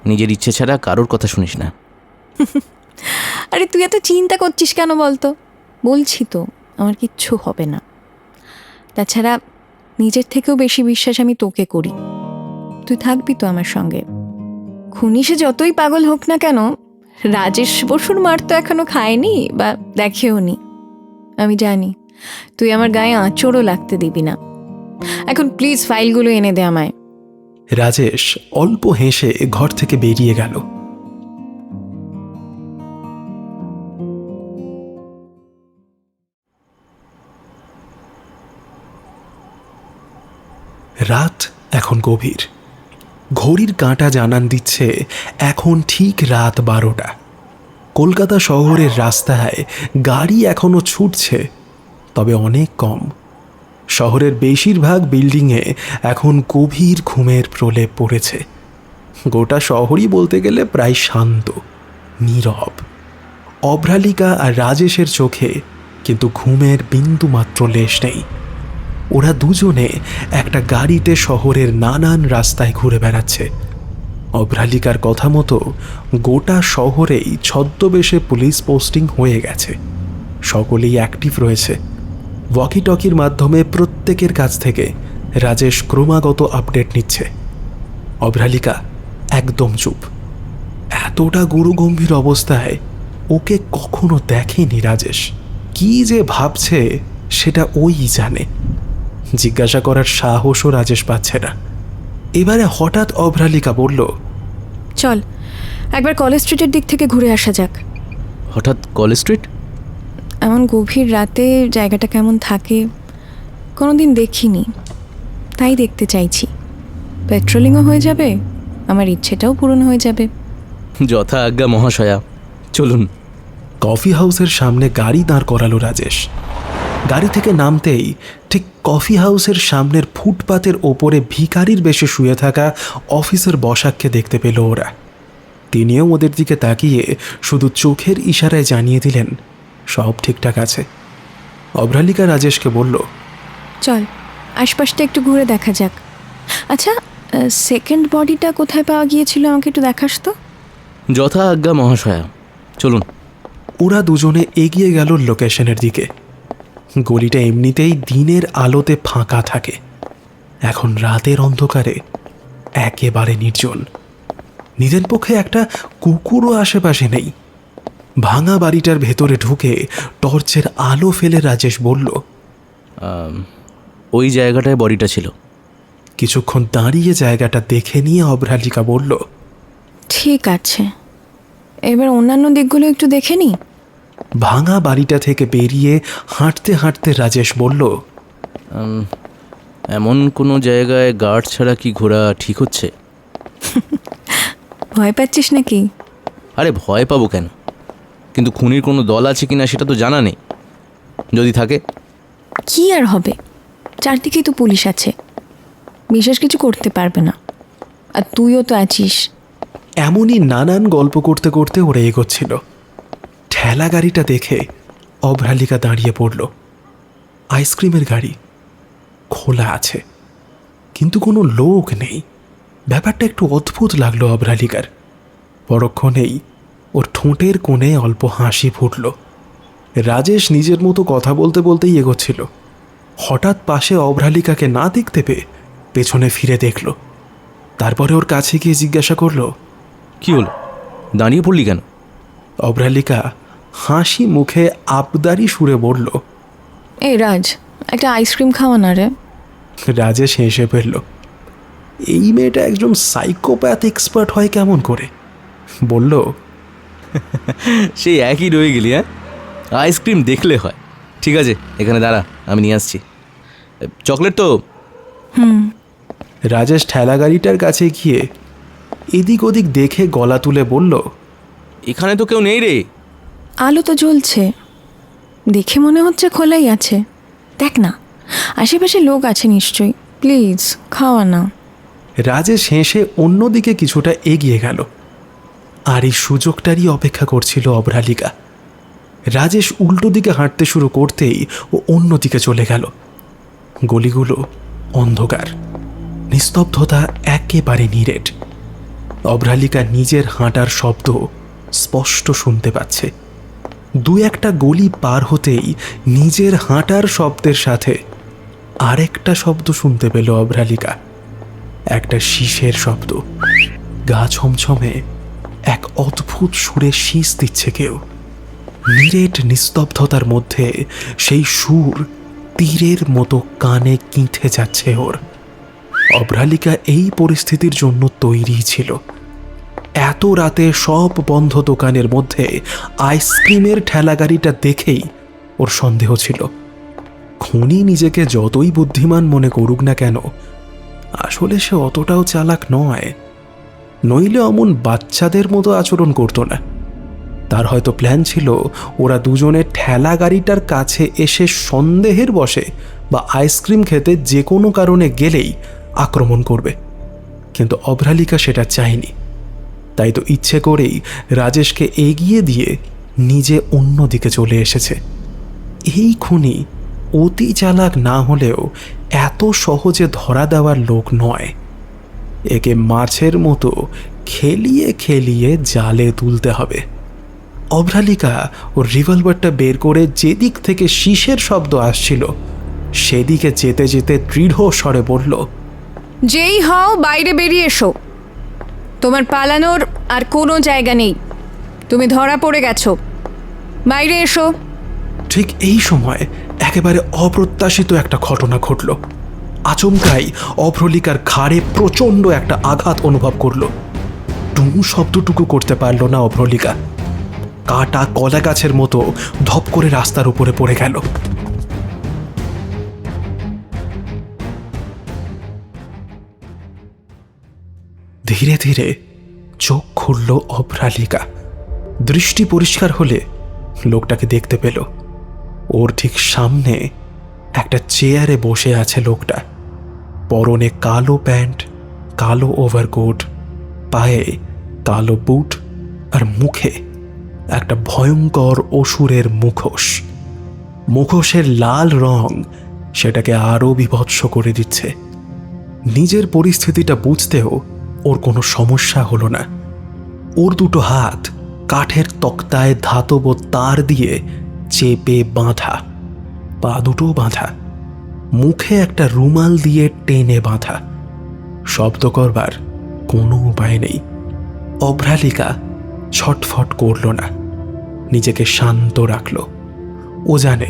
নিজের ইচ্ছে ছাড়া কারোর কথা শুনিস না। আরে তুই এত চিন্তা করছিস কেন বলতো? বলছি তো আমার কিচ্ছু হবে না। তাছাড়া নিজের থেকেও বেশি বিশ্বাস আমি তোকে করি। তুই থাকবি তো আমার সঙ্গে। খুনি সে যতই পাগল হোক না কেন, রাজেশ বসুর মার তো এখনো খায়নি বা দেখেও নি। আমি জানি তুই আমার গায়ে আঁচড়ও লাগতে দিবি না। এখন প্লিজ ফাইলগুলো এনে দে আমায়। রাজেশ অল্প হেসে ঘর থেকে বেরিয়ে গেল। রাত এখন গভীর। ঘড়ির কাঁটা জানান দিচ্ছে এখন ঠিক রাত 12টা। কলকাতা শহরের রাস্তায় গাড়ি এখনো ছুটছে, তবে অনেক কম। শহরের বেশিরভাগ বিল্ডিংয়ে এখন গভীর ঘুমের প্রলেপ পড়েছে। গোটা শহরই বলতে গেলে প্রায় শান্ত, নীরব। অভ্রালিকা আর রাজেশের চোখে কিন্তু ঘুমের বিন্দুমাত্র লেশ নেই। ওরা দুজনে একটা গাড়িতে শহরের নানান রাস্তায় ঘুরে বেড়াচ্ছে। অভ্রালিকার কথা মতো গোটা শহরেই ছদ্মবেশে পুলিশ পোস্টিং হয়ে গেছে। সকলেই অ্যাক্টিভ রয়েছে। ওয়াকি টকির মাধ্যমে প্রত্যেকের কাছ থেকে রাজেশ ক্রমাগত আপডেট নিচ্ছে। অভ্রালিকা একদম চুপ। এতটা গুরুগম্ভীর অবস্থায় ওকে কখনো দেখেনি রাজেশ। কি যে ভাবছে সেটা ওই জানে। জিজ্ঞাসা করার সাহসও রাজেশ পাচ্ছে না। এবারে হঠাৎ অভ্রালিকা বলল, চল একবার কলেজ স্ট্রিটের দিক থেকে ঘুরে আসা যাক। হঠাৎ কলেজ স্ট্রিট? এমন গভীর রাতে জায়গাটা কেমন থাকে কোনোদিন দেখিনি, তাই দেখতে চাইছি। পেট্রোলিংও হয়ে যাবে, আমার ইচ্ছেটাও পূরণ হয়ে যাবে। যথা আজ্ঞা মহাশয়া, চলুন। কফি হাউসের সামনে গাড়ি দাঁড় করালো রাজেশ। গাড়ি থেকে নামতেই ঠিক কফি হাউসের সামনের ফুটপাতের ওপরে ভিখারির বেশে শুয়ে থাকা অফিসার বসাককে দেখতে পেল ওরা। তিনিও ওদের দিকে তাকিয়ে শুধু চোখের ইশারায় জানিয়ে দিলেন সব ঠিকঠাক আছে। অভ্রালিকা রাজেশকে বলল, চল আশপাশটা একটু ঘুরে দেখা যাক। আচ্ছা, সেকেন্ড বডিটা কোথায় পাওয়া গিয়েছিল আমাকে একটু দেখাস তো। যথা আজ্ঞা মহাশয়া, চলুন। ওরা দুজনে এগিয়ে গেল লোকেশনের দিকে। গলিটা এমনিতেই দিনের আলোতে ফাঁকা থাকে। এখন রাতের অন্ধকারে একেবারে নির্জন। নিজের পক্ষে একটা কুকুরও আশেপাশে নেই। ভাঙা বাড়িটার ভেতরে ঢুকে টর্চের আলো ফেলে রাজেশ বলল, ওই জায়গাটায় বডিটা ছিল। কিছুক্ষণ দাঁড়িয়ে জায়গাটা দেখে নিয়ে অভ্রালিকা বলল, ঠিক আছে, এবার অন্যান্য দিকগুলো একটু দেখে নি। ভাঙা বাড়িটা থেকে বেরিয়ে হাঁটতে হাঁটতে রাজেশ বলল, এমন কোনো জায়গায় গার্ড ছাড়া কি ঘোরা ঠিক হচ্ছে? ভয় পাচ্ছিস নাকি? আরে ভয় পাবো কেন, কিন্তু খুনির কোনো দল আছে কিনা সেটা তো জানা নেই। যদি থাকে? কি আর হবে, চারদিকেই তো পুলিশ আছে, বিশেষ কিছু করতে পারবে না। আর তুইও তো আছিস। এমনই নানান গল্প করতে করতে ওরা এগোচ্ছিল। ঠেলা গাড়িটা দেখে অভ্রালিকা দাঁড়িয়ে পড়ল। আইসক্রিমের গাড়ি, খোলা আছে, কিন্তু কোনো লোক নেই। ব্যাপারটা একটু অদ্ভুত লাগলো অভ্রালিকার। পরক্ষণেই ওর ঠোঁটের কোণে অল্প হাসি ফুটল। রাজেশ নিজের মতো কথা বলতে বলতেই এগোচ্ছিল। হঠাৎ পাশে অভ্রালিকাকে না দেখতে পেয়ে পেছনে ফিরে দেখল। তারপরে ওর কাছে গিয়ে জিজ্ঞাসা করলো, কি হলো, দাঁড়িয়ে পড়লি কেন? অভ্রালিকা হাসি মুখে আবদারি সুরে বলল, এই রাজ, একটা আইসক্রিম খাওয়া না রে। রাজেশ হেসে ফেলল। এই মেয়েটা একজন সাইকোপ্যাথ এক্সপার্ট হয় কেমন করে? বলল, সেই একই রয়ে গেলি। হ্যাঁ, আইসক্রিম দেখলে হয়। ঠিক আছে, এখানে দাঁড়া, আমি নিয়ে আসছি। চকলেট তো? রাজেশ ঠেলা গাড়িটার কাছে গিয়ে এদিক ওদিক দেখে গলা তুলে বলল, এখানে তো কেউ নেই রে। আলো তো জ্বলছে, দেখে মনে হচ্ছে খোলাই আছে। দেখ না, আশেপাশে লোক আছে নিশ্চয়ই। প্লিজ খাওয়া না। রাজেশ হেসে অন্যদিকে কিছুটা এগিয়ে গেল। আর এই সুযোগটারই অপেক্ষা করছিল অভ্রালিকা। রাজেশ উল্টো দিকে হাঁটতে শুরু করতেই ও অন্যদিকে চলে গেল। গলিগুলো অন্ধকার, নিস্তব্ধতা একেবারে নিরেট। অভ্রালিকা নিজের হাঁটার শব্দ স্পষ্ট শুনতে পাচ্ছে। দু একটা গলি পার হতেই নিজের হাঁটার শব্দের সাথে আরেকটা শব্দ শুনতে পেল অভ্রালিকা। একটা শীষের শব্দ। গা ছমছমে এক অদ্ভুত সুরে শীষ দিচ্ছে কেউ। নিরেট নিস্তব্ধতার মধ্যে সেই সুর তীরের মতো কানে গিঁথে যাচ্ছে ওর। অভ্রালিকা এই পরিস্থিতির জন্য তৈরি ছিল। এত রাতে সব বন্ধ দোকানের মধ্যে আইসক্রিমের ঠেলাগাড়িটা দেখেই ওর সন্দেহ ছিল। খুনি নিজেকে যতই বুদ্ধিমান মনে করুক না কেন, আসলে সে অতটাও চালাক নয়। নইলে অমন বাচ্চাদের মতো আচরণ করতো না। তার হয়তো প্ল্যান ছিল ওরা দুজনে ঠেলা গাড়িটার কাছে এসে সন্দেহের বশে বা আইসক্রিম খেতে যে কোনো কারণে গেলেই আক্রমণ করবে। কিন্তু অভ্রালিকা সেটা চায়নি। তাই তো ইচ্ছে করেই রাজেশকে এগিয়ে দিয়ে নিজে অন্যদিকে চলে এসেছে। এই খুনি অতি চালাক না হলেও এত সহজে ধরা দেওয়ার লোক নয়। একে মাছের মতো খেলিয়ে খেলিয়ে জালে তুলতে হবে। অভ্রালিকা ওর রিভলভারটা বের করে যেদিক থেকে শীষের শব্দ আসছিল সেদিকে যেতে যেতে দৃঢ় স্বরে বলল, যেই হও বাইরে বেরিয়ে এসো। তোমার পালানোর আর কোনো জায়গা নেই। তুমি ধরা পড়ে গেছো, বাইরে এসো। ঠিক এই সময় একেবারে অপ্রত্যাশিত একটা ঘটনা ঘটল। আচমকাই অভ্রালিকার ঘাড়ে প্রচণ্ড একটা আঘাত অনুভব করল। টুঁ শব্দটুকু করতে পারল না অভ্রালিকা। কাটা কলা গাছের মতো ধপ করে রাস্তার উপরে পড়ে গেল। ধীরে ধীরে চোখ খুলল অভ্রালিকা। দৃষ্টি পরিষ্কার হলে লোকটাকে দেখতে পেল। ওর ঠিক সামনে একটা চেয়ারে বসে আছে লোকটা। পরনে কালো প্যান্ট, কালো ওভারকোট, পায়ে কালো বুট, আর মুখে একটা ভয়ঙ্কর অসুরের মুখোশ। মুখোশের লাল রং সেটাকে আরও বীভৎস করে দিচ্ছে। নিজের পরিস্থিতিটা বুঝতেও ওর কোনো সমস্যা হলো না। ওর দুটো হাত কাঠের তক্তায় ধাতব তার দিয়ে চেপে বাঁধা, পা দুটো বাঁধা। মুখে একটা রুমাল দিয়ে টেনে বাঁধা। শব্দ করবার কোনো উপায় নেই। অভ্রালিকা ছটফট করল না, নিজেকে শান্ত রাখল। ও জানে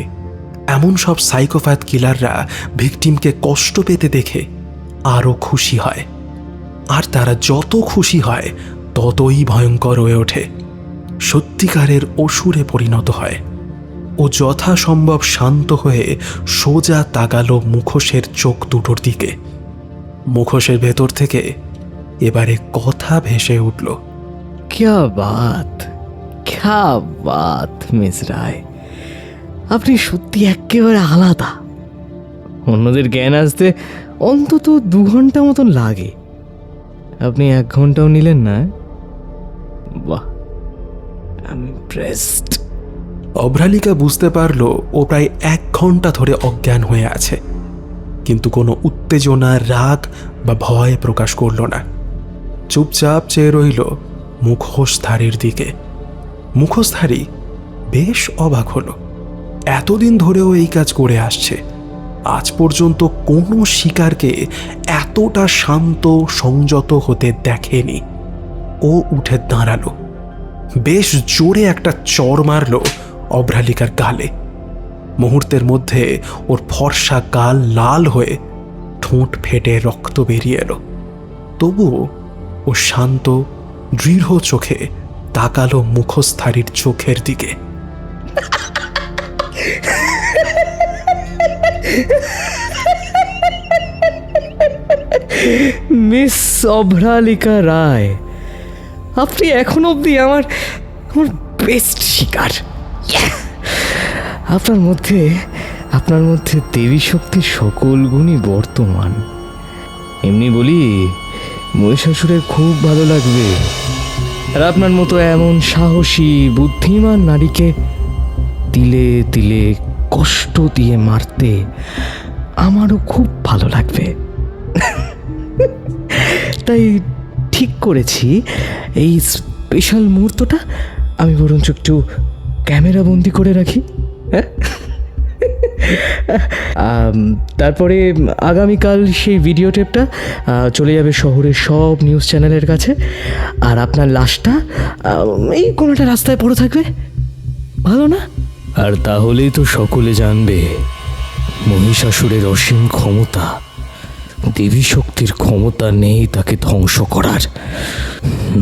এমন সব সাইকোপ্যাথ কিলাররা ভিকটিমকে কষ্ট পেতে দেখে আরও খুশি হয়, আর তারা যত খুশি হয় ততই ভয়ঙ্কর হয়ে ওঠে, সত্যিকারের অসুরে পরিণত হয়। ও যথাসম্ভব শান্ত হয়ে সোজা তাকালো মুখোশের চোখ দুটোর দিকে। মুখোশের ভেতর থেকে এবারে কথা ভেসে উঠল। ক্যা বাত মিস রায়, আপনি সত্যি একেবারে আলাদা। অন্যদের জ্ঞান আসতে অন্তত 2 ঘন্টা মতন লাগে, আপনি 1 ঘন্টাও নিলেন না। বাহ, ইমপ্রেসড। অভ্রালিকা বুঝতে পারল ও প্রায় 1 ঘন্টা ধরে অজ্ঞান হয়ে আছে, কিন্তু কোনো উত্তেজনা, রাগ বা ভয় প্রকাশ করল না। চুপচাপ চেয়ে রইল মুখোশধারীর দিকে। মুখোশধারী বেশ অবাক হলো। এতদিন ধরেও এই কাজ করে আসছে, আজ পর্যন্ত কোনো শিকারকে এতটা শান্ত সংযত হতে দেখেনি। ও উঠে দাঁড়ালো, বেশ জোরে একটা চড় মারল অভ্রালিকার গালে। মুহূর্তের মধ্যে ওর ফর্সা গাল লাল হয়ে ঠোঁট ফেটে রক্ত বেরিয়ে এলো। তবুও ও শান্ত দৃঢ় চোখে তাকালো মুখোশধারীর চোখের দিকে। মিস অভ্রালিকা রায়, আপনি এখন অবধি আমার বেস্ট শিকার। আপনার মধ্যে দেবী শক্তির সকল গুণই বর্তমান। এমনি বলি, মহিষাসুরের খুব ভালো লাগবে। আর আপনার মতো এমন সাহসী বুদ্ধিমান নারীকে তিলে তিলে কষ্ট দিয়ে মারতে আমারও খুব ভালো লাগবে। তাই ঠিক করেছি, এই স্পেশাল মুহূর্তটা আমি বরঞ্চ একটু ক্যামেরা বন্দি করে রাখি। হ্যাঁ, তারপরে আগামীকাল সেই ভিডিও টেপটা চলে যাবে শহরের সব নিউজ চ্যানেলের কাছে। আর আপনার লাশটা এই কোনোটা রাস্তায় পড়ে থাকবে, ভালো না? আর তাহলেই তো সকলে জানবে মহিষাসুরের অসীম ক্ষমতা, দেবী শক্তির ক্ষমতা নেই তাকে ধ্বংস করার।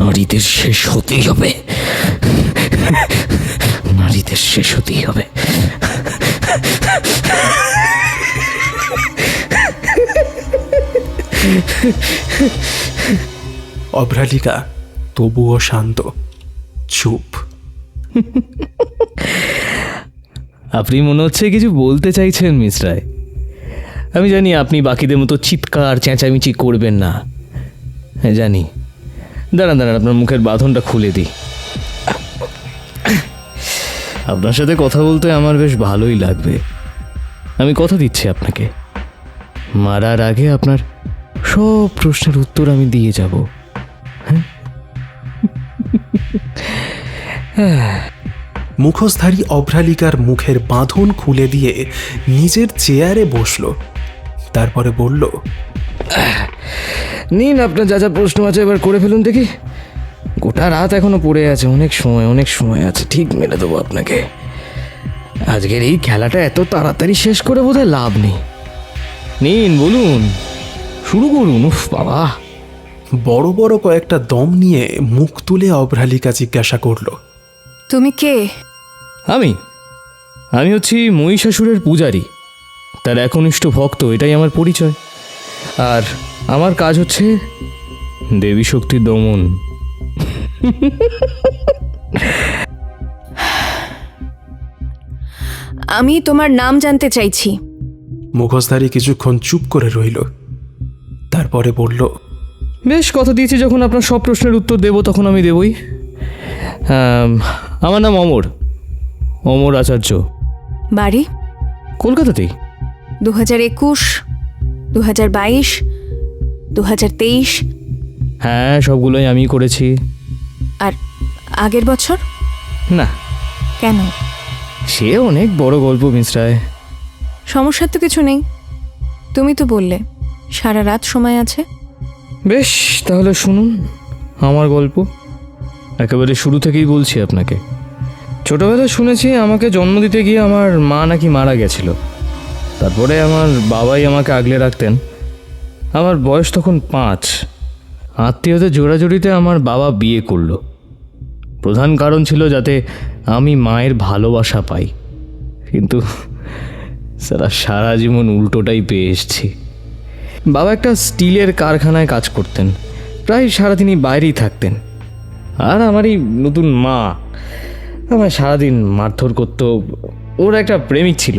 নারীদের শেষ হতেই হবে, নারীদের শেষ হতেই হবে। অভ্রালিকা তবুও শান্ত, চুপ। আপনি মনে হচ্ছে কিছু বলতে চাইছেন মিস রায়। আমি জানি আপনি বাকিদের মতো চিৎকার চেঁচামেচি করবেন না, হ্যাঁ জানি। দাঁড়ান, আপনার মুখের বাঁধনটা খুলে দিই। আপনার সাথে কথা বলতে আমার বেশ ভালোই লাগবে। আমি কথা দিচ্ছি আপনাকে, মারার আগে আপনার সব প্রশ্নের উত্তর আমি দিয়ে যাব। হ্যাঁ, মুখোশধারী অভ্রালিকার মুখের বাঁধন খুলে দিয়ে নিজের চেয়ারে বসল। তারপরে বলল, নিন, আপনার যা যা প্রশ্ন আছে এবার করে ফেলুন দেখি। গোটা রাত এখনো পড়ে আছে, অনেক সময় আছে, ঠিক মেলে দেবো আপনাকে। আজকের এই খেলাটা এত তাড়াতাড়ি শেষ করে বোধহয় লাভ নেই। নিন, বলুন, শুরু করুন। উফ বাবা! বড় বড় কয়েকটা দম নিয়ে মুখ তুলে অভ্রালিকা জিজ্ঞাসা করল, তুমি কে? আমি হচ্ছি মহিষাসুরের পূজারী, তার একনিষ্ঠ ভক্ত, এটাই আমার পরিচয়। আর আমার কাজ হচ্ছে দেবী শক্তির দমন। আমি তোমার নাম জানতে চাইছি। মুখোশধারী কিছুক্ষণ চুপ করে রইল, তারপরে বলল, বেশ, কথা দিয়েছি যখন আপনার সব প্রশ্নের উত্তর দেব তখন আমি দেবই। আমার নাম অমর আচার্য। বাড়ি? কলকাতাতেই। 2021, 2022, 2023? হ্যাঁ, সবগুলোই আমি করেছি। আর আগের বছর? না। কেন? সে অনেক বড় গল্প মিস রায়। সমস্যার তো কিছু নেই, তুমি তো বললে সারা রাত সময় আছে। বেশ, তাহলে শুনুন আমার গল্প। একেবারে শুরু থেকেই বলছি আপনাকে। ছোটবেলায় শুনেছি আমাকে জন্ম দিতে গিয়ে আমার মা নাকি মারা গেছিল। তারপরে আমার বাবাই আমাকে আগলে রাখতেন। আমার বয়স তখন 5। আত্মীয়দের জোড়াজুড়িতে আমার বাবা বিয়ে করলো। প্রধান কারণ ছিল যাতে আমি মায়ের ভালোবাসা পাই। কিন্তু সারা জীবন উল্টোটাই পেয়ে এসেছি। বাবা একটা স্টিলের কারখানায় কাজ করতেন, প্রায় সারাদিনই বাইরেই থাকতেন। আর আমারই নতুন মা আমায় সারাদিন মারধর করতো। ওর একটা প্রেমিক ছিল।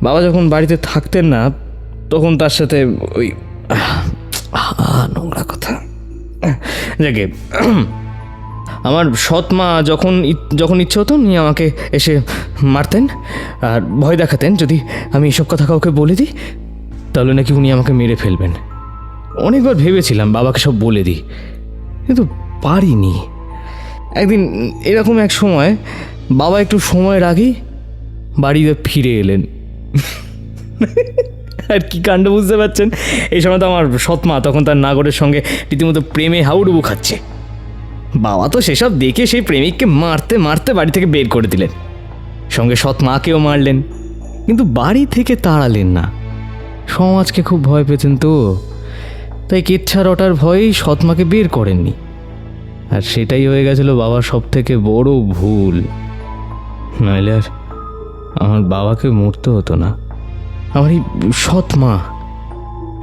বাবা যখন বাড়িতে থাকতেন না তখন তার সাথে ওই নোংরা কথা যাকে আমার সৎ মা যখন ইচ্ছে হতো নিয়ে আমাকে এসে মারতেন আর ভয় দেখাতেন যদি আমি এসব কথা কাউকে বলে দিই তাহলে নাকি উনি আমাকে মেরে ফেলবেন। অনেকবার ভেবেছিলাম বাবাকে সব বলে দিই, কিন্তু পারিনি। একদিন এরকম এক সময় বাবা একটু সময়ের আগেই বাড়িতে ফিরে এলেন। আর কি কাণ্ড বুঝতে পারছেন? এই সময় তো আমার সৎমা তখন তার নাগরের সঙ্গে রীতিমতো প্রেমে হাউডুবু খাচ্ছে। বাবা তো সেসব দেখে সেই প্রেমিককে মারতে মারতে বাড়ি থেকে বের করে দিলেন, সঙ্গে সৎ মাকেও মারলেন, কিন্তু বাড়ি থেকে তাড়ালেন না। সমাজকে খুব ভয় পেতেন তো, তাই কেচ্ছা রটার ভয়েই সৎ মাকে বের করেননি। আর সেটাই হয়ে গেছিল বাবার সব থেকে বড় ভুল। নইলে আর আমার বাবাকে মরতে হতো না। আমার এই সৎ মা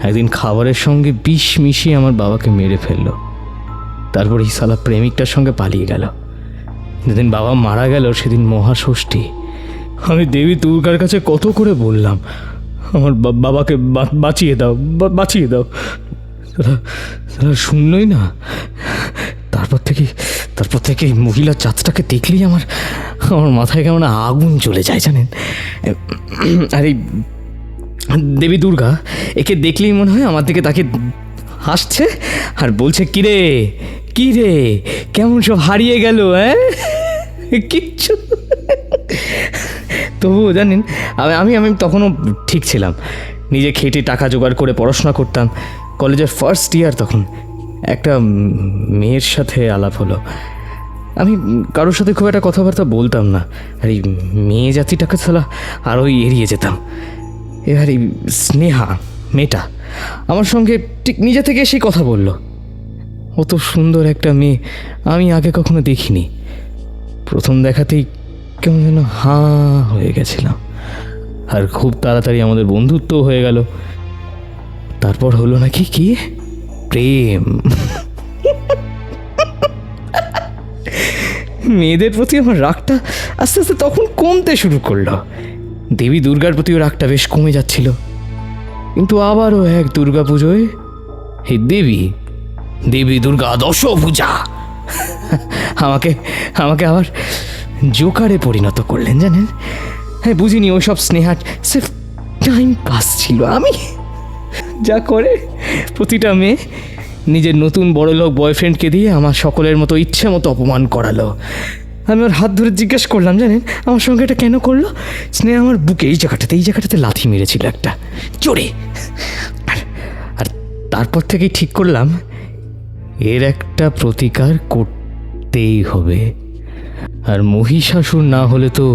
একদিন খাবারের সঙ্গে বিষ মিশিয়ে আমার বাবাকে মেরে ফেললো। তারপর এই শালা প্রেমিকটার সঙ্গে পালিয়ে গেল। যেদিন বাবা মারা গেল সেদিন মহাষষ্ঠী। আমি দেবী দুর্গার কাছে কত করে বললাম আমার বাবাকে বাঁচিয়ে দাও, বাঁচিয়ে দাও। তারা শুনলই না। তারপর থেকে এই মহিলার জাতটাকে দেখলেই আমার মাথায় কেমন আগুন চলে যায় জানেন। আর এই দেবী দুর্গা একে দেখলেই মনে হয় আমার দিকে তাকে হাসছে আর বলছে কিরে কেমন সব হারিয়ে গেল, হ্যাঁ কিচ্ছু। তবুও জানেন আমি তখনও ঠিক ছিলাম। নিজে খেটে টাকা জোগাড় করে পড়াশোনা করতাম। কলেজের ফার্স্ট ইয়ার তখন একটা মেয়ের সাথে আলাপ হলো। আমি কারোর সাথে খুব একটা কথাবার্তা বলতাম না, আর এই মেয়ে জাতিটাকে ছাড়া আরও এড়িয়ে যেতাম। এবার এই স্নেহা মেয়েটা আমার সঙ্গে ঠিক নিজে থেকে এসেই কথা বলল। অত সুন্দর একটা মেয়ে আমি আগে কখনো দেখিনি। প্রথম দেখাতেই কেমন যেন হাঁ হয়ে গেছিলাম। আর খুব তাড়াতাড়ি আমাদের বন্ধুত্ব হয়ে গেল। তারপর হলো নাকি কি প্রেম। মেয়েদের প্রতি আমার রাগটা আস্তে আস্তে তখন কমতে শুরু করলো। দেবী দুর্গার প্রতিও রাগটা বেশ কমে যাচ্ছিল। কিন্তু আবারও এক দুর্গা পুজোয় হে দেবী দুর্গা দশভূজা আমাকে আবার জোকারে পরিণত করলেন জানেন। হ্যাঁ, বুঝিনি ওই সব স্নেহার সির্ফ টাইম পাস ছিল। আমি যা করে প্রতিটা মেয়ে নিজের নতুন বড়লোক বয়ফ্রেন্ডকে দিয়ে আমার সকলের মতো ইচ্ছে মতো অপমান করালো। আমি ওর হাত ধরে জিজ্ঞেস করলাম জানেন আমার সঙ্গে এটা কেন করলো। স্নেহা আমার বুকে এই জায়গাটাতে লাথি মেরেছিল একটা জোরে। আর তারপর থেকেই ঠিক করলাম এর একটা প্রতিকার করতেই হবে। আর মহিষাসুর না হলে তো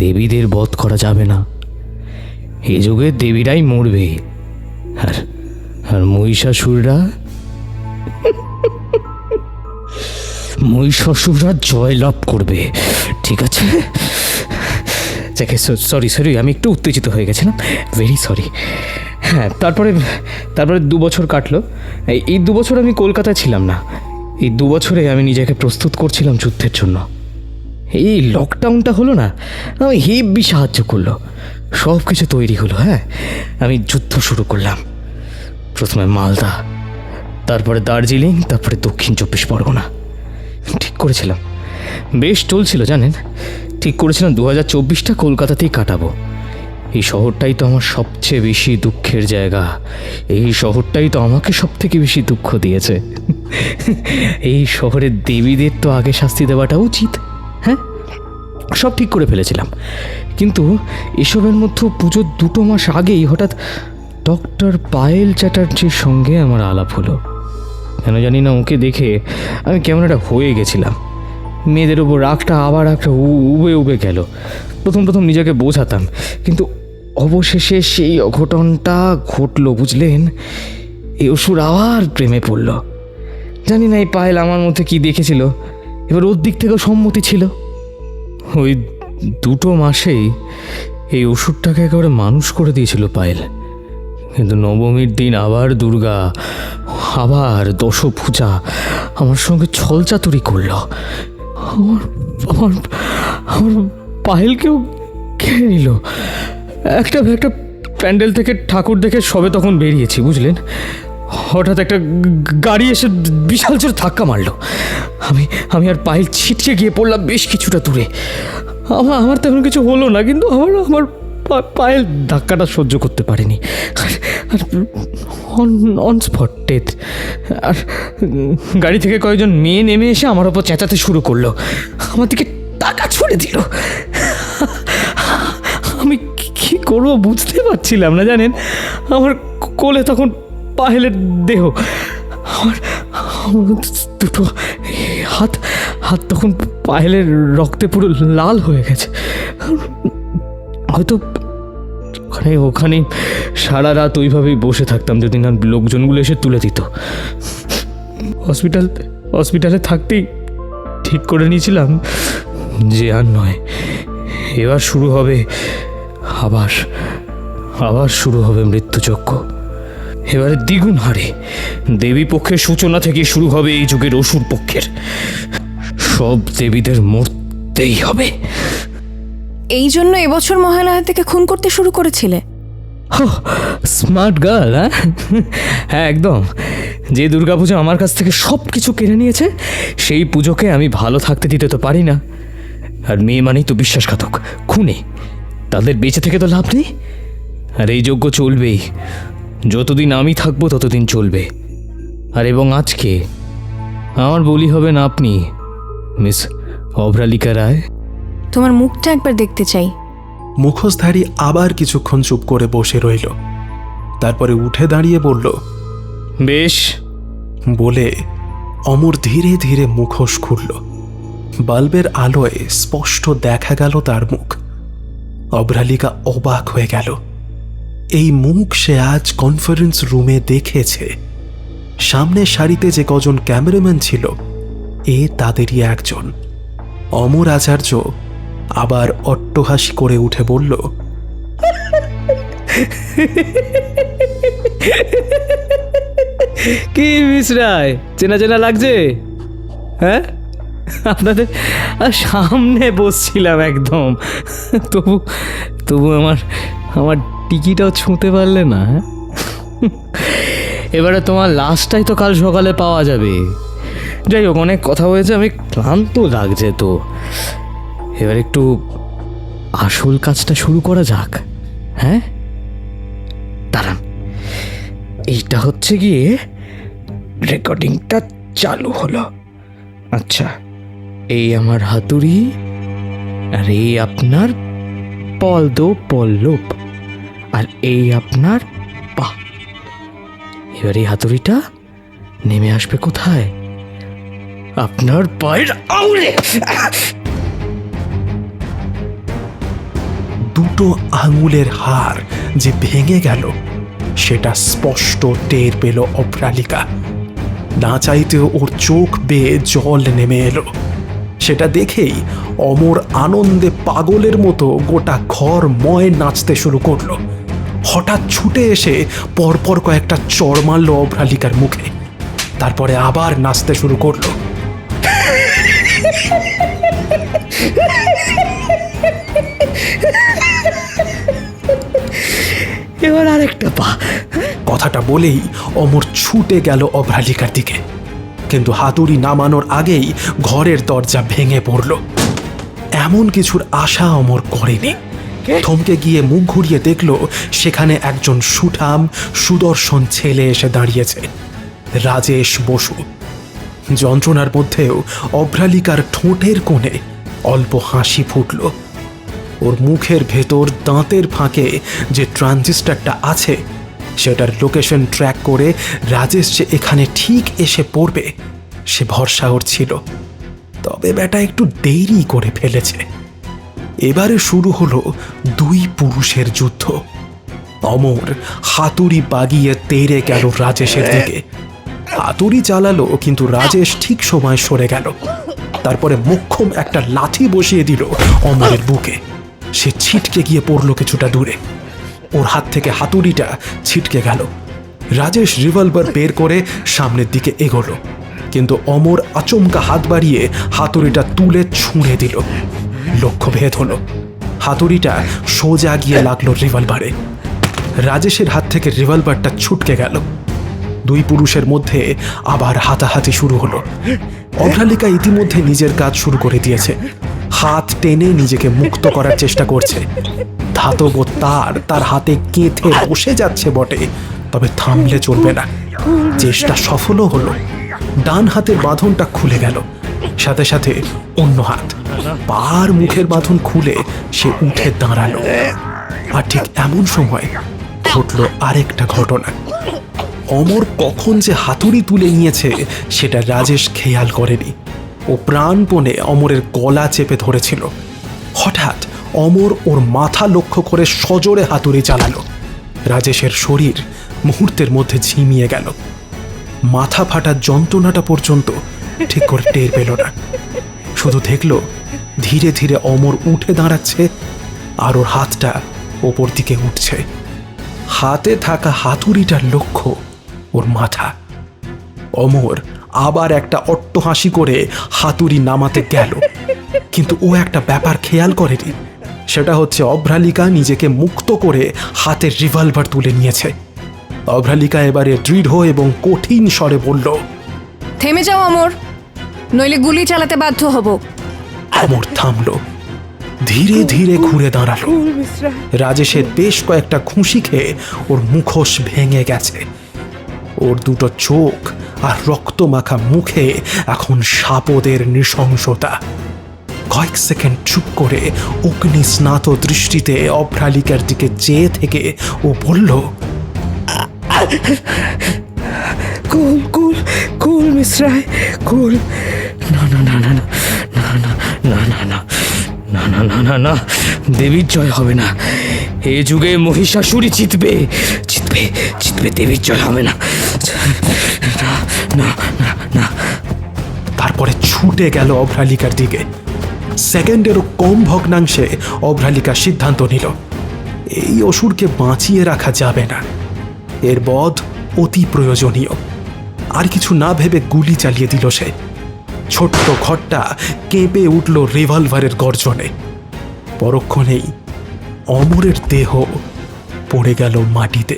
দেবীদের বধ করা যাবে না। এ যুগে দেবীরাই মরবে, আর মহিষাসুররা জয় লাভ করবে। ঠিক আছে, সরি আমি একটু উত্তেজিত হয়ে গেছিলাম, ভেরি সরি। হ্যাঁ, তারপরে 2 বছর কাটলো। এই 2 বছর আমি কলকাতায় ছিলাম না। এই 2 বছরে আমি নিজেকে প্রস্তুত করছিলাম যুদ্ধের জন্য। এই লকডাউনটা হলো না, আমি হেভি সাহায্য করলো। সব কিছু তৈরি হলো। হ্যাঁ, আমি যুদ্ধ শুরু করলাম। প্রথমে মালদা, তারপরে দার্জিলিং, তারপরে দক্ষিণ 24 পরগনা। ঠিক করেছিলাম, বেশ চলছিল জানেন। ঠিক করেছিলাম 2024টা কলকাতাতেই কাটাবো। এই শহরটাই তো আমার সবচেয়ে বেশি দুঃখের জায়গা। এই শহরটাই তো আমাকে সব থেকে বেশি দুঃখ দিয়েছে। এই শহরের দেবীদের তো আগে শাস্তি দেওয়াটা উচিত। হ্যাঁ, সব ঠিক করে ফেলেছিলাম, কিন্তু এসবের মধ্যে পুজোর 2 মাস আগেই হঠাৎ ডক্টর পায়েল চ্যাটার্জির সঙ্গে আমার আলাপ হলো। কেন জানি না ওকে দেখে আমি কেমন একটা হয়ে গেছিলাম। মেয়েদের ওপর রাগটা আবার একটা উবে উবে গেল। প্রথম নিজেকে বোঝাতাম, কিন্তু অবশেষে সেই অঘটনটা ঘটলো, বুঝলেন? এই অসুর আবার প্রেমে পড়ল। জানি না এই পায়েল আমার মধ্যে কি দেখেছিল, এবার ওর দিক থেকেও সম্মতি ছিল। ওই 2 মাসেই এই ওষুধটাকে একেবারে মানুষ করে দিয়েছিল পায়েল। কিন্তু নবমীর দিন আবার দুর্গা, আবার দশভূজা আমার সঙ্গে ছলচাতুরি করলো। আমার আমার আমার পায়েলকেও কেড়ে নিল। একটা প্যান্ডেল থেকে ঠাকুর দেখে সবে তখন বেরিয়েছি, বুঝলেন? হঠাৎ একটা গাড়ি এসে বিশাল জোর ধাক্কা মারলো। আমি আর পায়েল ছিটকে গিয়ে পড়লাম বেশ কিছুটা দূরে। আমার তেমন কিছু হলো না, কিন্তু আমার পায়েল ধাক্কাটা সহ্য করতে পারেনি, আর অন স্পট ডেথ। আর গাড়ি থেকে কয়েকজন মেয়ে নেমে এসে আমার ওপর চেঁচাতে শুরু করলো, আমার দিকে টাকা ছুড়ে দিল। আমি কি করবো বুঝতে পারছিলাম না, জানেন? আমার কোলে তখন পায়েলের দেহ, আমার 2 হাত তখন পায়েলের রক্তে পুরো লাল হয়ে গেছে। হয়তো ওখানে সারা রাত ওইভাবেই বসে থাকতাম যদি না লোকজনগুলো এসে তুলে দিত। হসপিটালে থাকতেই ঠিক করে নিয়েছিলাম যে আর নয়, এবার শুরু হবে আবার শুরু হবে মৃত্যুযজ্ঞ। এবারে দ্বিগুণ হারে দেবী পক্ষের সূচনা থেকে শুরু হবে এই যুগের অসুর পক্ষের। সব দেবীদের মরতেই হবে। এই জন্য এবছর মহালয়া থেকে খুন করতে শুরু করেছিলে? Smart girl. হ্যাঁ একদম। যে দুর্গাপুজো আমার কাছ থেকে সব কিছু কেড়ে নিয়েছে, সেই পুজোকে আমি ভালো থাকতে দিতে তো পারি না। আর মেয়ে মানেই তো বিশ্বাসঘাতক, খুনে। তাদের বেঁচে থেকে তো লাভ নেই। আর এই যজ্ঞ চলবেই, যতদিন আমি থাকবো ততদিন চলবে। আর এবং আজকে আমার বলি হবেন আপনি, মিস অভ্রালিকা রায়। তোমার মুখটা একবার দেখতে চাই। মুখোশধারী আবার কিছুক্ষণ চুপ করে বসে রইল, তারপরে উঠে দাঁড়িয়ে বলল, বেশ। বলে অমর ধীরে ধীরে মুখোশ খুলল। বাল্বের আলোয় স্পষ্ট দেখা গেল তার মুখ। অভ্রালিকা অবাক হয়ে গেল। এই মুখ সে আজ কনফারেন্স রুমে দেখেছে। সামনের সারিতে যে কজন ক্যামেরাম্যান ছিল, এ তাদেরই একজন। অমর আচার্য আবার অট্টহাসি করে উঠে বলল, কি মিস রায়, চেনা চেনা লাগছে? হ্যাঁ, আপনাদের সামনে বসছিলাম একদম, তবু আমার টিকিটাও ছুঁতে পারলে না। এবারে তোমার লাস্টটাই তো কাল সকালে পাওয়া যাবে। যাই হোক, অনেক কথা হয়েছে, আমি ক্লান্ত লাগছে তো। এবার একটু আসল কাজটা শুরু করা যাক। হ্যাঁ, দাঁড়ান, এইটা হচ্ছে গিয়ে রেকর্ডিংটা চালু হলো। আচ্ছা, এই আমার হাতুড়ি, আর এই আপনার পল্লব, আর এই আপনার পা। এবার এই হাতুড়িটা নেমে আসবে কোথায়? আপনার পায়ের আঙুলে। 2 আঙুলের হাড় যে ভেঙে গেল, সেটা স্পষ্ট টের পেল অভ্রালিকা। না চাইতেও ওর চোখ বেয়ে জল নেমে এলো। সেটা দেখেই অমর আনন্দে পাগলের মতো গোটা ঘর ময় নাচতে শুরু করলো। হঠাৎ ছুটে এসে পরপর কয়েকটা চড় মারল অভ্রালিকার মুখে, তারপরে আবার নাচতে শুরু করলো। এবার আরেকটা পা। কথাটা বলেই অমর ছুটে গেল অভ্রালিকার দিকে, কিন্তু হাতুড়ি নামানোর আগেই ঘরের দরজা ভেঙে পড়ল। এমন কিছুর আশা অমর করেনি। থমকে গিয়ে মুখ ঘুরিয়ে দেখল সেখানে একজন সুঠাম সুদর্শন ছেলে এসে দাঁড়িয়েছে, রাজেশ বসু। যন্ত্রণার মধ্যেও অভ্রালিকার ঠোঁটের কোণে অল্প হাসি ফুটল। ওর মুখের ভেতর দাঁতের ফাঁকে যে ট্রানজিস্টারটা আছে সেটার লোকেশন ট্র্যাক করে রাজেশ যে এখানে ঠিক এসে পড়বে সে ভরসা ওর ছিল। তবে বেটা একটু দেরি করে ফেলেছে। এবারে শুরু হলো দুই পুরুষের যুদ্ধ। অমর হাতুড়ি বাগিয়ে তেড়ে গেল রাজেশের দিকে। হাতুড়ি চালালো কিন্তু রাজেশ ঠিক সময় সরে গেল। তারপরে মোক্ষম একটা লাথি বসিয়ে দিল অমরের বুকে। সে ছিটকে গিয়ে পড়ল কিছুটা দূরে। ওর হাত থেকে হাতুড়িটা ছিটকে গেল। রাজেশ রিভলভার বের করে সামনের দিকে এগোলো, কিন্তু অমর আচমকা হাত বাড়িয়ে হাতুড়িটা তুলে ছুঁড়ে দিল। লক্ষ্যভেদ হলো। হাতুড়িটা সোজা গিয়ে লাগলো রিভলভারে। রাজেশের হাত থেকে রিভলভারটা ছুটকে গেল। দুই পুরুষের মধ্যে আবার হাতাহাতি শুরু হলো। অভ্রালিকা ইতিমধ্যে নিজের কাজ শুরু করে দিয়েছে। হাত টেনে নিজেকে মুক্ত করার চেষ্টা করছে। ধাতব তার তার হাতে কেঁথে বসে যাচ্ছে বটে, তবে থামলে চলবে না। চেষ্টা সফলও হলো। ডান হাতের বাঁধনটা খুলে গেল, সাথে সাথে অন্য হাত। পার মুখের বাঁধন খুলে সে উঠে দাঁড়ালো। আর ঠিক এমন সময় ঘটল আরেকটা ঘটনা। অমর কখন যে হাতুড়ি তুলে নিয়েছে সেটা রাজেশ খেয়াল করেনি। ও প্রাণপণে অমরের গলা চেপে ধরেছিল। হঠাৎ অমর ওর মাথা লক্ষ্য করে সজোরে হাতুড়ি চালালো। রাজেশের শরীর মুহূর্তের মধ্যে ঝিমিয়ে গেল। মাথা ফাটার যন্ত্রণাটা পর্যন্ত ঠিক করে টের পেল না। শুধু দেখল ধীরে ধীরে অমর উঠে দাঁড়াচ্ছে আর ওর হাতটা ওপর দিকে উঠছে। হাতে থাকা হাতুড়িটার লক্ষ্য ওর মাথা। অমর আবার একটা অট্টহাসি করে হাতুড়ি নামাতে গেল, কিন্তু ও একটা ব্যাপার খেয়াল করেনি। সেটা হচ্ছে অভ্রালিকা নিজেকে মুক্ত করে হাতের রিভলভার তুলে নিয়েছে। অভ্রালিকা এবারে দৃঢ় এবং কঠিন স্বরে বলল, থেমে যাও অমর, নইলে গুলি চালাতে বাধ্য হব। অমর থামল, ধীরে ধীরে ঘুরে দাঁড়ালো। রাজেশের বেশ কয়েকটা খুশি খেয়ে ওর মুখোশ ভেঙে গেছে। ওর দুটো চোখ আর রক্তমাখা মুখে এখন সাপদের নৃশংসতা। কয়েক সেকেন্ড চুপ করে অগ্নি স্নাত দৃষ্টিতে অভ্রালিকার দিকে চেয়ে থেকে ও বলল, কুল কুল কুল মিস রায়, কুল। না না না না না না না না না না না না না না না, দেবীর জয় হবে না। এ যুগে মহিষাসুরই জিতবে, জিতবে জিতবে, দেবীর জয় হবে না। না না না। তারপরে ছুটে গেল অভ্রালিকার দিকে। সেকেন্ডেরও কম ভগ্নাংশে অভ্রালিকা সিদ্ধান্ত নিল, এই অসুরকে বাঁচিয়ে রাখা যাবে না, এর বধ অতি প্রয়োজনীয়। আর কিছু না ভেবে গুলি চালিয়ে দিল সে। ছোট্ট ঘরটা কেঁপে উঠল রিভলভারের গর্জনে। পরক্ষণেই অমরের দেহ পড়ে গেল মাটিতে।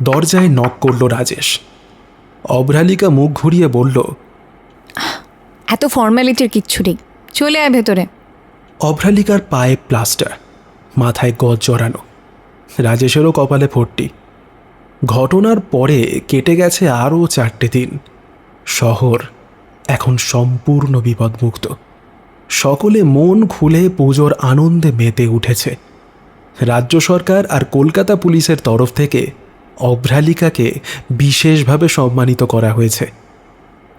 দরজায় নক করল রাজেশ। অভ্রালিকা মুখ ঘুরিয়ে বলল, এত ফর্মালিটির কিচ্ছু নেই, চলে আয় ভেতরে। অভ্রালিকার পায়ে প্লাস্টার, মাথায় গজ জড়ানো। রাজেশেরও কপালে ফোঁটটি। ঘটনার পরে কেটে গেছে আরও 4টে দিন। শহর এখন সম্পূর্ণ বিপদমুক্ত। সকলে মন খুলে পুজোর আনন্দে মেতে উঠেছে। রাজ্য সরকার আর কলকাতা পুলিশের তরফ থেকে অভ্রালিকাকে বিশেষভাবে সম্মানিত করা হয়েছে।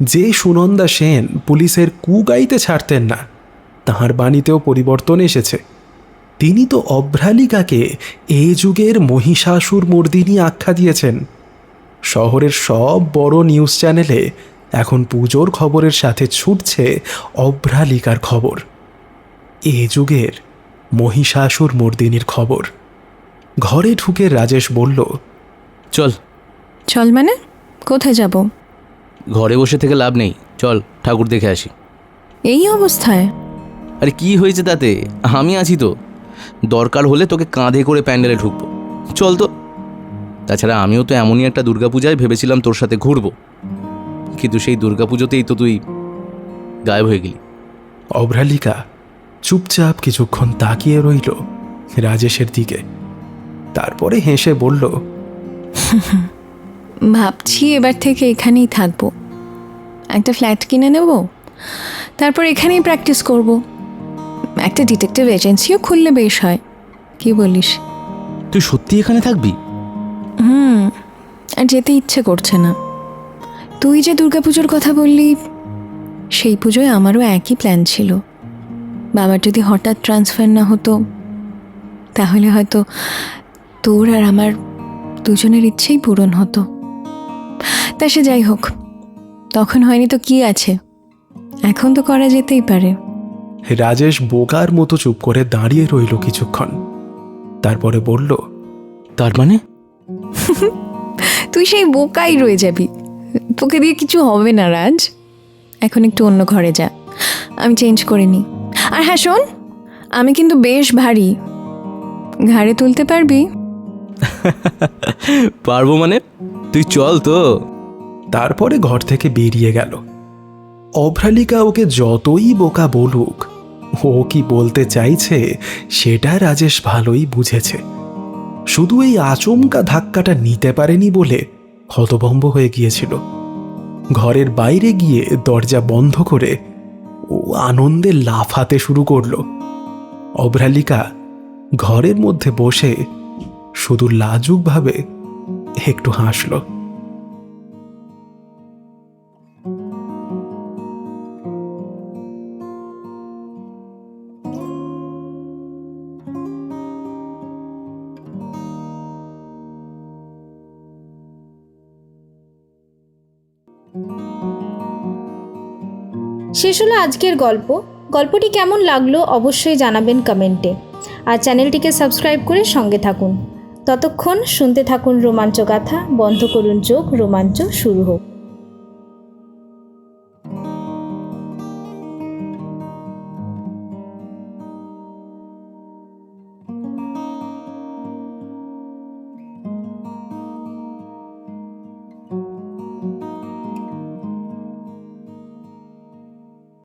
যে সুনন্দা সেন পুলিশের কুগাইতে ছাড়তেন না, তাঁর বাণীতেও পরিবর্তন এসেছে। তিনি তো অভ্রালিকাকে এ যুগের মহিষাসুর মর্দিনী আখ্যা দিয়েছেন। শহরের সব বড় নিউজ চ্যানেলে এখন পুজোর খবরের সাথে ছুটছে অভ্রালিকার খবর, এ যুগের মহিষাসুর মর্দিনীর খবর। ঘরে ঢুকে রাজেশ বলল, চল। চল মানে কোথায় যাব? ঘরে বসে থেকে লাভ নেই, চল ঠাকুর দেখে আসি। এই অবস্থায়? আরে কি হয়েছে তাতে, আমি আছি তো। দরকার হলে তোকে কাঁধে করে প্যান্ডেলে ঢুকবো, চল তো। তাছাড়া আমিও তো এমনই একটা দুর্গাপূজায় ভেবেছিলাম তোর সাথে ঘুরবো, কিন্তু সেই দুর্গাপুজোতেই তো তুই গায়েব হয়ে গেলি। অভ্রালিকা চুপচাপ কিছুক্ষণ তাকিয়ে রইল রাজেশের দিকে। তারপরে হেসে বলল, ভাবছি এবার থেকে এখানেই থাকবো, একটা ফ্ল্যাট কিনে নেব, তারপর এখানেই প্র্যাকটিস করব। একটা ডিটেকটিভ এজেন্সিও খুললে বেশ হয়, কি বলিস? তুই সত্যি এখানে থাকবি? আর যেতে ইচ্ছে করছে না। তুই যে দুর্গাপুজোর কথা বললি, সেই পুজোয় আমারও একই প্ল্যান ছিল। বাবার যদি হঠাৎ ট্রান্সফার না হতো, তাহলে হয়তো তোর আর আমার দুজনের ইচ্ছেই পূরণ হতো। তা সে যাই হোক, তখন হয়নি তো কি আছে, এখন তো করা যেতেই পারে। রাজেশ বোকার মতো চুপ করে দাঁড়িয়ে রইল কিছুক্ষণ, তারপরে বলল, তার মানে? তুই সেই বোকাই রয়ে যাবি, তোকে দিয়ে কিছু হবে না রাজ। এখন একটু অন্য ঘরে যা, আমি চেঞ্জ করে নিই। আর হ্যাঁ শোন, আমি কিন্তু বেশ ভারী, ঘাড়ে তুলতে পারবি? পারবো মানে? তুই চল তো। তারপরে ঘর থেকে বেরিয়ে গেল। অভ্রালিকা ওকে যতই বোকা বলুক, ও কি বলতে চাইছে সেটা রাজেশ ভালোই বুঝেছে। শুধু এই আচমকা ধাক্কাটা নিতে পারেনি বলে হতভম্ব হয়ে গিয়েছিল। ঘরের বাইরে গিয়ে দরজা বন্ধ করে ও আনন্দে লাফাতে শুরু করলো। অভ্রালিকা ঘরের মধ্যে বসে শুধু লাজুকভাবে একটু হাসল। শেষ হলো আজকের গল্প। গল্পটি কেমন লাগলো অবশ্যই জানাবেন কমেন্টে, আর চ্যানেলটিকে সাবস্ক্রাইব করে সঙ্গে থাকুন। ততক্ষণ শুনতে থাকুন রোমাঞ্চ গাথা। বন্ধ করুন চোখ, রোমাঞ্চ শুরু হোক।